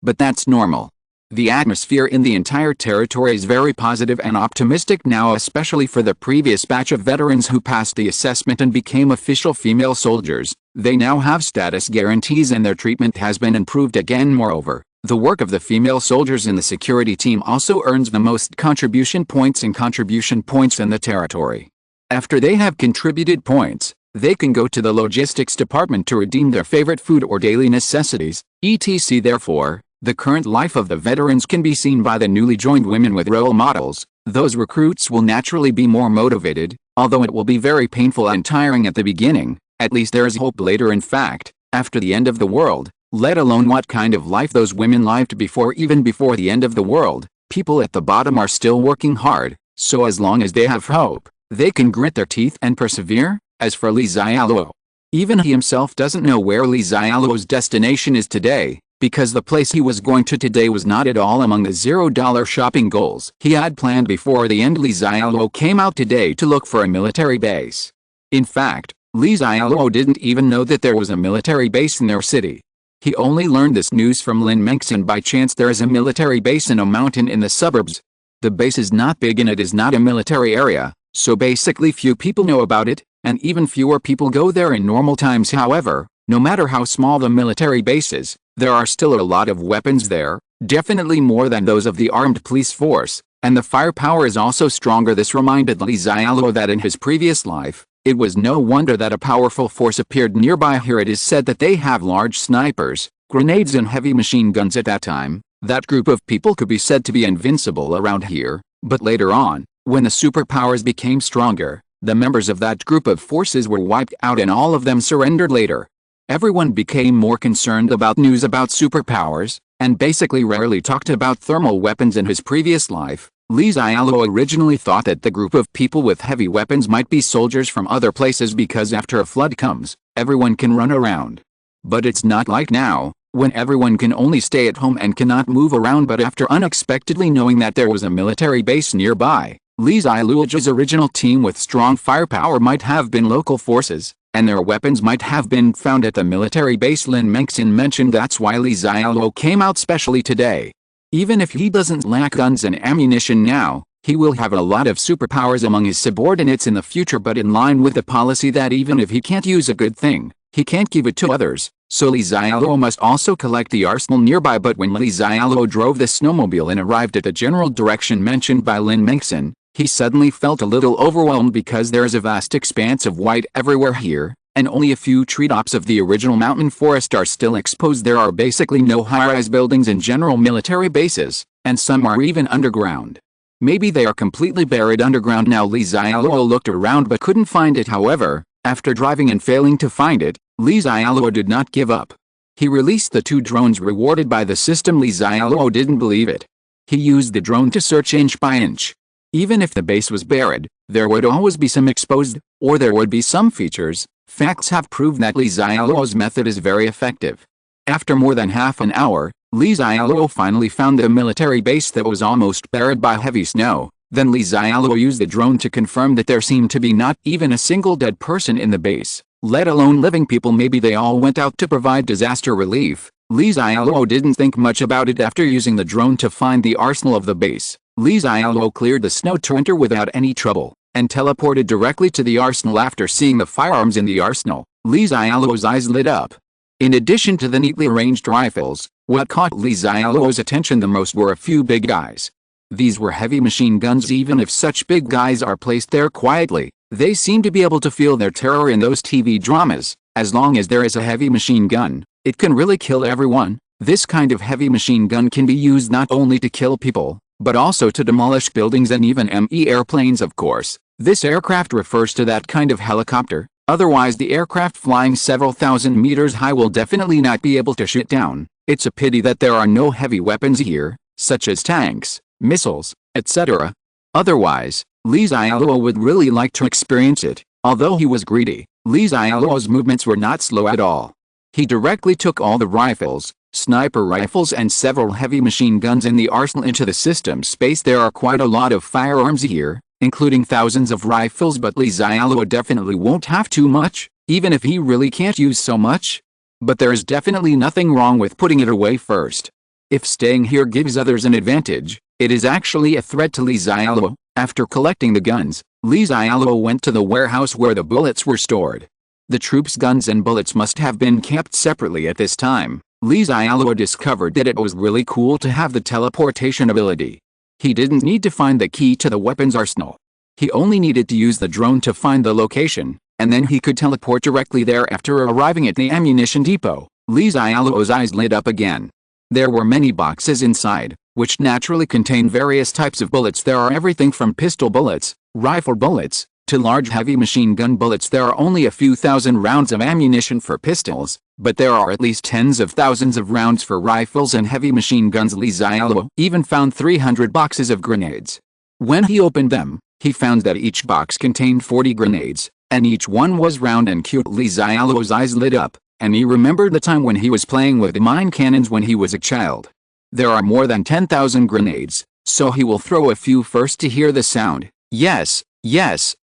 but that's normal. The atmosphere in the entire territory is very positive and optimistic now, especially for the previous batch of veterans who passed the assessment and became official female soldiers. They now have status guarantees and their treatment has been improved again. Moreover, the work of the female soldiers in the security team also earns the most contribution points in the territory. After they have contributed points, they can go to the logistics department to redeem their favorite food or daily necessities, etc. Therefore, the current life of the veterans can be seen by the newly joined women with role models. Those recruits will naturally be more motivated, although it will be very painful and tiring at the beginning. At least there is hope later. In fact, after the end of the world, let alone what kind of life those women lived before, even before the end of the world, people at the bottom are still working hard, so as long as they have hope, they can grit their teeth and persevere. As for Li Xiaoluo, even he himself doesn't know where Li Xiaoluo's destination is today, because the place he was going to today was not at all among the $0 shopping goals he had planned before the end. Li Xiaoluo came out today to look for a military base. In fact, Li Xiaoluo didn't even know that there was a military base in their city. He only learned this news from Lin Mengxian by chance. There is a military base in a mountain in the suburbs. The base is not big and it is not a military area, so basically few people know about it, and even fewer people go there in normal times. However, no matter how small the military base is, there are still a lot of weapons there, definitely more than those of the armed police force, and the firepower is also stronger. This reminded Li Xiaoluo that in his previous life, it was no wonder that a powerful force appeared nearby. Here it is said that they have large snipers, grenades and heavy machine guns. At that time, that group of people could be said to be invincible around here, but later on, when the superpowers became stronger, the members of that group of forces were wiped out and all of them surrendered later. Everyone became more concerned about news about superpowers, and basically rarely talked about thermal weapons. In his previous life, Li Xiaoluo originally thought that the group of people with heavy weapons might be soldiers from other places because after a flood comes, everyone can run around. But it's not like now, when everyone can only stay at home and cannot move around. But after unexpectedly knowing that there was a military base nearby, Li Xiaoluo's original team with strong firepower might have been local forces, and their weapons might have been found at the military base. Lin Mengxian mentioned that's why Li Xiaoluo came out specially today. Even if he doesn't lack guns and ammunition now, He will have a lot of superpowers among his subordinates in the future, but in line with the policy that even if he can't use a good thing, he can't give it to others, so Li Xiaoluo must also collect the arsenal nearby. But when Li Xiaoluo drove the snowmobile and arrived at the general direction mentioned by Lin Mengxin, he suddenly felt a little overwhelmed because there is a vast expanse of white everywhere here, and only a few treetops of the original mountain forest are still exposed. There are basically no high-rise buildings in general military bases, and some are even underground. Maybe they are completely buried underground now. Li Xiaoluo looked around but couldn't find it. However, after driving and failing to find it, Li Xiaoluo did not give up. He released the 2 drones rewarded by the system. Li Xiaoluo didn't believe it. He used the drone to search inch by inch. Even if the base was buried, there would always be some exposed, or there would be some features. Facts have proved that Li Xiaoluo's method is very effective. After more than half an hour, Li Xiaoluo finally found the military base that was almost buried by heavy snow. Then Li Xiaoluo used the drone to confirm that there seemed to be not even a single dead person in the base, let alone living people. Maybe they all went out to provide disaster relief. Li Xiaoluo didn't think much about it. After using the drone to find the arsenal of the base, Li Xiaoluo cleared the snow to enter without any trouble, and teleported directly to the arsenal. After seeing the firearms in the arsenal, Li Xiaoluo's eyes lit up. In addition to the neatly arranged rifles, what caught Li Xiaoluo's attention the most were a few big guys. These were heavy machine guns. Even if such big guys are placed there quietly, they seem to be able to feel their terror in those TV dramas. As long as there is a heavy machine gun, it can really kill everyone. This kind of heavy machine gun can be used not only to kill people, but also to demolish buildings and even ME airplanes. Of course, this aircraft refers to that kind of helicopter. Otherwise, the aircraft flying several thousand meters high will definitely not be able to shoot down. It's a pity that there are no heavy weapons here, such as tanks, missiles, etc. Otherwise, Li Xiaoluo would really like to experience it. Although he was greedy, Li Xiaoluo's movements were not slow at all. He directly took all the rifles, sniper rifles and several heavy machine guns in the arsenal into the system space. There are quite a lot of firearms here, including thousands of rifles, but Li Xiaoluo definitely won't have too much, even if he really can't use so much. But there is definitely nothing wrong with putting it away first. If staying here gives others an advantage, it is actually a threat to Li Xiaoluo. After collecting the guns, Li Xiaoluo went to the warehouse where the bullets were stored. The troops' guns and bullets must have been kept separately at this time. Li Xiaoluo discovered that it was really cool to have the teleportation ability. He didn't need to find the key to the weapons arsenal. He only needed to use the drone to find the location, and then he could teleport directly there. After arriving at the ammunition depot, Li Xiaoluo's eyes lit up again. There were many boxes inside, which naturally contain various types of bullets. There are everything from pistol bullets, rifle bullets, to large heavy machine gun bullets. There are only a few thousand rounds of ammunition for pistols, but there are at least tens of thousands of rounds for rifles and heavy machine guns. Li Xiaoluo even found 300 boxes of grenades. When he opened them, he found that each box contained 40 grenades, and each one was round and cute. Li Xiaoluo's eyes lit up, and he remembered the time when he was playing with the mine cannons when he was a child. There are more than 10,000 grenades, so he will throw a few first to hear the sound. Yes,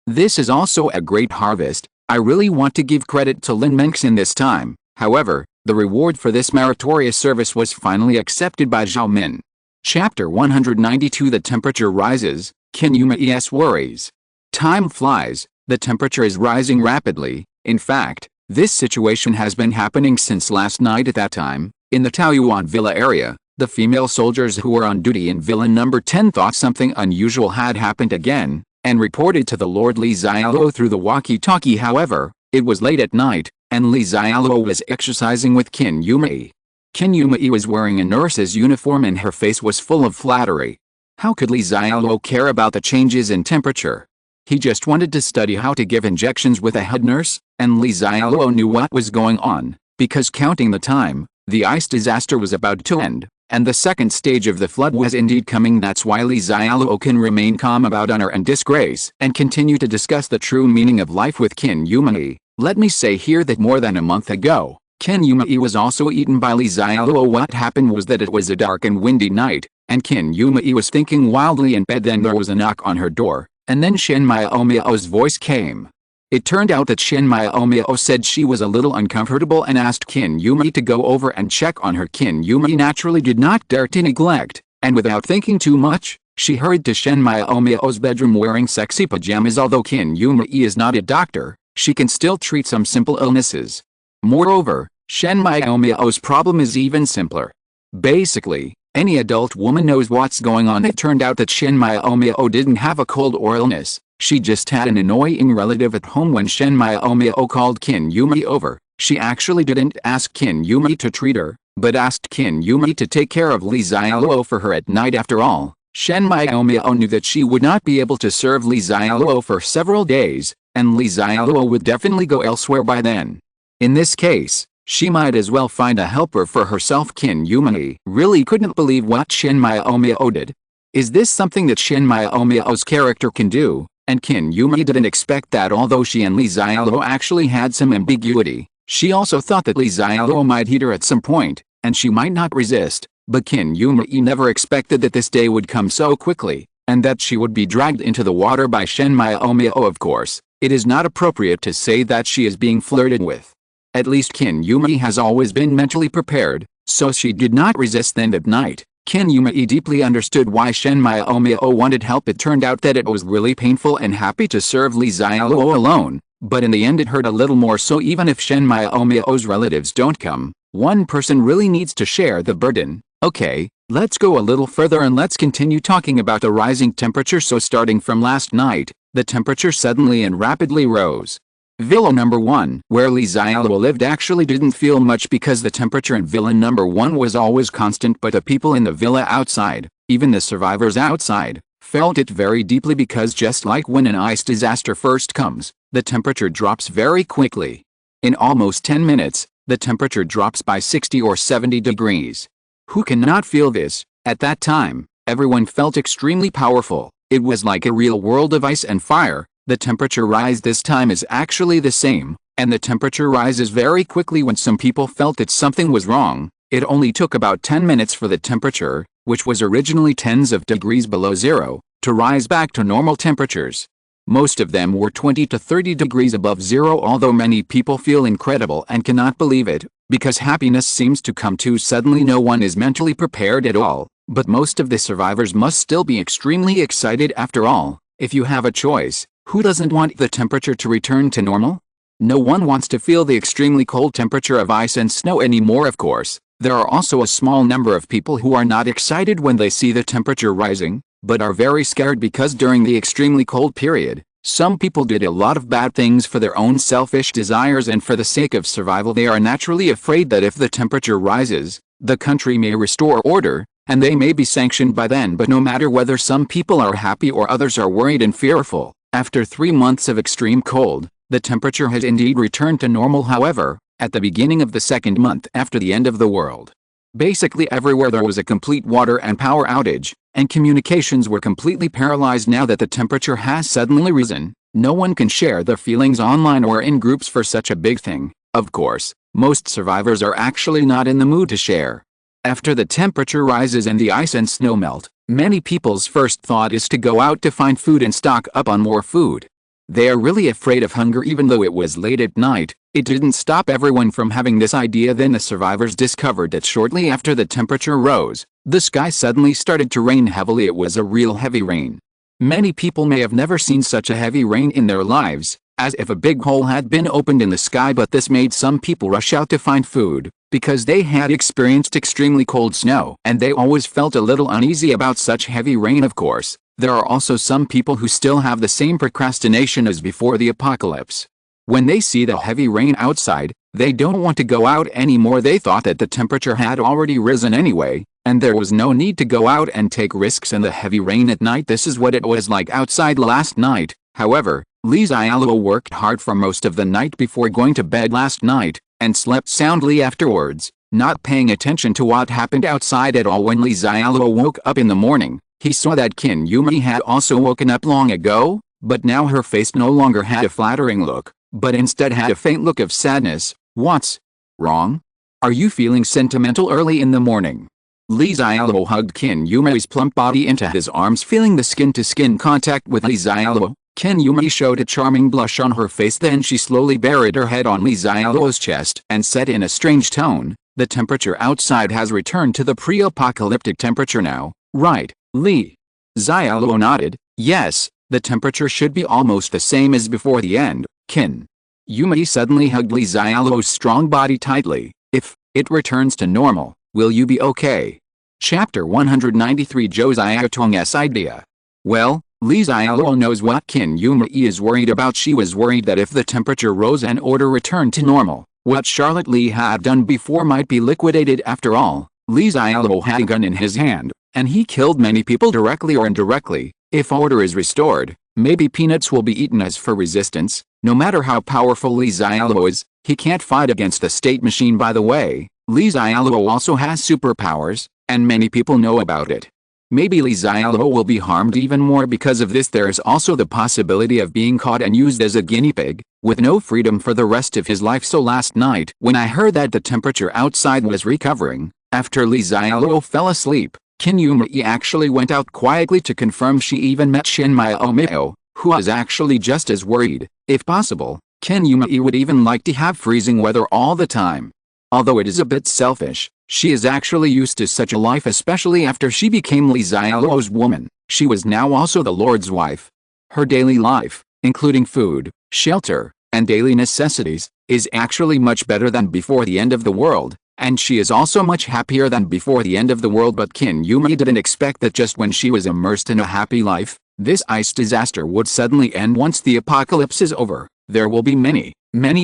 this is also a great harvest. I really want to give credit to Lin Mengxin this time. However, the reward for this meritorious service was finally accepted by Zhao Min. Chapter 192. The temperature rises. Qin Yumi's worries. Time flies. The temperature is rising rapidly. In fact, this situation has been happening since last night. At that time, in the Taoyuan Villa area, the female soldiers who were on duty in Villa number 10 thought something unusual had happened again, and reported to the Lord Li Xiaoluo through the walkie-talkie. However, it was late at night, and Li Xiaoluo was exercising with Qin Yumi. Qin Yumi was wearing a nurse's uniform and her face was full of flattery. How could Li Xiaoluo care about the changes in temperature? He just wanted to study how to give injections with a head nurse, and Li Xiaoluo knew what was going on, because counting the time, the ice disaster was about to end, and the second stage of the flood was indeed coming. That's why Li Xiaoluo can remain calm about honor and disgrace, and continue to discuss the true meaning of life with Qin Yumi. Let me say here that more than a month ago, Qin Yumi was also eaten by Li Xiaoluo. What happened was that it was a dark and windy night, and Qin Yumi was thinking wildly in bed. Then there was a knock on her door, and then Shin Miao's voice came. It turned out that Shin Miao said she was a little uncomfortable and asked Qin Yumi to go over and check on her. Qin Yumi naturally did not dare to neglect, and without thinking too much, She hurried to Shen Miao's bedroom wearing sexy pajamas. Although Qin Yumei is not a doctor, she can still treat some simple illnesses. Moreover, Shen Miao's problem is even simpler. Basically, any adult woman knows what's going on. It turned out that Shen Miao didn't have a cold or illness. She just had an annoying relative at home. When Shen Miao called Qin Yumei over, she actually didn't ask Qin Yumei to treat her, but asked Qin Yumei to take care of Li Xiaoluo for her at night. After all, Shen Miao knew that she would not be able to serve Li Xiaoluo for several days, and Li Xiaoluo would definitely go elsewhere by then. In this case, she might as well find a helper for herself. Qin Yumei really couldn't believe what Shen Miao did. Is this something that Shen Miao's character can do? And Qin Yumei didn't expect that. Although she and Li Xiaoluo actually had some ambiguity, she also thought that Li Xiaoluo might hit her at some point, and she might not resist. But Qin Yumei never expected that this day would come so quickly, and that she would be dragged into the water by Shen Miao. Of course, it is not appropriate to say that she is being flirted with. At least Qin Yumei has always been mentally prepared, so she did not resist. Then at night, Qin Yumei deeply understood why Shen Miao wanted help. It turned out that it was really painful and happy to serve Li Xiaoluo alone, but in the end it hurt a little more. So even if Shen Miao's relatives don't come, one person really needs to share the burden. Okay, let's go a little further and let's continue talking about the rising temperature. So starting from last night, the temperature suddenly and rapidly rose. Villa number 1, where Li Xiaoluo lived, actually didn't feel much because the temperature in Villa number 1 was always constant, but the people in the villa outside, even the survivors outside, felt it very deeply because just like when an ice disaster first comes, the temperature drops very quickly. In almost 10 minutes, the temperature drops by 60 or 70 degrees. Who cannot feel this? At that time, everyone felt extremely powerful. It was like a real world of ice and fire. The temperature rise this time is actually the same, and the temperature rises very quickly. When some people felt that something was wrong, it only took about 10 minutes for the temperature, which was originally tens of degrees below zero, to rise back to normal temperatures. Most of them were 20 to 30 degrees above zero. Although many people feel incredible and cannot believe it, because happiness seems to come too suddenly, no one is mentally prepared at all. But most of the survivors must still be extremely excited. After all, if you have a choice, who doesn't want the temperature to return to normal? No one wants to feel the extremely cold temperature of ice and snow anymore. Of course, there are also a small number of people who are not excited when they see the temperature rising, but are very scared because during the extremely cold period, some people did a lot of bad things for their own selfish desires, and for the sake of survival they are naturally afraid that if the temperature rises, the country may restore order, and they may be sanctioned by then. But no matter whether some people are happy or others are worried and fearful, after 3 months of extreme cold, the temperature has indeed returned to normal. However, at the beginning of the second month after the end of the world, basically everywhere there was a complete water and power outage, and communications were completely paralyzed. Now that the temperature has suddenly risen, no one can share their feelings online or in groups for such a big thing. Of course, most survivors are actually not in the mood to share. After the temperature rises and the ice and snow melt, many people's first thought is to go out to find food and stock up on more food. They are really afraid of hunger. Even though it was late at night, it didn't stop everyone from having this idea. Then the survivors discovered that shortly after the temperature rose, the sky suddenly started to rain heavily. It was a real heavy rain. Many people may have never seen such a heavy rain in their lives, as if a big hole had been opened in the sky. But this made some people rush out to find food, because they had experienced extremely cold snow, and they always felt a little uneasy about such heavy rain. Of course, there are also some people who still have the same procrastination as before the apocalypse. When they see the heavy rain outside, they don't want to go out anymore. They thought that the temperature had already risen anyway, and there was no need to go out and take risks in the heavy rain at night. This is what it was like outside last night. However, Li Xiaoluo worked hard for most of the night before going to bed last night, and slept soundly afterwards, not paying attention to what happened outside at all. When Li Xiaoluo woke up in the morning, he saw that Qin Yumei had also woken up long ago, but now her face no longer had a flattering look, but instead had a faint look of sadness. What's wrong? Are you feeling sentimental early in the morning? Li Xiaoluo hugged Qin Yumei's plump body into his arms, feeling the skin-to-skin contact with Li Xiaoluo. Qin Yumei showed a charming blush on her face. Then she slowly buried her head on Li Xiaoluo's chest and said in a strange tone, "The temperature outside has returned to the pre-apocalyptic temperature now, right, Li?" Xialuo nodded. Yes, the temperature should be almost the same as before the end, Qin. Yumi suddenly hugged Li Xiaoluo's strong body tightly. If it returns to normal, will you be okay? Chapter 193 Zhou Xiaotong's idea. Well, Li Xiaoluo knows what Qin Yumi is worried about. She was worried that if the temperature rose and order returned to normal, what Charlotte Li had done before might be liquidated. After all, Li Xiaoluo had a gun in his hand, and he killed many people directly or indirectly. If order is restored, maybe peanuts will be eaten as for resistance. No matter how powerful Li Xiaoluo is, he can't fight against the state machine. By the way, Li Xiaoluo also has superpowers, and many people know about it. Maybe Li Xiaoluo will be harmed even more because of this. There is also the possibility of being caught and used as a guinea pig, with no freedom for the rest of his life. So last night, when I heard that the temperature outside was recovering, after Li Xiaoluo fell asleep, Qin Yumi actually went out quietly to confirm. She even met Shen Miao, who was actually just as worried. If possible, Qin Yumi would even like to have freezing weather all the time. Although it is a bit selfish, she is actually used to such a life, especially after she became Li Xiaoluo's woman. She was now also the Lord's wife. Her daily life, including food, shelter, and daily necessities, is actually much better than before the end of the world, and she is also much happier than before the end of the world. But Qin Yumi didn't expect that just when she was immersed in a happy life, this ice disaster would suddenly end. Once the apocalypse is over, there will be many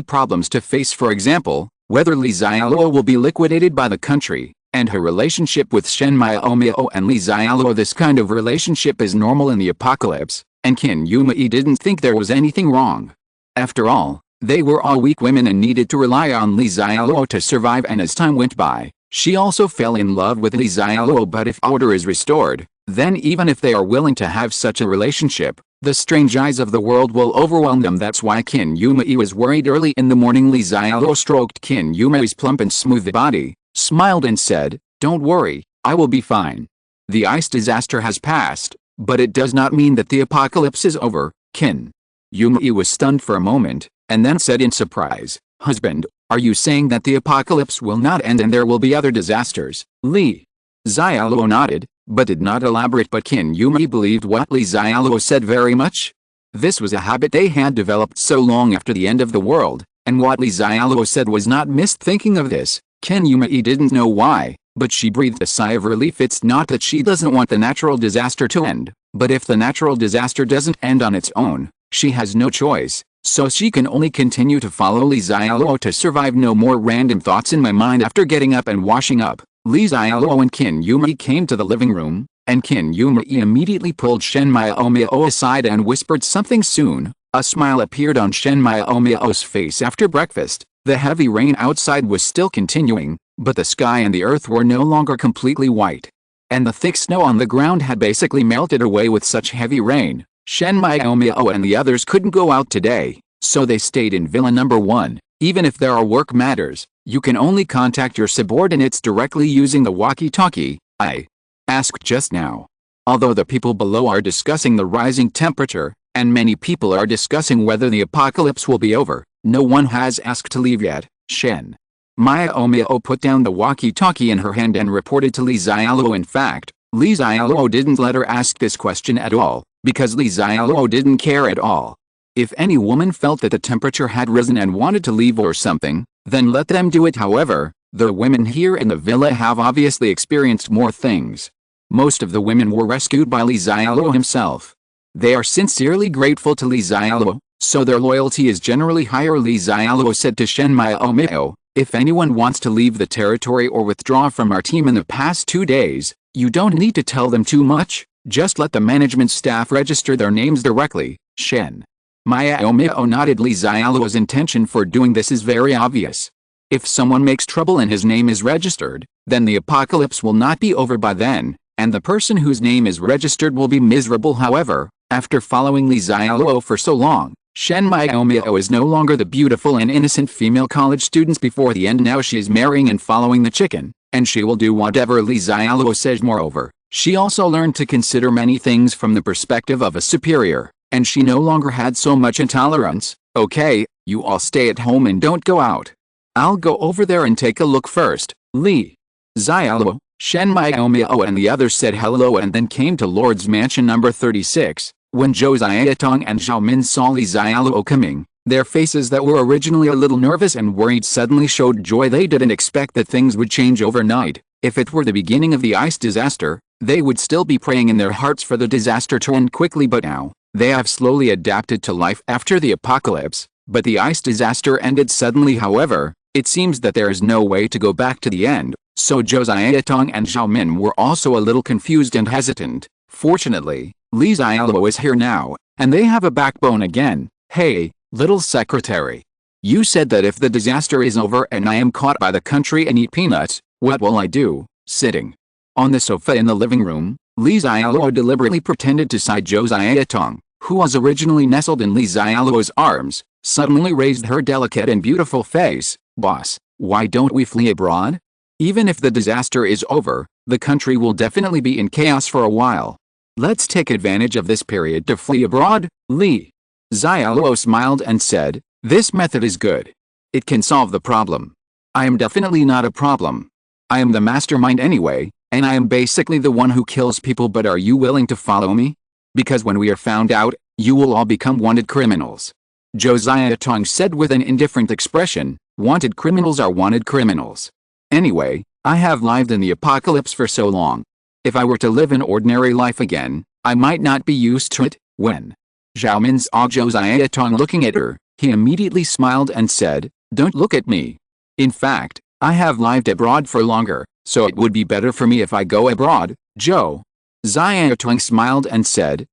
problems to face. For example, whether Li Xiaoluo will be liquidated by the country, and her relationship with Shen Miao and Li Xiaoluo. This kind of relationship is normal in the apocalypse, and Qin Yumi didn't think there was anything wrong. After all, they were all weak women and needed to rely on Li Xiaoluo to survive. And as time went by, she also fell in love with Li Xiaoluo. But if order is restored, then even if they are willing to have such a relationship, the strange eyes of the world will overwhelm them. That's why Qin Yumi was worried. Early in the morning, Li Xiaoluo stroked Qin Yumi's plump and smooth body, smiled and said, "Don't worry, I will be fine. The ice disaster has passed, but it does not mean that the apocalypse is over." Qin Yumi was stunned for a moment, and then said in surprise, "Husband, are you saying that the apocalypse will not end and there will be other disasters?" Li Xiaoluo nodded, but did not elaborate. But Qin Yumi believed what Li Xiaoluo said very much. This was a habit they had developed so long after the end of the world, and what Li Xiaoluo said was not missed. Thinking of this, Qin Yumi didn't know why, but she breathed a sigh of relief. It's not that she doesn't want the natural disaster to end, but if the natural disaster doesn't end on its own, she has no choice, so she can only continue to follow Li Xiaoluo to survive. No more random thoughts in my mind. After getting up and washing up, Li Xiaoluo and Qin Yumi came to the living room, and Qin Yumi immediately pulled Shen Miao aside and whispered something. Soon, a smile appeared on Shen Miao's face. After breakfast, the heavy rain outside was still continuing, but the sky and the earth were no longer completely white, and the thick snow on the ground had basically melted away. With such heavy rain, Shen Miao and the others couldn't go out today, so they stayed in Villa Number 1. Even if there are work matters, you can only contact your subordinates directly using the walkie-talkie I asked just now. Although the people below are discussing the rising temperature, and many people are discussing whether the apocalypse will be over, no one has asked to leave yet. Shen Miao put down the walkie-talkie in her hand and reported to Li Xiaoluo. In fact, Li Xiaoluo didn't let her ask this question at all, because Li Xiaoluo didn't care at all. If any woman felt that the temperature had risen and wanted to leave or something, then let them do it. However, the women here in the villa have obviously experienced more things. Most of the women were rescued by Li Xiaoluo himself. They are sincerely grateful to Li Xiaoluo, so their loyalty is generally higher. Li Xiaoluo said to Shen Miao, "If anyone wants to leave the territory or withdraw from our team in the past 2 days, you don't need to tell them too much, just let the management staff register their names directly." Shen Miao nodded. Li Xiaoluo's intention for doing this is very obvious. If someone makes trouble and his name is registered, then the apocalypse will not be over by then, and the person whose name is registered will be miserable. However, after following Li Xiaoluo for so long, Shen Miao is no longer the beautiful and innocent female college students before the end. Now she is marrying and following the chicken, and she will do whatever Li Xiaoluo says. Moreover, she also learned to consider many things from the perspective of a superior, and she no longer had so much intolerance. "Okay, you all stay at home and don't go out. I'll go over there and take a look first." Li Xiaoluo, Shen Miao and the others said hello and then came to Lord's Mansion number 36. When Zhou Xiaotong and Xiao Min saw Li Xiaoluo coming, their faces that were originally a little nervous and worried suddenly showed joy. They didn't expect that things would change overnight. If it were the beginning of the ice disaster, they would still be praying in their hearts for the disaster to end quickly, but now, they have slowly adapted to life after the apocalypse. But the ice disaster ended suddenly. However, it seems that there is no way to go back to the end, so Zhou Xiaotong and Xiao Min were also a little confused and hesitant. Fortunately, Li Xiaoluo is here now, and they have a backbone again. Hey, little secretary. You said that if the disaster is over and I am caught by the country and eat peanuts, what will I do? Sitting on the sofa in the living room, Li Xiaoluo deliberately pretended to sigh. Zhou Xiaotong, who was originally nestled in Li Xiaoluo's arms, suddenly raised her delicate and beautiful face. Boss, why don't we flee abroad? Even if the disaster is over, the country will definitely be in chaos for a while. Let's take advantage of this period to flee abroad. Li Xiaoluo smiled and said, this method is good. It can solve the problem. I am definitely not a problem. I am the mastermind anyway, and I am basically the one who kills people. But are you willing to follow me? Because when we are found out, you will all become wanted criminals. Zhou Xiaotong said with an indifferent expression, wanted criminals are wanted criminals. Anyway, I have lived in the apocalypse for so long. If I were to live an ordinary life again, I might not be used to it. When Xiao Min saw Zhou Xiaotong looking at her, he immediately smiled and said, don't look at me. In fact, I have lived abroad for longer, so it would be better for me if I go abroad. Zhou Xiaotong smiled and said,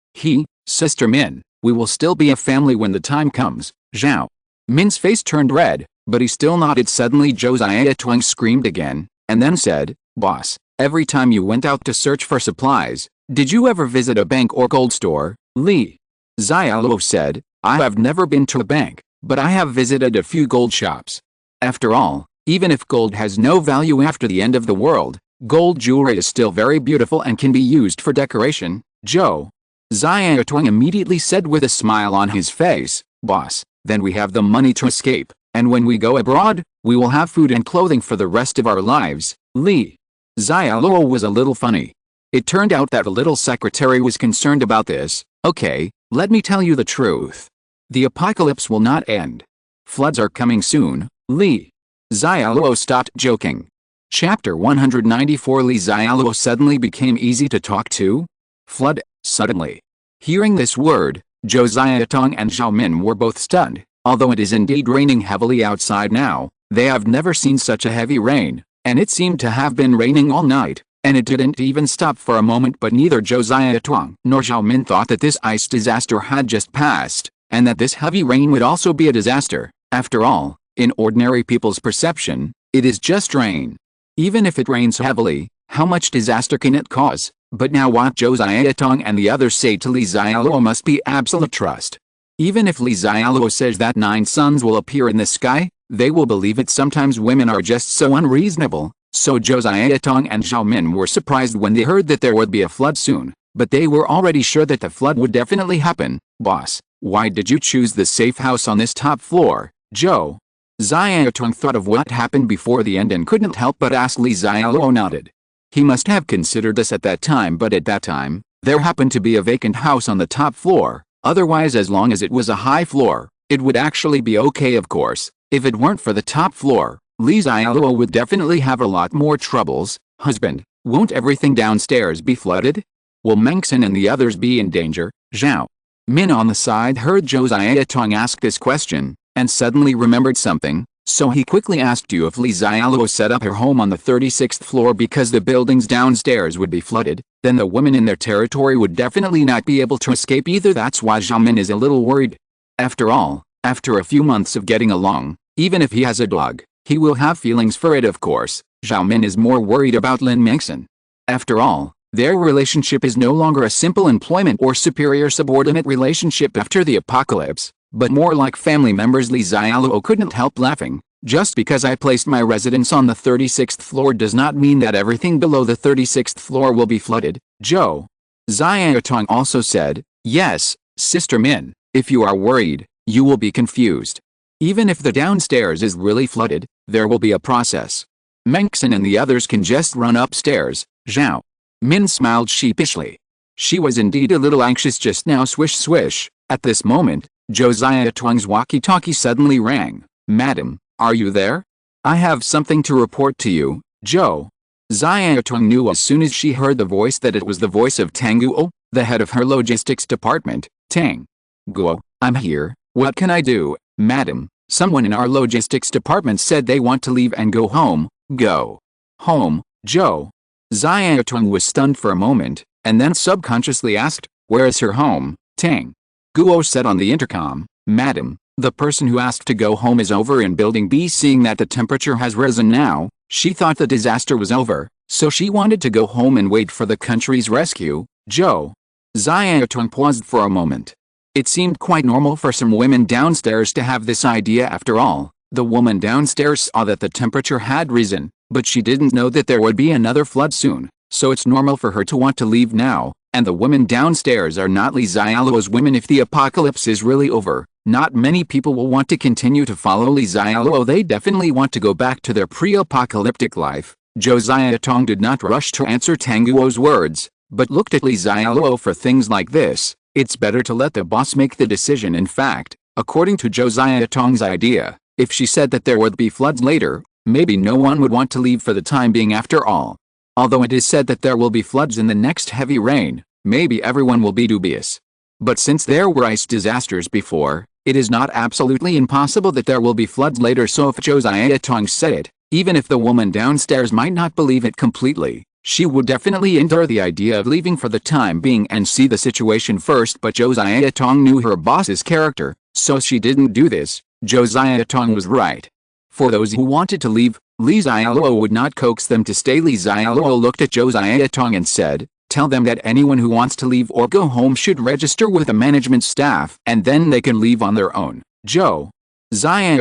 Sister Min, we will still be a family when the time comes. Xiao Min's face turned red, but he still nodded. Suddenly Zhou Xiaotong screamed again, and then said, boss, every time you went out to search for supplies, did you ever visit a bank or gold store? Li Xiaoluo said, I have never been to a bank, but I have visited a few gold shops. After all, even if gold has no value after the end of the world, gold jewelry is still very beautiful and can be used for decoration. Zhou Xiaotong immediately said with a smile on his face, boss, then we have the money to escape, and when we go abroad, we will have food and clothing for the rest of our lives. Li Xiaoluo was a little funny. It turned out that the little secretary was concerned about this. Okay, let me tell you the truth. The apocalypse will not end. Floods are coming soon. Li Xiaoluo stopped joking. Chapter 194. Li Xiaoluo suddenly became easy to talk to. Flood, suddenly. Hearing this word, Zhou Xiaotong and Xiao Min were both stunned. Although it is indeed raining heavily outside now, they have never seen such a heavy rain, and it seemed to have been raining all night, and it didn't even stop for a moment. But neither Zhou Xiaotong nor Xiao Min thought that this ice disaster had just passed, and that this heavy rain would also be a disaster. After all, in ordinary people's perception, it is just rain. Even if it rains heavily, how much disaster can it cause? But now what Zhou Xiaotong and the others say to Li Xiaoluo must be absolute trust. Even if Li Xiaoluo says that 9 suns will appear in the sky, they will believe it. Sometimes women are just so unreasonable. So Zhou Xiaotong and Xiao Min were surprised when they heard that there would be a flood soon, but they were already sure that the flood would definitely happen. Boss, why did you choose the safe house on this top floor? Zhou Xiaotong thought of what happened before the end and couldn't help but ask. Li Xiaoluo nodded. He must have considered this at that time, but at that time, there happened to be a vacant house on the top floor. Otherwise, as long as it was a high floor, it would actually be okay. Of course, if it weren't for the top floor, Li Xiaoluo would definitely have a lot more troubles. Husband, won't everything downstairs be flooded? Will Mengxin and the others be in danger? Xiao Min on the side heard Zhou Xiaotong ask this question, and suddenly remembered something, so he quickly asked you if Li Xiaoluo set up her home on the 36th floor because the buildings downstairs would be flooded, then the women in their territory would definitely not be able to escape either. That's why Xiao Min is a little worried. After all, after a few months of getting along, even if he has a dog, he will have feelings for it. Of course, Xiao Min is more worried about Lin Mengxin. After all, their relationship is no longer a simple employment or superior-subordinate relationship after the apocalypse, but more like family members. Li Xiaoluo couldn't help laughing. Just because I placed my residence on the 36th floor does not mean that everything below the 36th floor will be flooded. Zhou Xiaotong also said, yes, Sister Min, if you are worried, you will be confused. Even if the downstairs is really flooded, there will be a process. Mengxin and the others can just run upstairs. Zhao Min smiled sheepishly. She was indeed a little anxious just now. Swish swish. At this moment, Josiah Tuang's walkie-talkie suddenly rang. Madam, are you there? I have something to report to you, Zhou. Josiah Tuang knew as soon as she heard the voice that it was the voice of Tang Guo, the head of her logistics department. Tang Guo, I'm here. What can I do, madam? Someone in our logistics department said they want to leave and go home. Go home, Zhou. Josiah Tuang was stunned for a moment, and then subconsciously asked, where is her home? Tang Guo said on the intercom, Madam, the person who asked to go home is over in Building B. Seeing that the temperature has risen now, she thought the disaster was over, so she wanted to go home and wait for the country's rescue. Zhou. Josiah Tuang paused for a moment. It seemed quite normal for some women downstairs to have this idea. After all, the woman downstairs saw that the temperature had risen, but she didn't know that there would be another flood soon, so it's normal for her to want to leave now. And the women downstairs are not Li Xiaoluo's women. If the apocalypse is really over, not many people will want to continue to follow Li Xiaoluo. They definitely want to go back to their pre-apocalyptic life. Josiah Tuang did not rush to answer Tang Guo's words, but looked at Li Xiaoluo. For things like this, it's better to let the boss make the decision. In fact, according to Josiah Tuang's idea, if she said that there would be floods later, maybe no one would want to leave for the time being. After all, although it is said that there will be floods in the next heavy rain, maybe everyone will be dubious. But since there were ice disasters before, it is not absolutely impossible that there will be floods later. So if Josiah Tuang said it, even if the woman downstairs might not believe it completely, she would definitely endure the idea of leaving for the time being and see the situation first. But Josiah Tuang knew her boss's character, so she didn't do this. Josiah Tuang was right. For those who wanted to leave, Li Xiaoluo would not coax them to stay. Li Xiaoluo looked at Josiah Tuang and said, tell them that anyone who wants to leave or go home should register with the management staff, and then they can leave on their own. Josiah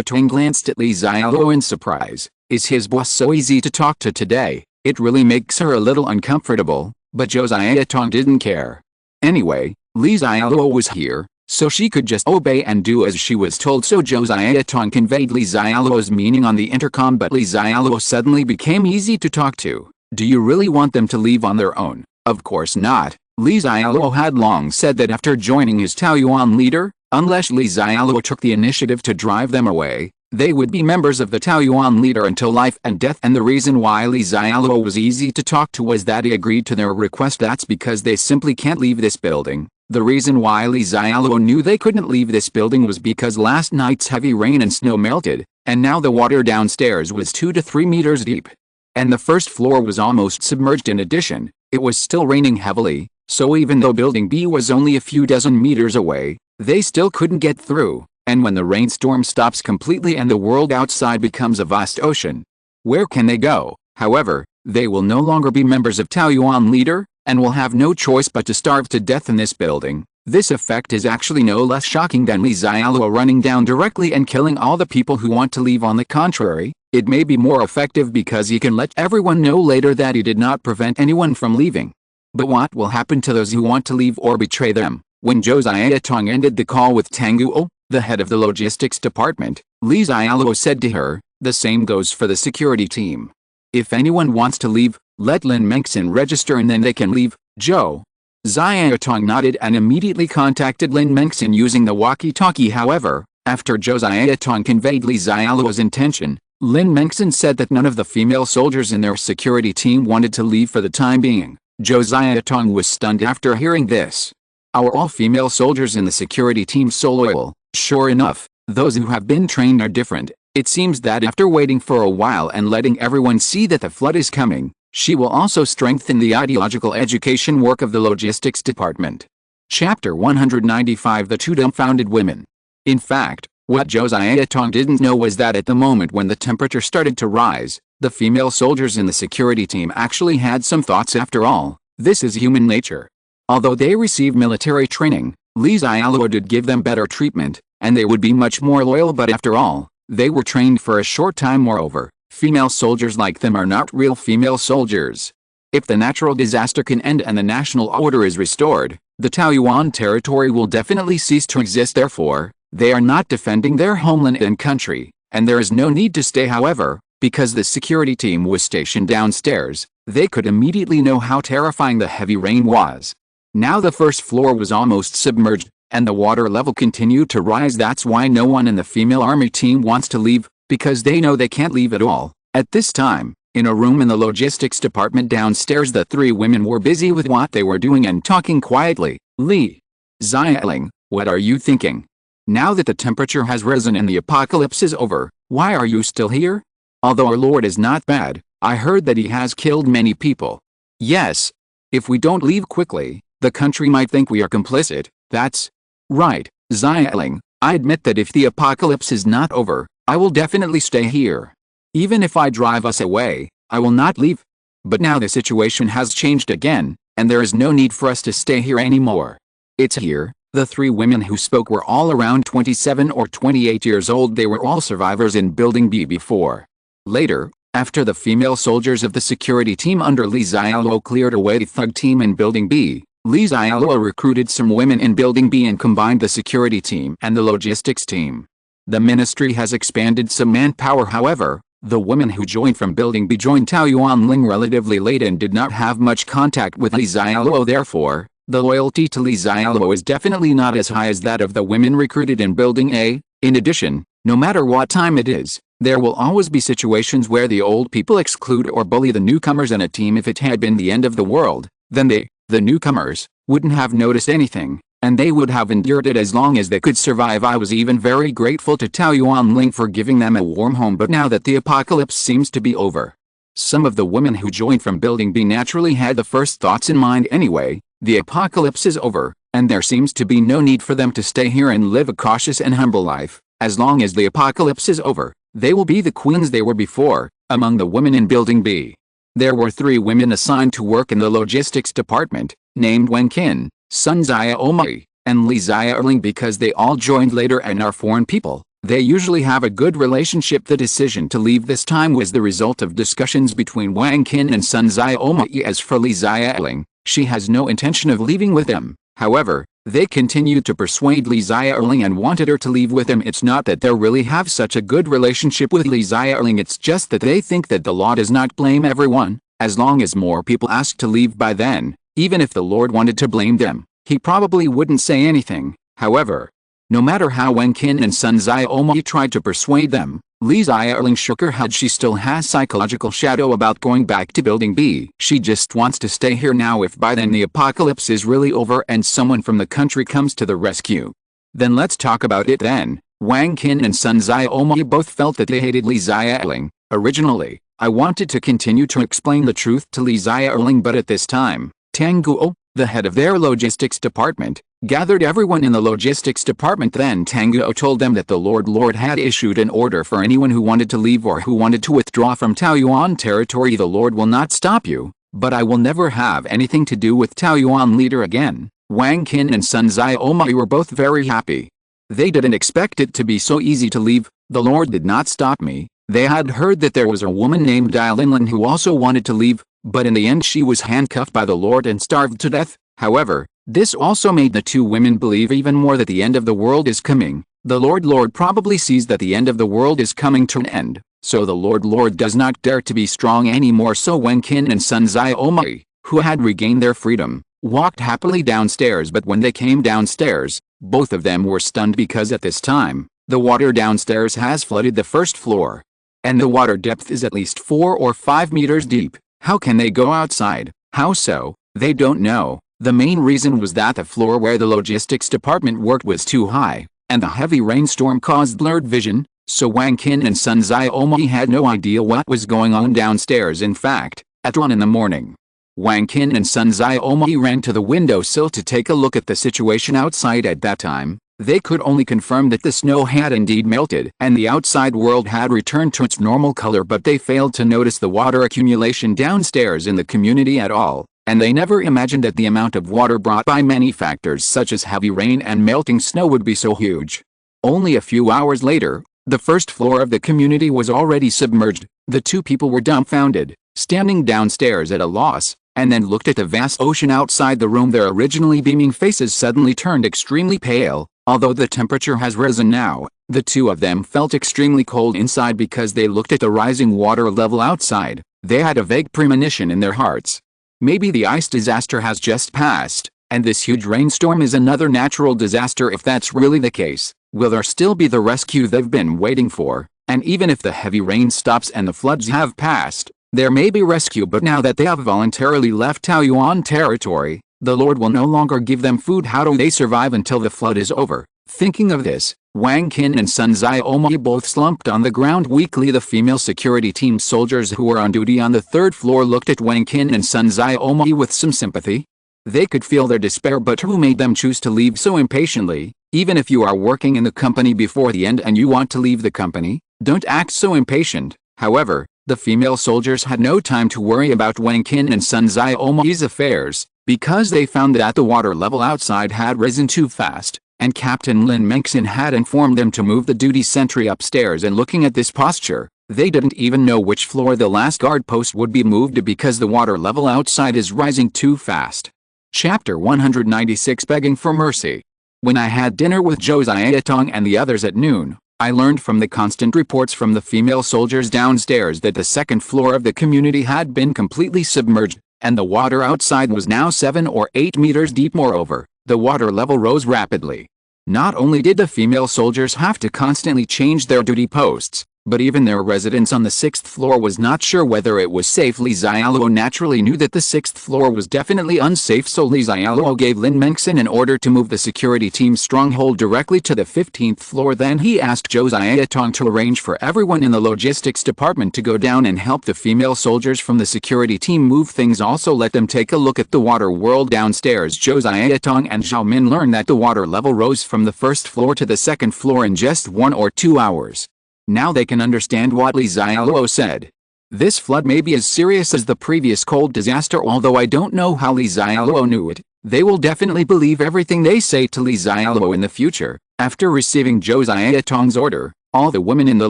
Tuang glanced at Li Xiaoluo in surprise. Is his boss so easy to talk to today? It really makes her a little uncomfortable, but Josiah Tuang didn't care. Anyway, Li Xiaoluo was here, so she could just obey and do as she was told. So Josiah Tuang conveyed Li Xiaoluo's meaning on the intercom, but Li Xiaoluo suddenly became easy to talk to. Do you really want them to leave on their own? Of course not. Li Xiaoluo had long said that after joining his Taoyuan leader, unless Li Xiaoluo took the initiative to drive them away, they would be members of the Taoyuan leader until life and death. And the reason why Li Xiaoluo was easy to talk to was that he agreed to their request. That's because they simply can't leave this building. The reason why Li Xiaoluo knew they couldn't leave this building was because last night's heavy rain and snow melted, and now the water downstairs was 2 to 3 meters deep. And the first floor was almost submerged. In addition, it was still raining heavily, so even though Building B was only a few dozen meters away, they still couldn't get through. And when the rainstorm stops completely and the world outside becomes a vast ocean, where can they go? However, they will no longer be members of Taoyuan leader, and will have no choice but to starve to death in this building. This effect is actually no less shocking than Li Xiaoluo running down directly and killing all the people who want to leave. On the contrary, it may be more effective because he can let everyone know later that he did not prevent anyone from leaving. But what will happen to those who want to leave or betray them? When Josiah Tuang ended the call with Tang Guo, the head of the logistics department, Li Xiaoluo said to her, the same goes for the security team. If anyone wants to leave, let Lin Mengxin register and then they can leave. Josiah Tuang nodded and immediately contacted Lin Mengxin using the walkie-talkie. However, after Josiah Tuang conveyed Li Xiaoluo's intention, Lin Mengxin said that none of the female soldiers in their security team wanted to leave for the time being. Josiah Tuang was stunned after hearing this. Are all female soldiers in the security team so loyal? Sure enough, those who have been trained are different. It seems that after waiting for a while and letting everyone see that the flood is coming, she will also strengthen the ideological education work of the logistics department. Chapter 195: The Two Dumbfounded Women. In fact, what Josiah Tuang didn't know was that at the moment when the temperature started to rise, the female soldiers in the security team actually had some thoughts. After all, this is human nature. Although they received military training, Li Xiaoluo did give them better treatment, and they would be much more loyal. But after all, they were trained for a short time. Moreover, female soldiers like them are not real female soldiers. If the natural disaster can end and the national order is restored, the Taoyuan territory will definitely cease to exist. Therefore, they are not defending their homeland and country, and there is no need to stay. However, Because the security team was stationed downstairs, they could immediately know how terrifying the heavy rain was. Now the first floor was almost submerged, and the water level continued to rise. That's why no one in the female army team wants to leave, because they know they can't leave at all. At this time, in a room in the logistics department downstairs, the three women were busy with what they were doing and talking quietly. Li Xialing, what are you thinking? Now that the temperature has risen and the apocalypse is over, why are you still here? Although our Lord is not bad, I heard that he has killed many people. Yes. If we don't leave quickly, the country might think we are complicit. That's right, Xialing. I admit that if the apocalypse is not over, I will definitely stay here. Even if I drive us away, I will not leave. But now the situation has changed again, and there is no need for us to stay here anymore. It's here. The three women who spoke were all around 27 or 28 years old. They were all survivors in Building B before. Later, after the female soldiers of the security team under Li Xialuo cleared away the thug team in Building B, Li Xialuo recruited some women in Building B and combined the security team and the logistics team. The ministry has expanded some manpower. However, the women who joined from Building B joined Taoyuanling relatively late and did not have much contact with Li Xialuo. Therefore, the loyalty to Li Xialuo is definitely not as high as that of the women recruited in Building A. In addition, no matter what time it is, there will always be situations where the old people exclude or bully the newcomers in a team. If it had been the end of the world, then they, the newcomers, wouldn't have noticed anything, and they would have endured it as long as they could survive. I was even very grateful to Taoyuanling for giving them a warm home. But now that the apocalypse seems to be over, some of the women who joined from Building B naturally had the first thoughts in mind anyway. The apocalypse is over, and there seems to be no need for them to stay here and live a cautious and humble life. As long as the apocalypse is over, they will be the queens they were before. Among the women in Building B, there were three women assigned to work in the logistics department, named Wen Qin, Sun Xiaomai, and Li Xialing. Because they all joined later and are foreign people, they usually have a good relationship. The decision to leave this time was the result of discussions between Wang Qin and Sun Xiaomai. As for Li Xialing, she has no intention of leaving with them. However, they continued to persuade Li Xialing and wanted her to leave with them. It's not that they really have such a good relationship with Li Xialing, it's just that they think that the law does not blame everyone. As long as more people ask to leave by then, even if the Lord wanted to blame them, he probably wouldn't say anything. However, no matter how Wen Qin and Sun Xiaomai tried to persuade them, Li Xialing shook her head. She still has psychological shadow about going back to Building B. She just wants to stay here now. If by then the apocalypse is really over and someone from the country comes to the rescue, then let's talk about it then. Wang Qin and Sun Xiaomai both felt that they hated Li Xialing. Originally, I wanted to continue to explain the truth to Li Xialing, but at this time, Tang Guo, the head of their logistics department, gathered everyone in the logistics department. Then Tang Guo told them that the Lord had issued an order for anyone who wanted to leave or who wanted to withdraw from Taoyuan territory. The Lord will not stop you, but I will never have anything to do with Taoyuan leader again. Wang Qin and Sun Xiaomai were both very happy. They didn't expect it to be so easy to leave. The Lord did not stop me. They had heard that there was a woman named Dialinlin who also wanted to leave, but in the end she was handcuffed by the Lord and starved to death. However, this also made the two women believe even more that the end of the world is coming. The Lord probably sees that the end of the world is coming to an end, so the Lord does not dare to be strong anymore. So Wen Qin and Sun Xiaomai, who had regained their freedom, walked happily downstairs. But when they came downstairs, both of them were stunned, because at this time, the water downstairs has flooded the first floor, and the water depth is at least 4 or 5 meters deep. How can they go outside? How so? They don't know. The main reason was that the floor where the logistics department worked was too high, and the heavy rainstorm caused blurred vision, so Wang Qin and Sun Xiaomai had no idea what was going on downstairs. In fact, at 1 in the morning, Wang Qin and Sun Xiaomai ran to the windowsill to take a look at the situation outside. At that time, they could only confirm that the snow had indeed melted and the outside world had returned to its normal color, but they failed to notice the water accumulation downstairs in the community at all. And they never imagined that the amount of water brought by many factors such as heavy rain and melting snow would be so huge. Only a few hours later, the first floor of the community was already submerged. The two people were dumbfounded, standing downstairs at a loss, and then looked at the vast ocean outside the room. Their originally beaming faces suddenly turned extremely pale. Although the temperature has risen now, The two of them felt extremely cold inside because they looked at the rising water level outside. They had a vague premonition in their hearts. Maybe the ice disaster has just passed, and this huge rainstorm is another natural disaster. If that's really the case, will there still be the rescue they've been waiting for? And even if the heavy rain stops and the floods have passed, there may be rescue, but now that they have voluntarily left Taoyuan territory, the Lord will no longer give them food. How do they survive until the flood is over? Thinking of this, Wang Qin and Sun Xiaomei both slumped on the ground weakly. The female security team soldiers who were on duty on the third floor looked at Wang Qin and Sun Xiaomei with some sympathy. They could feel their despair, but who made them choose to leave so impatiently? Even if you are working in the company before the end and you want to leave the company, don't act so impatient. However, the female soldiers had no time to worry about Wang Qin and Sun Xiaomei's affairs, because they found that the water level outside had risen too fast, and Captain Lin Mengxin had informed them to move the duty sentry upstairs. And looking at this posture, they didn't even know which floor the last guard post would be moved to because the water level outside is rising too fast. Chapter 196, Begging for Mercy. When I had dinner with Zhou Xiaotong and the others at noon, I learned from the constant reports from the female soldiers downstairs that the second floor of the community had been completely submerged, and the water outside was now 7 or 8 meters deep. Moreover, the water level rose rapidly. Not only did the female soldiers have to constantly change their duty posts, but even their residence on the 6th floor was not sure whether it was safe. Li Xiaoluo naturally knew that the 6th floor was definitely unsafe, so Li Xiaoluo gave Lin Mengxin an order to move the security team's stronghold directly to the 15th floor. Then he asked Zhou Xiaotong to arrange for everyone in the logistics department to go down and help the female soldiers from the security team move things. Also let them take a look at the water world downstairs. Zhou Xiaotong and Zhao Min learned that the water level rose from the 1st floor to the 2nd floor in just 1 or 2 hours. Now they can understand what Li Xiaoluo said. This flood may be as serious as the previous cold disaster. Although I don't know how Li Xiaoluo knew it, they will definitely believe everything they say to Li Xiaoluo in the future. After receiving Zhou Xiaotong's order, all the women in the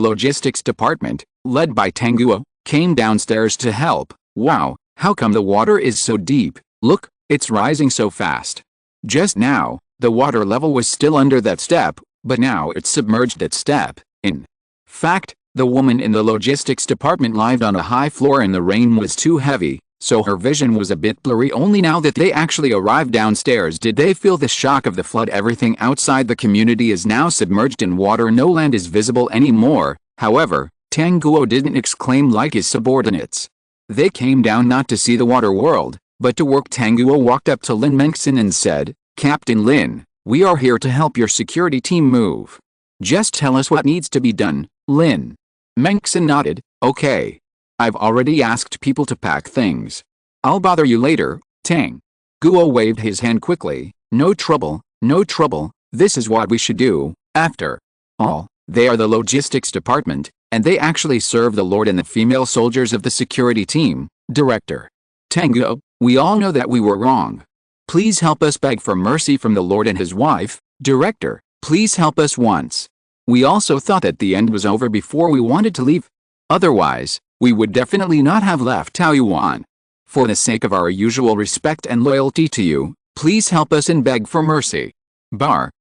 logistics department, led by Tang Guo, came downstairs to help. Wow, how come the water is so deep? Look, it's rising so fast. Just now, the water level was still under that step, but now it's submerged at step. In fact, the woman in the logistics department lived on a high floor and the rain was too heavy, so her vision was a bit blurry. Only now that they actually arrived downstairs did they feel the shock of the flood. Everything outside the community is now submerged in water. No land is visible anymore. However, Tang Guo didn't exclaim like his subordinates. They came down not to see the water world, but to work. Tang Guo walked up to Lin Mengxin and said, "Captain Lin, we are here to help your security team move. Just tell us what needs to be done." Lin Mengxin nodded. "Okay. I've already asked people to pack things. I'll bother you later." Tang Guo waved his hand quickly. "No trouble, no trouble. This is what we should do. After all, they are the logistics department, and they actually serve the Lord and the female soldiers of the security team." Director Tang Guo, we all know that we were wrong. Please help us beg for mercy from the Lord and his wife. Director, please help us once. We also thought that the end was over before we wanted to leave. Otherwise, we would definitely not have left Taoyuan. For the sake of our usual respect and loyalty to you, please help us and beg for mercy.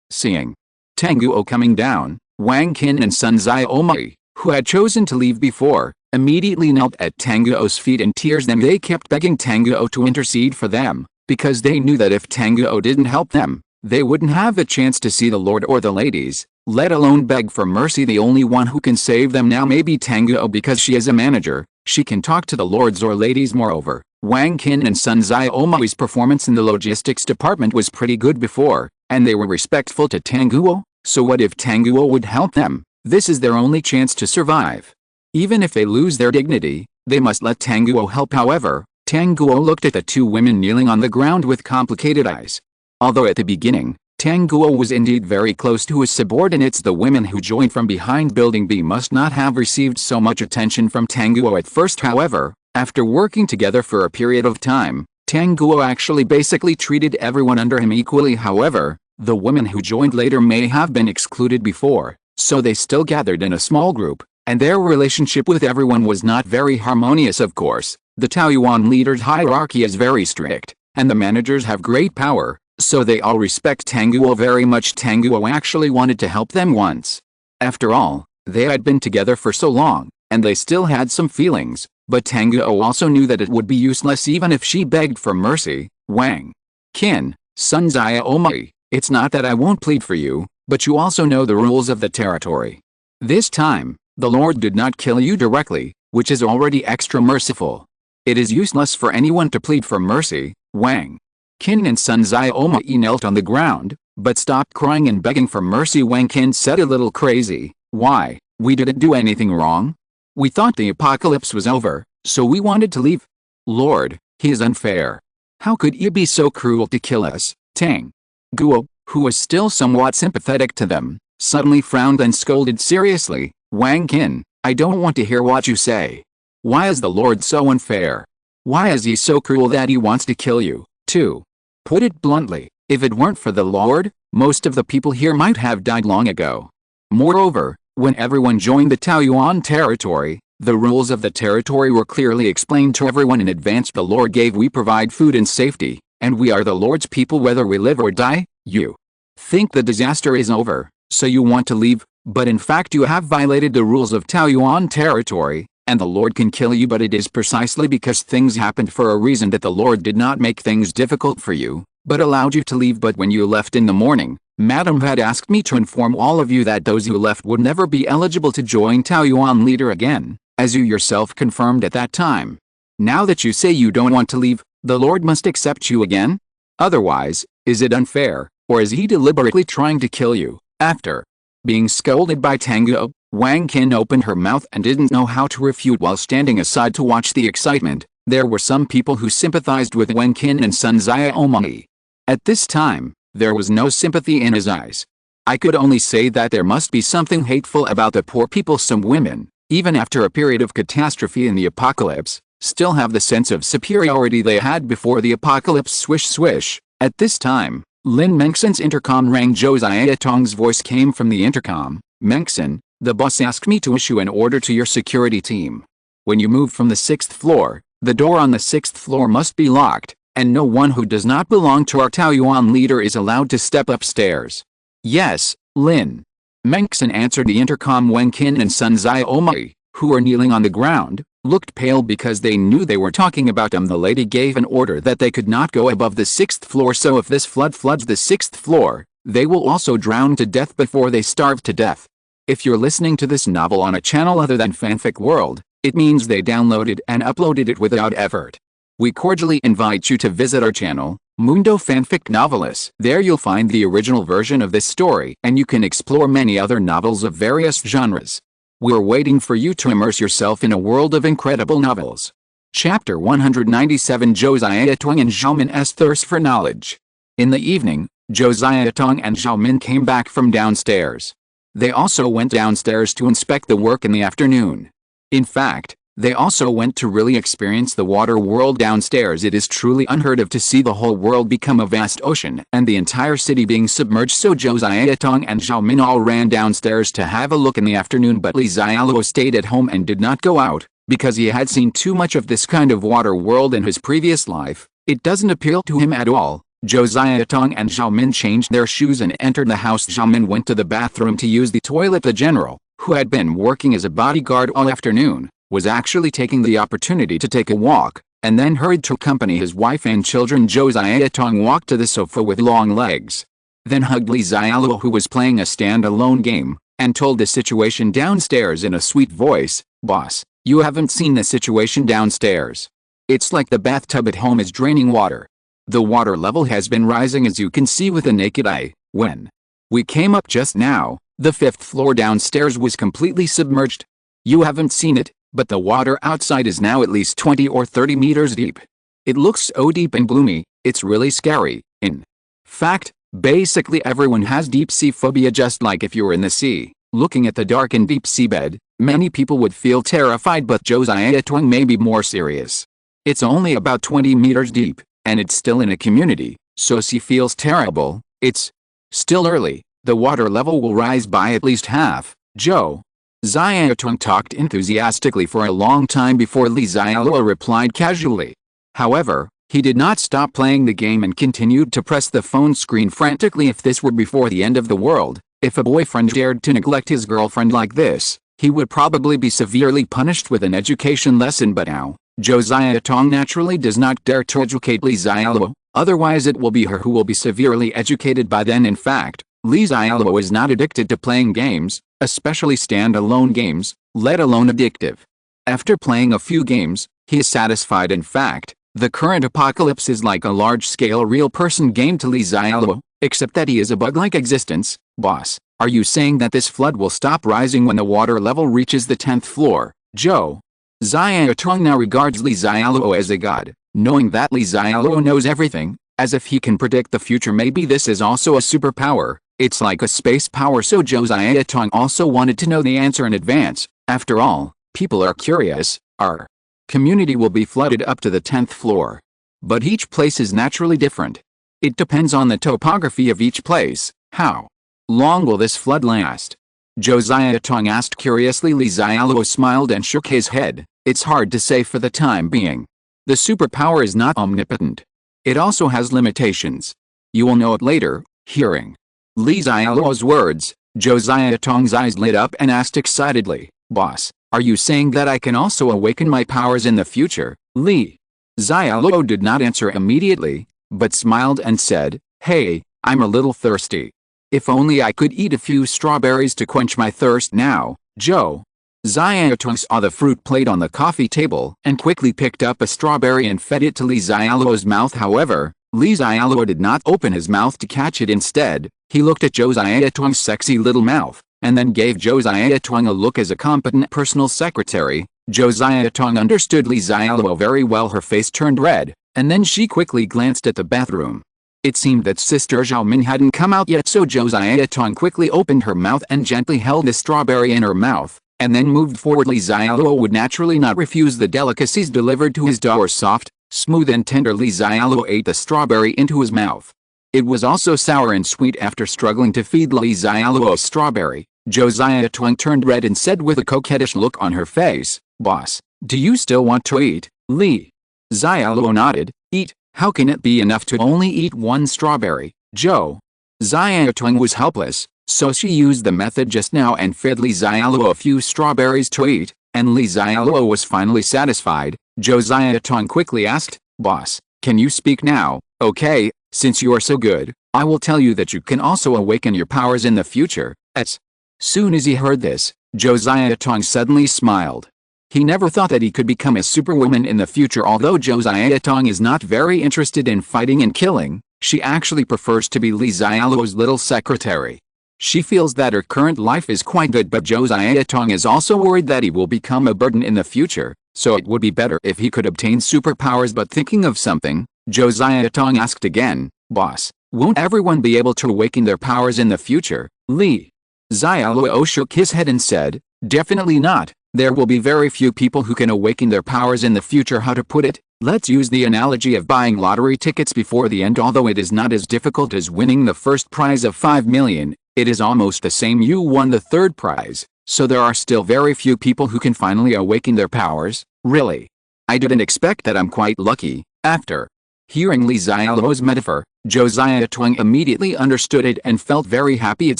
Seeing Tang Guo coming down, Wang Qin and Sun Xiaomei, who had chosen to leave before, immediately knelt at Tang Guo's feet in tears. Then they kept begging Tang Guo to intercede for them, because they knew that if Tang Guo didn't help them, they wouldn't have a chance to see the Lord or the ladies, let alone beg for mercy. The only one who can save them now may be Tang Guo, because she is a manager. She can talk to the lords or ladies. Moreover, Wang Qin and Sun Xiaomei's performance in the logistics department was pretty good before, and they were respectful to Tang Guo, so what if Tang Guo would help them? This is their only chance to survive. Even if they lose their dignity, they must let Tang Guo help. However, Tang Guo looked at the two women kneeling on the ground with complicated eyes. Although at the beginning, Tang Guo was indeed very close to his subordinates, the women who joined from behind Building B must not have received so much attention from Tang Guo at first. However, after working together for a period of time, Tang Guo actually basically treated everyone under him equally. However, the women who joined later may have been excluded before, so they still gathered in a small group, and their relationship with everyone was not very harmonious. Of course, the Taoyuan leader's hierarchy is very strict, and the managers have great power, so they all respect Tang Guo very much. Tang Guo actually wanted to help them once. After all, they had been together for so long, and they still had some feelings, but Tanguo also knew that it would be useless even if she begged for mercy. Wang Qin, Sun Xiaomai, it's not that I won't plead for you, but you also know the rules of the territory. This time, the Lord did not kill you directly, which is already extra merciful. It is useless for anyone to plead for mercy. Wang Qin and Sun Xiaomai knelt on the ground, but stopped crying and begging for mercy. Wang Qin said, a little crazy, why, we didn't do anything wrong? We thought the apocalypse was over, so we wanted to leave. Lord, he is unfair. How could he be so cruel to kill us? Tang Guo, who was still somewhat sympathetic to them, suddenly frowned and scolded seriously, Wang Qin, I don't want to hear what you say. Why is the Lord so unfair? Why is he so cruel that he wants to kill you, too? Put it bluntly, if it weren't for the Lord, most of the people here might have died long ago. Moreover, when everyone joined the Taoyuan territory, the rules of the territory were clearly explained to everyone in advance. The Lord gave we provide food and safety, and we are the Lord's people whether we live or die. You think the disaster is over, so you want to leave, but in fact you have violated the rules of Taoyuan territory, and the Lord can kill you, but it is precisely because things happened for a reason that the Lord did not make things difficult for you, but allowed you to leave. But when you left in the morning, Madam had asked me to inform all of you that those who left would never be eligible to join Taoyuan leader again, as you yourself confirmed at that time. Now that you say you don't want to leave, the Lord must accept you again? Otherwise, is it unfair, or is he deliberately trying to kill you? After being scolded by Tanguo, Wang Qin opened her mouth and didn't know how to refute. While standing aside to watch the excitement, there were some people who sympathized with Wang Qin and Sun Xiaomai. At this time, there was no sympathy in his eyes. I could only say that there must be something hateful about the poor people. Some women, even after a period of catastrophe in the apocalypse, still have the sense of superiority they had before the apocalypse. Swish swish. At this time, Lin Mengxin's intercom rang. Zhou Xiaotong's voice came from the intercom. Mengxin, the boss asked me to issue an order to your security team. When you move from the 6th floor, the door on the 6th floor must be locked, and no one who does not belong to our Taoyuan leader is allowed to step upstairs. Yes, Lin Mengxin answered the intercom. Wang Qin and Sun Xiaomai, who were kneeling on the ground, looked pale because they knew they were talking about them. The lady gave an order that they could not go above the 6th floor, so if this flood floods the 6th floor, they will also drown to death before they starve to death. If you're listening to this novel on a channel other than Fanfic World, it means they downloaded and uploaded it without effort. We cordially invite you to visit our channel, Mundo Fanfic Novelist. There you'll find the original version of this story, and you can explore many other novels of various genres. We're waiting for you to immerse yourself in a world of incredible novels. Chapter 197. Zhou Xiaotong and Zhao Min's thirst for knowledge. In the evening, Zhou Xiaotong and Zhao Min came back from downstairs. They also went downstairs to inspect the work in the afternoon. In fact, they also went to really experience the water world downstairs. It is truly unheard of to see the whole world become a vast ocean and the entire city being submerged. So Zhou Xiaotong and Zhao Min all ran downstairs to have a look in the afternoon, but Li Xialuo stayed at home and did not go out, because he had seen too much of this kind of water world in his previous life. It doesn't appeal to him at all. Zhou Xiaotong and Zhao Min changed their shoes and entered the house. Zhao Min went to the bathroom to use the toilet. The general, who had been working as a bodyguard all afternoon, was actually taking the opportunity to take a walk, and then hurried to accompany his wife and children. Zhou Xiaotong walked to the sofa with long legs, then hugged Li Xialuo, who was playing a stand-alone game, and told the situation downstairs in a sweet voice. Boss, you haven't seen the situation downstairs. It's like the bathtub at home is draining water. The water level has been rising, as you can see with the naked eye. When we came up just now, the 5th floor downstairs was completely submerged. You haven't seen it, but the water outside is now at least 20 or 30 meters deep. It looks so deep and gloomy, it's really scary. In fact, basically everyone has deep sea phobia. Just like if you were in the sea, looking at the dark and deep seabed, many people would feel terrified, but Zhou Xiaotong may be more serious. It's only about 20 meters deep, and it's still in a community, so she feels terrible. It's still early, the water level will rise by at least half. Zhou Xiaotong talked enthusiastically for a long time before Li Xialuo replied casually. However, he did not stop playing the game and continued to press the phone screen frantically. If this were before the end of the world, If a boyfriend dared to neglect his girlfriend like this, he would probably be severely punished with an education lesson, but now, Josiah Tong naturally does not dare to educate Li Xiaoluo, otherwise it will be her who will be severely educated by then. In fact, Li Xiaoluo is not addicted to playing games, especially stand-alone games, let alone addictive. After playing a few games, he is satisfied. In fact, the current apocalypse is like a large-scale real-person game to Li Xiaoluo, except that he is a bug-like existence. Boss, are you saying that this flood will stop rising when the water level reaches the 10th floor? Josiah Tong now regards Li Xiaoluo as a god, knowing that Li Xiaoluo knows everything, as if he can predict the future. Maybe this is also a superpower. It's like a space power, so Josiah Tong also wanted to know the answer in advance. After all, people are curious. Our community will be flooded up to the 10th floor. But each place is naturally different. It depends on the topography of each place. How long will this flood last? Josiah Tong asked curiously. Li Xiaoluo smiled and shook his head. It's hard to say for the time being. The superpower is not omnipotent. It also has limitations. You will know it later. Hearing Li Xiaoluo's words, Josiah Tong's eyes lit up and asked excitedly, Boss, are you saying that I can also awaken my powers in the future? Li Xiaoluo did not answer immediately, but smiled and said, Hey, I'm a little thirsty. If only I could eat a few strawberries to quench my thirst now. Josiah Tong saw the fruit plate on the coffee table and quickly picked up a strawberry and fed it to Li Xiaoluo's mouth. However, Li Xiaoluo did not open his mouth to catch it. Instead, he looked at Josiah Tong's sexy little mouth, and then gave Josiah Tong a look as a competent personal secretary. Josiah Tong understood Li Xiaoluo very well. Her face turned red, and then she quickly glanced at the bathroom. It seemed that Sister Xiaomin hadn't come out yet, so Josiah Tong quickly opened her mouth and gently held the strawberry in her mouth, and then moved forward. Li Xiaoluo would naturally not refuse the delicacies delivered to his door. Soft, smooth and tender, Li Xiaoluo ate the strawberry into his mouth. It was also sour and sweet. After struggling to feed Li Xiaoluo a strawberry, Josiah Tong turned red and said with a coquettish look on her face, Boss, do you still want to eat? Li Xiaoluo nodded. Eat? How can it be enough to only eat one strawberry? Josiah Tong was helpless, so she used the method just now and fed Li Xiaoluo a few strawberries to eat, and Li Xiaoluo was finally satisfied. Josiah Tong quickly asked, Boss, can you speak now? Okay, since you are so good, I will tell you that you can also awaken your powers in the future. As soon as he heard this, Josiah Tong suddenly smiled. He never thought that he could become a superwoman in the future. Although Josiah Tong is not very interested in fighting and killing, she actually prefers to be Li Xiaoluo's little secretary. She feels that her current life is quite good, but Josiah Tong is also worried that he will become a burden in the future, so it would be better if he could obtain superpowers. But thinking of something, Josiah Tong asked again, Boss, won't everyone be able to awaken their powers in the future? Li Xiaoluo shook his head and said, Definitely not. There will be very few people who can awaken their powers in the future. How to put it? Let's use the analogy of buying lottery tickets before the end. Although it is not as difficult as winning the first prize of 5 million, it is almost the same. You won the third prize, so there are still very few people who can finally awaken their powers. Really? I didn't expect that. I'm quite lucky. After hearing Li Xiaoluo's metaphor, Josiah Tong immediately understood it and felt very happy. It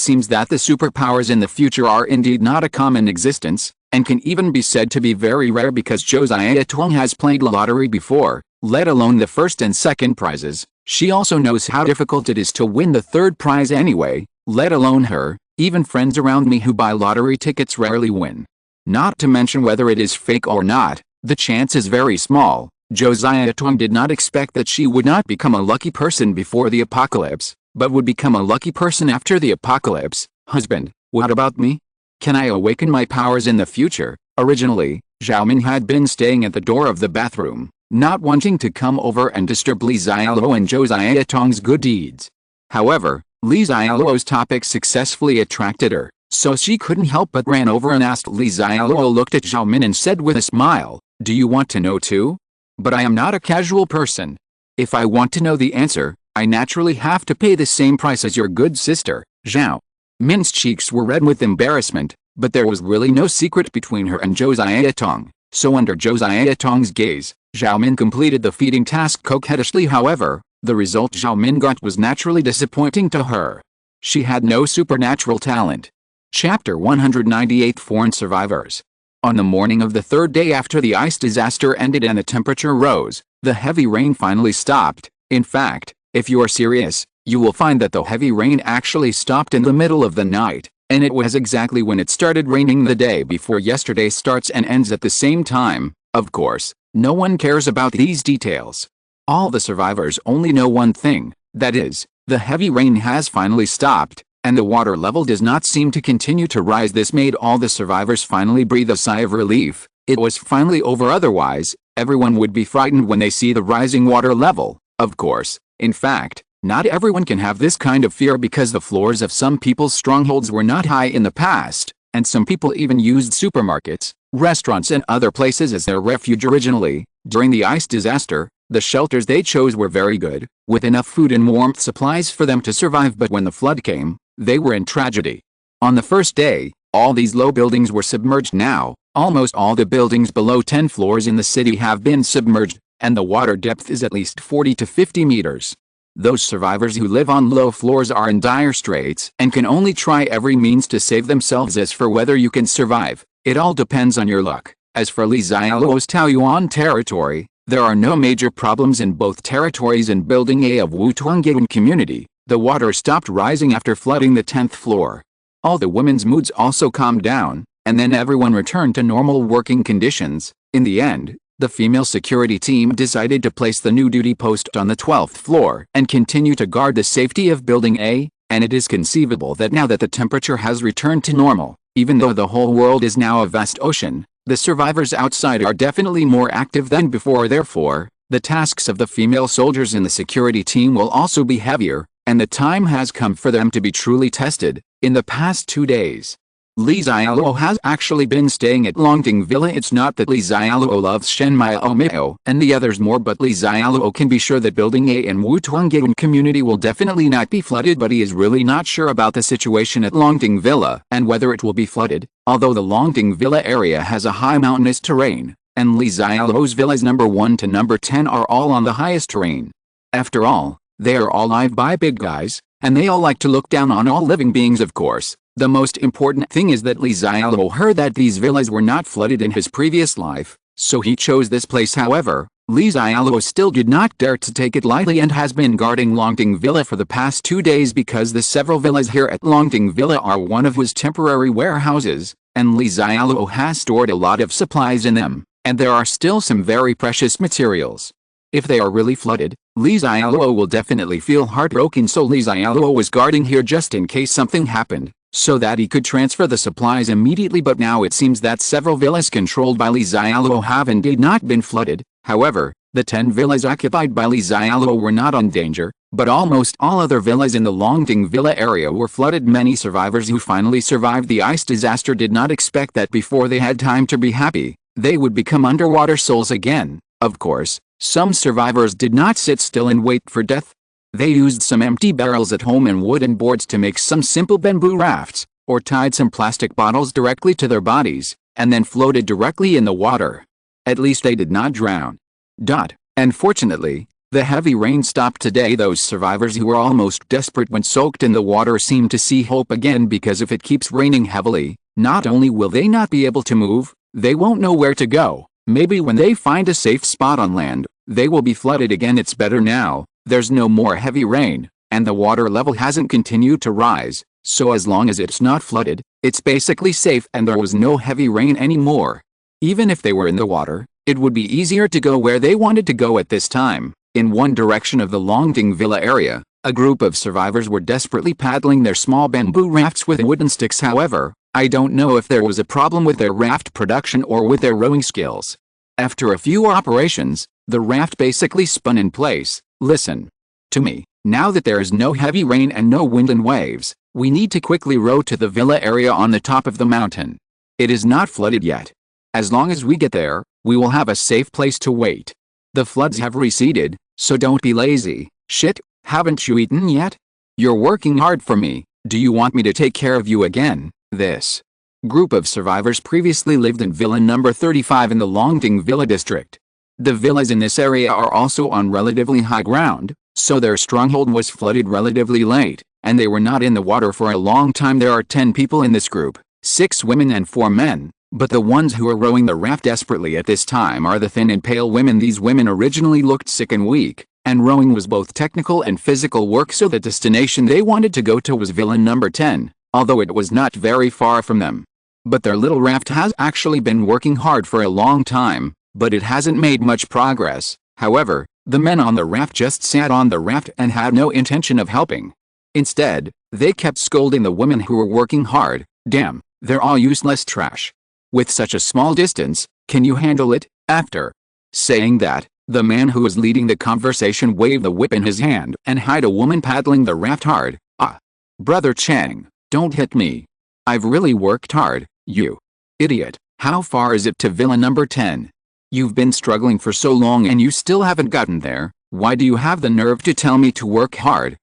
seems that the superpowers in the future are indeed not a common existence, and can even be said to be very rare, because Josiah Tong has played the lottery before, let alone the first and second prizes. She also knows how difficult it is to win the third prize anyway, let alone her. Even friends around me who buy lottery tickets rarely win. Not to mention whether it is fake or not, the chance is very small. Josiah Tong did not expect that she would not become a lucky person before the apocalypse, but would become a lucky person after the apocalypse. Husband, what about me? Can I awaken my powers in the future? Originally, Xiaomin had been staying at the door of the bathroom, not wanting to come over and disturb Li Xiaoluo and Josiah Tong's good deeds. However, Li Xiaoluo's topic successfully attracted her, so she couldn't help but ran over and asked. Li Xiaoluo looked at Xiaomin and said with a smile, Do you want to know too? But I am not a casual person. If I want to know the answer, I naturally have to pay the same price as your good sister. Xiaomin's cheeks were red with embarrassment, but there was really no secret between her and Josiah Tong, so under Josiah Tong's gaze, Xiaomin completed the feeding task coquettishly. However, the result Xiaomin got was naturally disappointing to her. She had no supernatural talent. Chapter 198 Foreign Survivors. On the morning of the third day after the ice disaster ended and the temperature rose, the heavy rain finally stopped. In fact, if you are serious, you will find that the heavy rain actually stopped in the middle of the night, and it was exactly when it started raining the day before yesterday starts and ends at the same time. Of course, no one cares about these details. All the survivors only know one thing, that is, the heavy rain has finally stopped, and the water level does not seem to continue to rise. This made all the survivors finally breathe a sigh of relief. It was finally over, otherwise, everyone would be frightened when they see the rising water level. Of course, in fact, not everyone can have this kind of fear because the floors of some people's strongholds were not high in the past, and some people even used supermarkets, restaurants and other places as their refuge originally. During the ice disaster, the shelters they chose were very good, with enough food and warmth supplies for them to survive, but when the flood came, they were in tragedy. On the first day, all these low buildings were submerged. Now, almost all the buildings below 10 floors in the city have been submerged, and the water depth is at least 40 to 50 meters. Those survivors who live on low floors are in dire straits and can only try every means to save themselves. As for whether you can survive, it all depends on your luck. As for Xialuo's Taoyuan territory, there are no major problems in both territories. In Building A of Wutuangyuan community, the water stopped rising after flooding the 10th floor. All the women's moods also calmed down, and then everyone returned to normal working conditions. In the end, the female security team decided to place the new duty post on the 12th floor and continue to guard the safety of Building A, and it is conceivable that now that the temperature has returned to normal, even though the whole world is now a vast ocean, the survivors outside are definitely more active than before. Therefore, the tasks of the female soldiers in the security team will also be heavier, and the time has come for them to be truly tested. In the past 2 days, Xialuo has actually been staying at Longting Villa. It's not that Xialuo loves Shen Mao and the others more, but Xialuo can be sure that Building A and Wutuangyuan community will definitely not be flooded, but he is really not sure about the situation at Longting Villa and whether it will be flooded, although the Longting Villa area has a high mountainous terrain, and Xialuo's villas number 1 to number 10 are all on the highest terrain. After all, they are all live by big guys, and they all like to look down on all living beings. Of course, the most important thing is that Xialuo heard that these villas were not flooded in his previous life, so he chose this place. However, Xialuo still did not dare to take it lightly and has been guarding Longting Villa for the past 2 days because the several villas here at Longting Villa are one of his temporary warehouses, and Xialuo has stored a lot of supplies in them, and there are still some very precious materials. If they are really flooded, Xialuo will definitely feel heartbroken, so Xialuo was guarding here just in case something happened, so that he could transfer the supplies immediately. But now it seems that several villas controlled by Xialuo have indeed not been flooded. However, the 10 villas occupied by Xialuo were not in danger, but almost all other villas in the Longting Villa area were flooded. Many survivors who finally survived the ice disaster did not expect that before they had time to be happy, they would become underwater souls again. Of course, some survivors did not sit still and wait for death. They used some empty barrels at home and wooden boards to make some simple bamboo rafts, or tied some plastic bottles directly to their bodies, and then floated directly in the water. At least they did not drown. And fortunately, the heavy rain stopped today. Those survivors who were almost desperate when soaked in the water seem to see hope again, because if it keeps raining heavily, not only will they not be able to move, they won't know where to go. Maybe when they find a safe spot on land, they will be flooded again. It's better now. There's no more heavy rain, and the water level hasn't continued to rise, so as long as it's not flooded, it's basically safe, and there was no heavy rain anymore. Even if they were in the water, it would be easier to go where they wanted to go at this time. In one direction of the Longting Villa area, a group of survivors were desperately paddling their small bamboo rafts with wooden sticks. However, I don't know if there was a problem with their raft production or with their rowing skills. After a few operations, the raft basically spun in place. Listen to me. Now that there is no heavy rain and no wind and waves, we need to quickly row to the villa area on the top of the mountain. It is not flooded yet. As long as we get there, we will have a safe place to wait. The floods have receded, so don't be lazy. Shit, haven't you eaten yet? You're working hard for me. Do you want me to take care of you again? This group of survivors previously lived in Villa number 35 in the Longting Villa district. The villas in this area are also on relatively high ground, so their stronghold was flooded relatively late, and they were not in the water for a long time. There are 10 people in this group, 6 women and 4 men, but the ones who are rowing the raft desperately at this time are the thin and pale women. These women originally looked sick and weak, and rowing was both technical and physical work, so the destination they wanted to go to was villain number 10, although it was not very far from them. But their little raft has actually been working hard for a long time, but it hasn't made much progress. However, the men on the raft just sat on the raft and had no intention of helping. Instead, they kept scolding the women who were working hard. "Damn, they're all useless trash. With such a small distance, can you handle it?" After saying that, the man who was leading the conversation waved the whip in his hand and hied a woman paddling the raft hard. "Ah, Brother Chang, don't hit me. I've really worked hard, you idiot. How far is it to villain number 10? You've been struggling for so long and you still haven't gotten there. Why do you have the nerve to tell me to work hard?"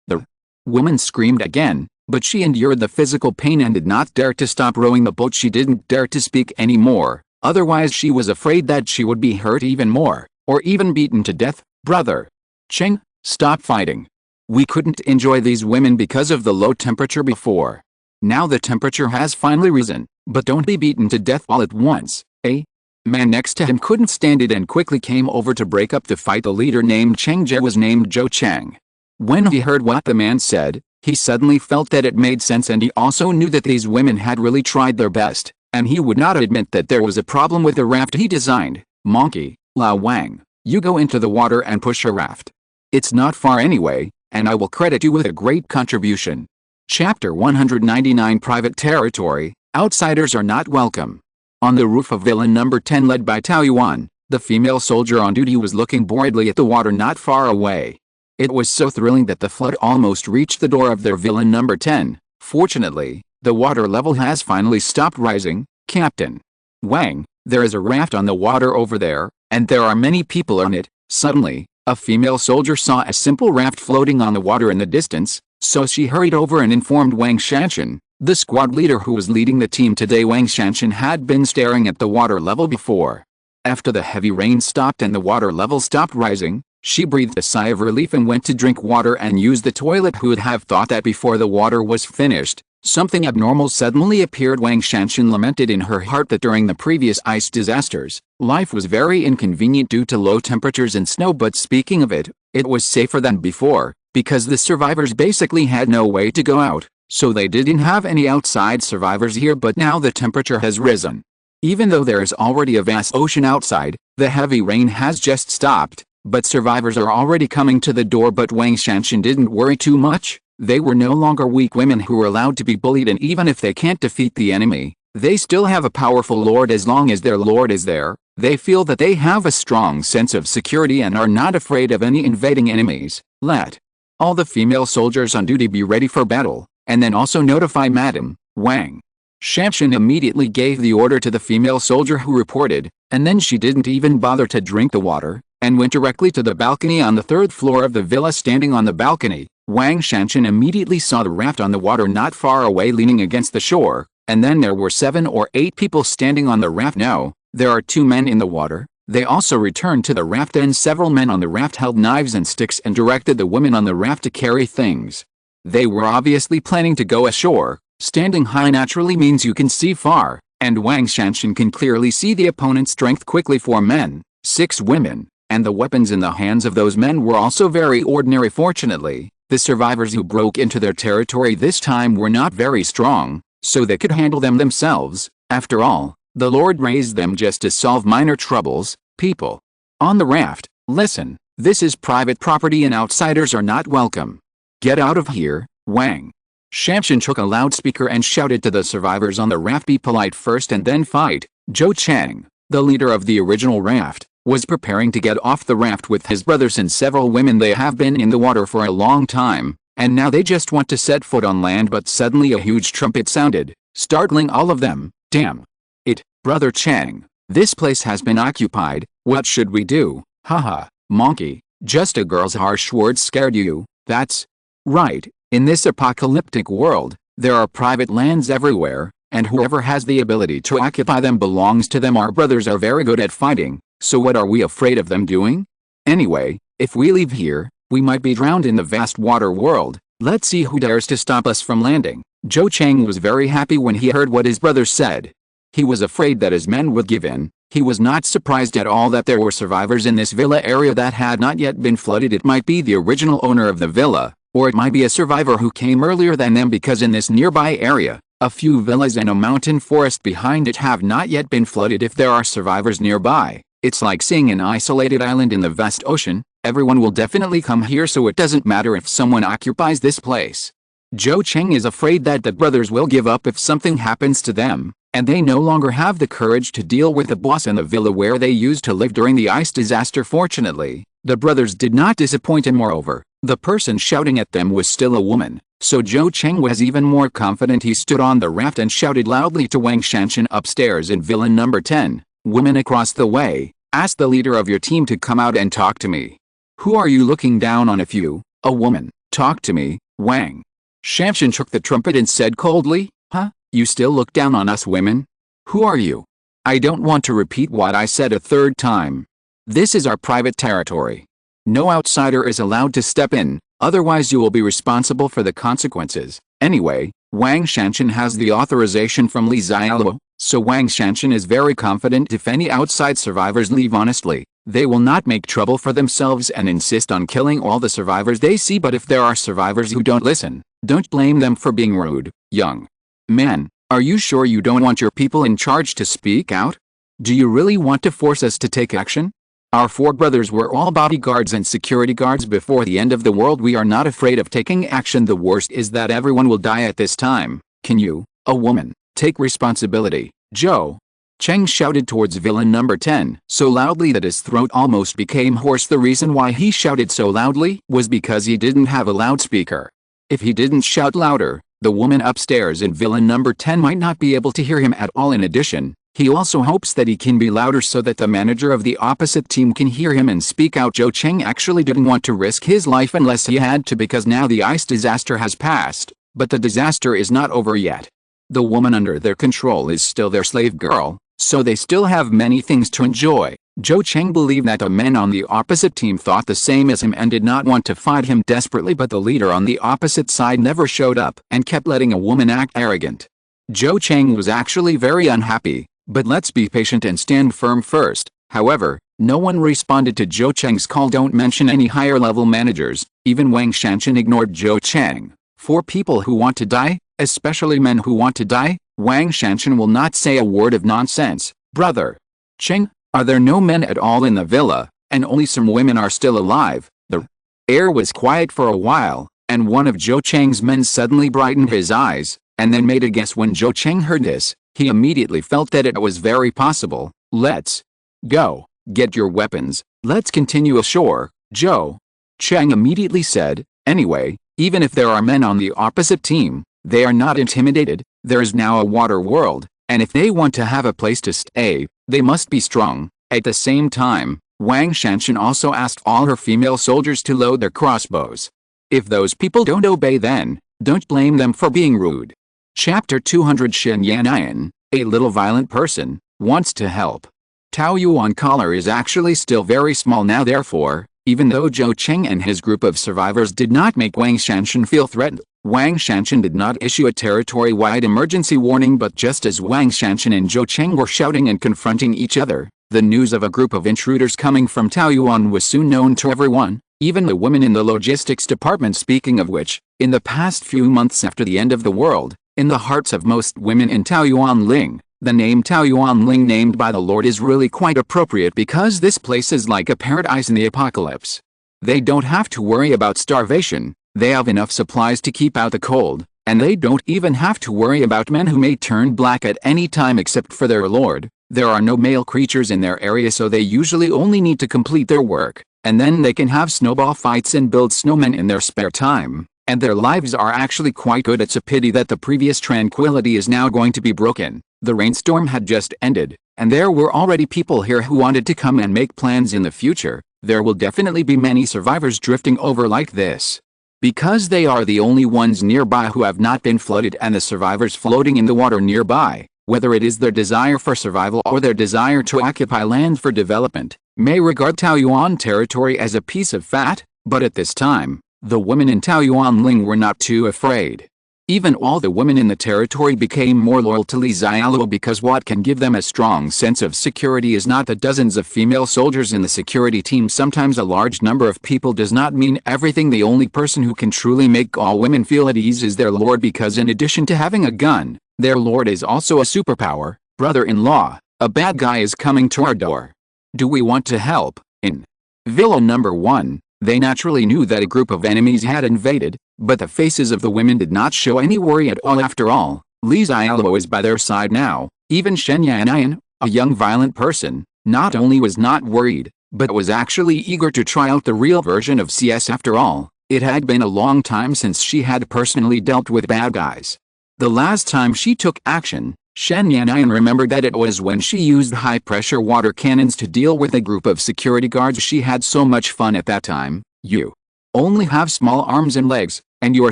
The woman screamed again, but she endured the physical pain and did not dare to stop rowing the boat. She didn't dare to speak anymore, otherwise she was afraid that she would be hurt even more, or even beaten to death. "Brother Cheng, stop fighting. We couldn't enjoy these women because of the low temperature before. Now the temperature has finally risen, but don't be beaten to death all at once." A man next to him couldn't stand it and quickly came over to break up the fight. The leader named Cheng Jie was named Zhou Chang. When he heard what the man said, he suddenly felt that it made sense, and he also knew that these women had really tried their best, and he would not admit that there was a problem with the raft he designed. "Monkey, Lao Wang, you go into the water and push a raft. It's not far anyway, and I will credit you with a great contribution." Chapter 199 Private Territory, Outsiders Are Not Welcome. On the roof of villain number 10 led by Tao Yuan, the female soldier on duty was looking boredly at the water not far away. It was so thrilling that the flood almost reached the door of their villain number 10. Fortunately, the water level has finally stopped rising. "Captain Wang, there is a raft on the water over there, and there are many people on it." Suddenly, a female soldier saw a simple raft floating on the water in the distance, so she hurried over and informed Wang Shanshan, the squad leader who was leading the team today. Wang Shanshan had been staring at the water level before. After the heavy rain stopped and the water level stopped rising, she breathed a sigh of relief and went to drink water and use the toilet. Who would have thought that before the water was finished, something abnormal suddenly appeared? Wang Shanshan lamented in her heart that during the previous ice disasters, life was very inconvenient due to low temperatures and snow, but speaking of it, it was safer than before, because the survivors basically had no way to go out, so they didn't have any outside survivors here. But now the temperature has risen. Even though there is already a vast ocean outside, the heavy rain has just stopped, but survivors are already coming to the door. But Wang Shanshan didn't worry too much. They were no longer weak women who were allowed to be bullied, and even if they can't defeat the enemy, they still have a powerful lord. As long as their lord is there, they feel that they have a strong sense of security and are not afraid of any invading enemies. Let all the female soldiers on duty be ready for battle, and then also notify Madam Wang. Shanshan immediately gave the order to the female soldier who reported, and then she didn't even bother to drink the water, and went directly to the balcony on the 3rd floor of the villa. Standing on the balcony, Wang Shanshan immediately saw the raft on the water not far away leaning against the shore, and then there were 7 or 8 people standing on the raft. No, there are 2 men in the water. They also returned to the raft, and several men on the raft held knives and sticks and directed the women on the raft to carry things. They were obviously planning to go ashore. Standing high naturally means you can see far, and Wang Shanshan can clearly see the opponent's strength. Quickly 4 men, 6 women, and the weapons in the hands of those men were also very ordinary. Fortunately, the survivors who broke into their territory this time were not very strong, so they could handle them themselves. After all, the Lord raised them just to solve minor troubles. People on the raft, listen, this is private property and outsiders are not welcome. Get out of here. Wang Shanshan took a loudspeaker and shouted to the survivors on the raft, be polite first and then fight. Zhou Chang, the leader of the original raft, was preparing to get off the raft with his brothers and several women. They have been in the water for a long time, and now they just want to set foot on land. But suddenly a huge trumpet sounded, startling all of them. Damn it, Brother Chang, this place has been occupied. What should we do? Haha, monkey, just a girl's harsh words scared you. That's right. In this apocalyptic world, there are private lands everywhere, and whoever has the ability to occupy them belongs to them. Our brothers are very good at fighting, so what are we afraid of them doing? Anyway, if we leave here, we might be drowned in the vast water world. Let's see who dares to stop us from landing. Zhou Cheng was very happy when he heard what his brother said. He was afraid that his men would give in. He was not surprised at all that there were survivors in this villa area that had not yet been flooded. It might be the original owner of the villa, or it might be a survivor who came earlier than them, because in this nearby area, a few villas and a mountain forest behind it have not yet been flooded. If there are survivors nearby, it's like seeing an isolated island in the vast ocean. Everyone will definitely come here, so it doesn't matter if someone occupies this place. Zhou Cheng is afraid that the brothers will give up if something happens to them, and they no longer have the courage to deal with the boss in the villa where they used to live during the ice disaster. Fortunately, the brothers did not disappoint, and moreover, the person shouting at them was still a woman, so Zhou Cheng was even more confident. He stood on the raft and shouted loudly to Wang Shanshan upstairs in villa number 10, "Women across the way, ask the leader of your team to come out and talk to me. Who are you looking down on? If you, a woman, talk to me?" Wang Shanshan took the trumpet and said coldly, "Huh? You still look down on us women? Who are you?" "I don't want to repeat what I said a third time. This is our private territory. No outsider is allowed to step in, otherwise you will be responsible for the consequences." Anyway, Wang Shanshan has the authorization from Li Xialuo, so Wang Shanshan is very confident if any outside survivors leave honestly, they will not make trouble for themselves and insist on killing all the survivors they see. But if there are survivors who don't listen, don't blame them for being rude. "Young man, are you sure you don't want your people in charge to speak out? Do you really want to force us to take action? Our 4 brothers were all bodyguards and security guards before the end of the world. We are not afraid of taking action. The worst is that everyone will die at this time. Can you, a woman, take responsibility?" Zhou Cheng shouted towards villa number 10, so loudly that his throat almost became hoarse. The reason why he shouted so loudly was because he didn't have a loudspeaker. If he didn't shout louder, the woman upstairs in villa number 10 might not be able to hear him at all. In addition, he also hopes that he can be louder so that the manager of the opposite team can hear him and speak out. Zhou Cheng actually didn't want to risk his life unless he had to, because now the ice disaster has passed, but the disaster is not over yet. The woman under their control is still their slave girl, so they still have many things to enjoy. Zhou Cheng believed that the men on the opposite team thought the same as him and did not want to fight him desperately, but the leader on the opposite side never showed up and kept letting a woman act arrogant. Zhou Cheng was actually very unhappy, but let's be patient and stand firm first. However, no one responded to Zhou Cheng's call. Don't mention any higher level managers. Even Wang Shanshan ignored Zhou Cheng. For people who want to die, especially men who want to die, Wang Shanshan will not say a word of nonsense. "Brother Cheng, are there no men at all in the villa, and only some women are still alive?" The air was quiet for a while, and one of Zhou Cheng's men suddenly brightened his eyes, and then made a guess. When Zhou Cheng heard this, he immediately felt that it was very possible. "Let's go. Get your weapons. Let's continue ashore," Zhou Cheng immediately said. Anyway, even if there are men on the opposite team, they are not intimidated. There is now a water world, and if they want to have a place to stay, they must be strong. At the same time, Wang Shanshan also asked all her female soldiers to load their crossbows. If those people don't obey, then don't blame them for being rude. Chapter 200. Shen Yanayan, a little violent person, wants to help. Tao Yuan collar is actually still very small now. Therefore, even though Zhou Cheng and his group of survivors did not make Wang Shanshan feel threatened, Wang Shanshan did not issue a territory-wide emergency warning. But just as Wang Shanshan and Zhou Cheng were shouting and confronting each other, the news of a group of intruders coming from Taoyuan was soon known to everyone, even the women in the logistics department. Speaking of which, in the past few months after the end of the world, in the hearts of most women in Taoyuan Ling, the name Taoyuan Ling, named by the Lord, is really quite appropriate because this place is like a paradise in the apocalypse. They don't have to worry about starvation. They have enough supplies to keep out the cold, and they don't even have to worry about men who may turn black at any time except for their lord. There are no male creatures in their area, so they usually only need to complete their work, and then they can have snowball fights and build snowmen in their spare time, and their lives are actually quite good. It's a pity that the previous tranquility is now going to be broken. The rainstorm had just ended, and there were already people here who wanted to come and make plans in the future. There will definitely be many survivors drifting over like this, because they are the only ones nearby who have not been flooded, and the survivors floating in the water nearby, whether it is their desire for survival or their desire to occupy land for development, may regard Taoyuan territory as a piece of fat. But at this time, The women in Taoyuanling were not too afraid. Even all the women in the territory became more loyal to Li Xiaoluo because what can give them a strong sense of security is not the dozens of female soldiers in the security team. Sometimes a large number of people does not mean everything. The only person who can truly make all women feel at ease is their lord, because in addition to having a gun, their lord is also a superpower. Brother-in-law, a bad guy is coming to our door. Do we want to help? In Villa number 1, they naturally knew that a group of enemies had invaded, but the faces of the women did not show any worry at all. After all, Li Xiaoluo is by their side now. Even Shen Yanyan, a young violent person, not only was not worried, but was actually eager to try out the real version of CS. After all, it had been a long time since she had personally dealt with bad guys. The last time she took action, Shen Yanyan remembered that it was when she used high-pressure water cannons to deal with a group of security guards. She had so much fun at that time. You only have small arms and legs, and you are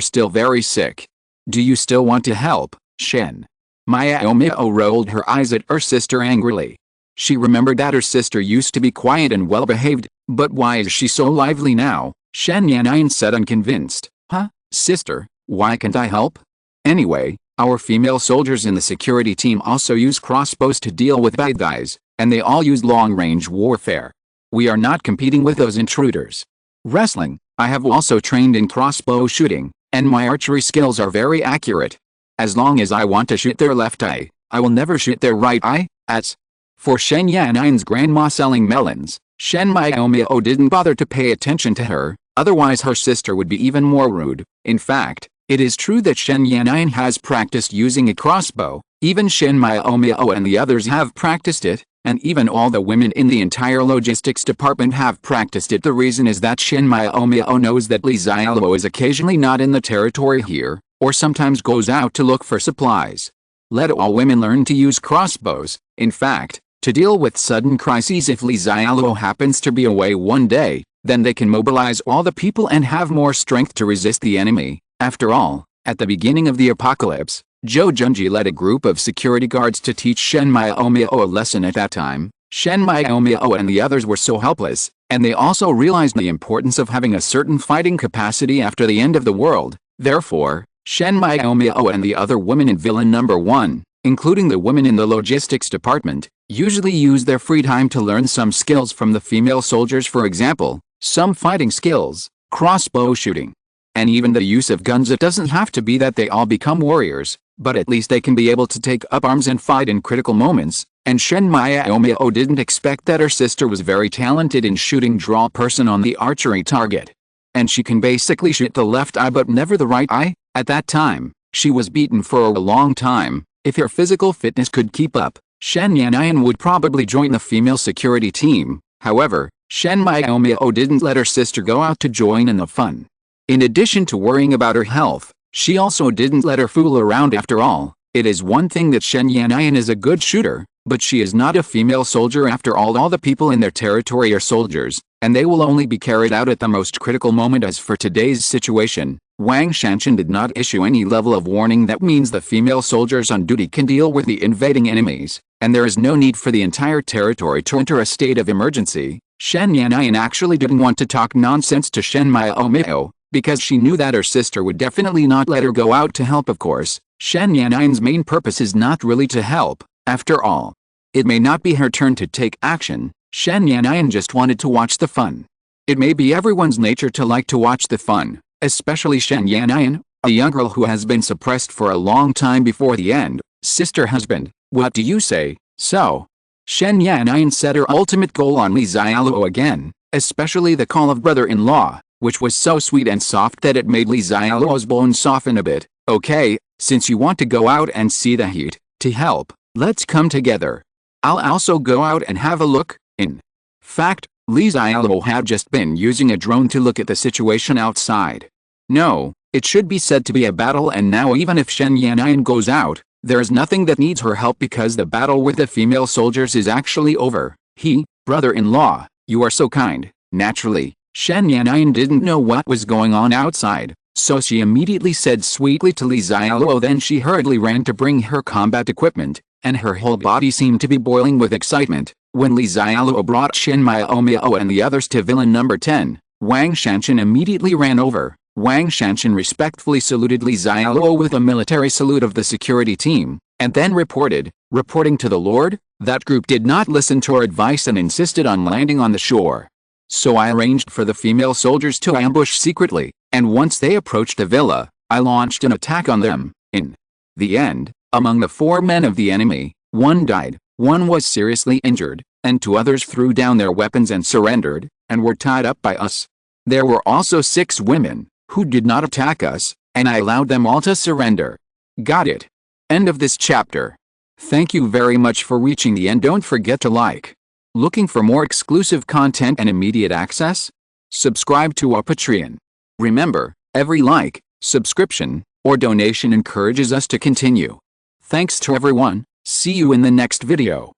still very sick. Do you still want to help, Shen? Xiaoluo rolled her eyes at her sister angrily. She remembered that her sister used to be quiet and well-behaved, but why is she so lively now? Shen Yanyan said, unconvinced. Huh, sister, why can't I help? Anyway, our female soldiers in the security team also use crossbows to deal with bad guys, and they all use long-range warfare. We are not competing with those intruders. Wrestling, I have also trained in crossbow shooting, and my archery skills are very accurate. As long as I want to shoot their left eye, I will never shoot their right eye. As for Shen Yanyan's grandma selling melons, Shen Xiaoluo didn't bother to pay attention to her, otherwise her sister would be even more rude. In fact, it is true that Shen Yanyan has practiced using a crossbow. Even Shen Xiaoluo and the others have practiced it, and even all the women in the entire logistics department have practiced it. The reason is that Shen Xiaoluo knows that Li Xiaoluo is occasionally not in the territory here, or sometimes goes out to look for supplies. Let all women learn to use crossbows. In fact, to deal with sudden crises, if Li Xiaoluo happens to be away one day, then they can mobilize all the people and have more strength to resist the enemy. After all, at the beginning of the apocalypse, Zhou Junji led a group of security guards to teach Shen Xiaoluo a lesson. At that time, Shen Xiaoluo and the others were so helpless, and they also realized the importance of having a certain fighting capacity after the end of the world. Therefore, Shen Xiaoluo and the other women in Villa number 1, including the women in the logistics department, usually use their free time to learn some skills from the female soldiers. For example, some fighting skills, crossbow shooting, and even the use of guns. It doesn't have to be that they all become warriors, but at least they can be able to take up arms and fight in critical moments. And Shen Xiaoluo didn't expect that her sister was very talented in shooting draw person on the archery target. And she can basically shoot the left eye but never the right eye. At that time, she was beaten for a long time. If her physical fitness could keep up, Shen Yanyan would probably join the female security team. However, Shen Xiaoluo didn't let her sister go out to join in the fun. In addition to worrying about her health, she also didn't let her fool around. After all, it is one thing that Shen Yanyan is a good shooter, but she is not a female soldier. After all the people in their territory are soldiers, and they will only be carried out at the most critical moment. As for today's situation, Wang Shanshan did not issue any level of warning. That means the female soldiers on duty can deal with the invading enemies, and there is no need for the entire territory to enter a state of emergency. Shen Yanyan actually didn't want to talk nonsense to Shen Xiaoluo, because she knew that her sister would definitely not let her go out to help. Of course, Shen Yanyan's main purpose is not really to help. After all, it may not be her turn to take action. Shen Yanyan just wanted to watch the fun. It may be everyone's nature to like to watch the fun, especially Shen Yanyan, a young girl who has been suppressed for a long time before the end. Sister husband, what do you say? So, Shen Yanyan set her ultimate goal on Li Xiaoluo again, especially the call of brother-in-law, which was so sweet and soft that it made Li Xiaoluo's bones soften a bit. Okay, since you want to go out and see the heat, to help, let's come together. I'll also go out and have a look. In fact, Li Xiaoluo had just been using a drone to look at the situation outside. No, it should be said to be a battle, and now even if Shen Yanyan goes out, there is nothing that needs her help because the battle with the female soldiers is actually over. Brother-in-law, you are so kind. Naturally, Shen Yanyan didn't know what was going on outside, so she immediately said sweetly to Li Xiaoluo. Then she hurriedly ran to bring her combat equipment, and her whole body seemed to be boiling with excitement. When Li Xiaoluo brought Shen Xiaoluo and the others to Villa number 10, Wang Shanshan immediately ran over. Wang Shanshan respectfully saluted Li Xiaoluo with a military salute of the security team, and then reporting to the Lord, that group did not listen to our advice and insisted on landing on the shore. So I arranged for the female soldiers to ambush secretly, and once they approached the villa, I launched an attack on them. In the end, among the 4 men of the enemy, 1 died, 1 was seriously injured, and 2 others threw down their weapons and surrendered, and were tied up by us. There were also 6 women, who did not attack us, and I allowed them all to surrender. Got it? End of this chapter. Thank you very much for reaching the end. Don't forget to like. Looking for more exclusive content and immediate access? Subscribe to our Patreon. Remember, every like, subscription, or donation encourages us to continue. Thanks to everyone. See you in the next video.